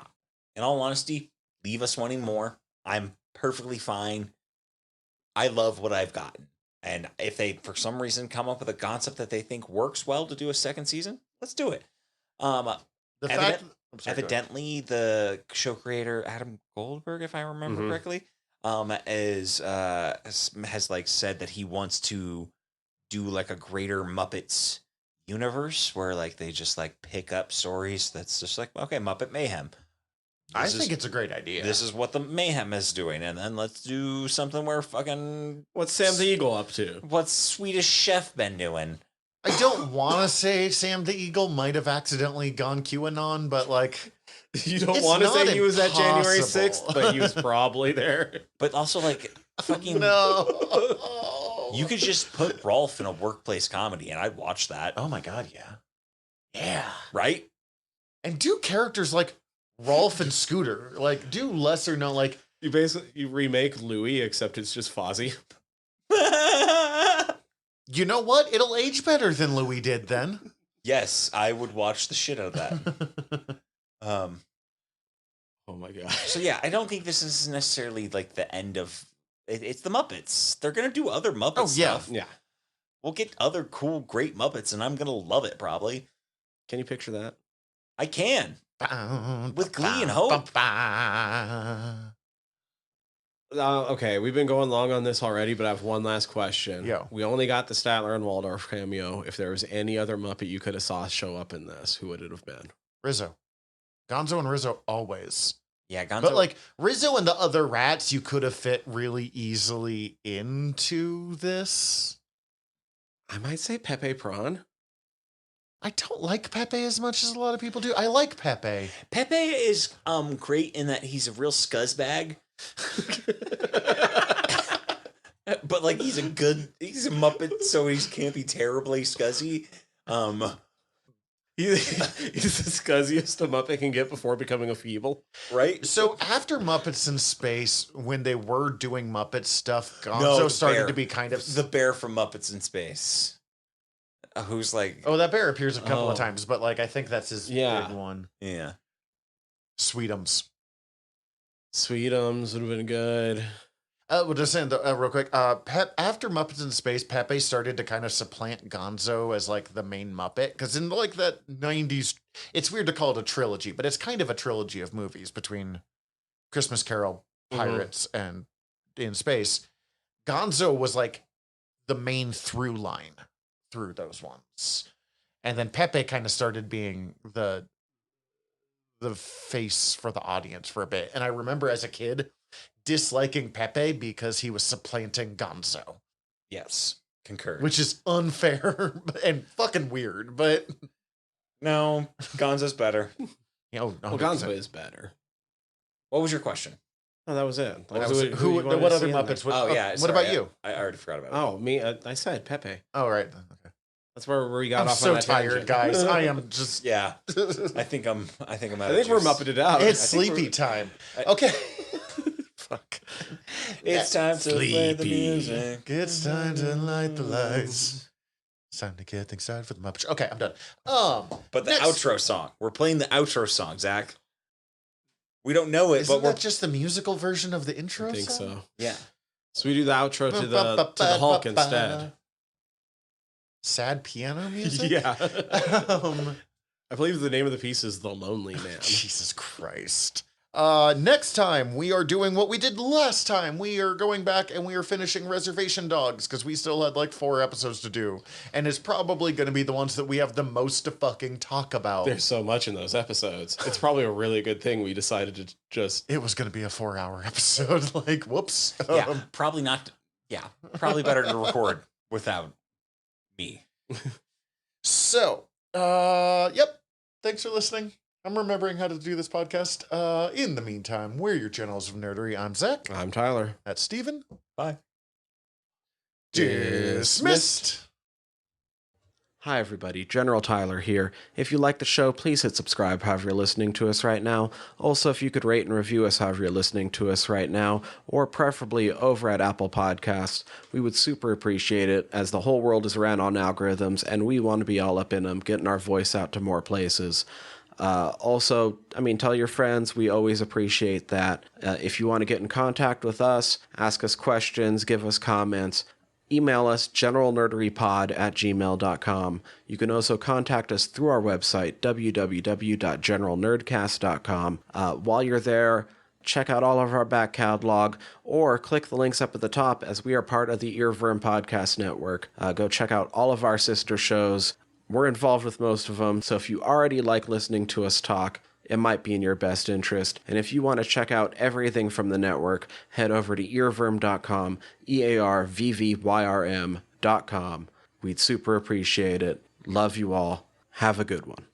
In all honesty, leave us wanting more. I'm perfectly fine. I love what I've gotten. And if they, for some reason, come up with a concept that they think works well to do a second season, let's do it. Evidently, the show creator Adam Goldberg, if I remember correctly, has said that he wants to do like a greater Muppets universe where they just pick up stories that's just okay, Muppet Mayhem. I think it's a great idea. This is what the Mayhem is doing, and then let's do something where what's Sam the Eagle up to? What's Swedish Chef been doing? I don't want to say Sam the Eagle might have accidentally gone QAnon, but you don't want to say he was at January 6th, but he was probably there. But also fucking no. You could just put Rolf in a workplace comedy, and I'd watch that. Oh my god, yeah, yeah, right. And do characters like Rolf and Scooter, do lesser known you remake Louie, except it's just Fozzie. You know what? It'll age better than Louis did then. Yes, I would watch the shit out of that. Oh my god. So yeah, I don't think this is necessarily the end of it. It's the Muppets. They're gonna do other Muppet stuff. Yeah. We'll get other cool, great Muppets, and I'm gonna love it probably. Can you picture that? I can. With glee and hope. Okay, we've been going long on this already, but I have one last question. Yo. We only got the Statler and Waldorf cameo. If there was any other Muppet you could have saw show up in this, who would it have been? Rizzo. Gonzo and Rizzo always. Yeah, Gonzo. But Rizzo and the other rats you could have fit really easily into this. I might say Pepe Prawn. I don't like Pepe as much as a lot of people do. I like Pepe. Pepe is great in that he's a real scuzzbag. But he's a Muppet, so he can't be terribly scuzzy. He's the scuzziest a Muppet can get before becoming a feeble. Right? So after Muppets in Space, when they were doing Muppet stuff, Gonzo started to be kind of the bear from Muppets in Space. Who's oh, that bear appears a couple of times, but I think that's his big one. Yeah. Sweetums. Sweetums would have been good. We'll just saying real quick. After Muppets in Space, Pepe started to kind of supplant Gonzo as the main Muppet, because in that '90s it's weird to call it a trilogy, but it's kind of a trilogy of movies between Christmas Carol, Pirates, and In Space. Gonzo was like the main through line through those ones. And then Pepe kind of started being the face for the audience for a bit. And I remember as a kid disliking Pepe because he was supplanting Gonzo. Yes, concur. Which is unfair and fucking weird, but no, Gonzo's better. No, well, Gonzo is better. What was your question? Oh, that was it. Like, what other Muppets? What about you? I already forgot about it. Oh, me. I said Pepe. Oh, right. Okay. That's where we got I'm off. so on that tired, tangent. guys. I am just. Yeah. I think I'm out I think of we're juice. Muppeted out. It's sleepy time. Okay. Fuck. It's time to play the music. It's time to light the lights. It's time to get things started for the Muppets. Okay, I'm done. But the outro song. We're playing the outro song, Zach. We don't know it, Isn't but that just the musical version of the intro I think song? so. yeah. So we do the outro to the Hulk instead. Sad piano music? Yeah. I believe the name of the piece is The Lonely Man. Jesus Christ. Next time, we are doing what we did last time. We are going back and we are finishing Reservation Dogs because we still had like 4 episodes to do. And it's probably going to be the ones that we have the most to fucking talk about. There's so much in those episodes. It's probably a really good thing we decided to just... It was going to be a 4-hour episode. Like, whoops. Yeah, probably not. Yeah, probably better to record without me. So, yep. Thanks for listening. I'm remembering how to do this podcast. In the meantime, we're your channels of nerdery. I'm Zach. I'm Tyler. That's Steven. Bye. Dismissed. Hi, everybody. General Tyler here. If you like the show, please hit subscribe however you're listening to us right now. Also, if you could rate and review us however you're listening to us right now, or preferably over at Apple Podcasts, we would super appreciate it, as the whole world is ran on algorithms, and we want to be all up in them, getting our voice out to more places. Also, tell your friends. We always appreciate that. If you want to get in contact with us, ask us questions, give us comments, email us generalnerderypod@gmail.com. You can also contact us through our website, www.generalnerdcast.com. While you're there, check out all of our back catalog, or click the links up at the top, as we are part of the Earworm Podcast Network. Go check out all of our sister shows. We're involved with most of them, so if you already like listening to us talk, it might be in your best interest. And if you want to check out everything from the network, head over to earworm.com, EARVVYRM.com. We'd super appreciate it. Love you all. Have a good one.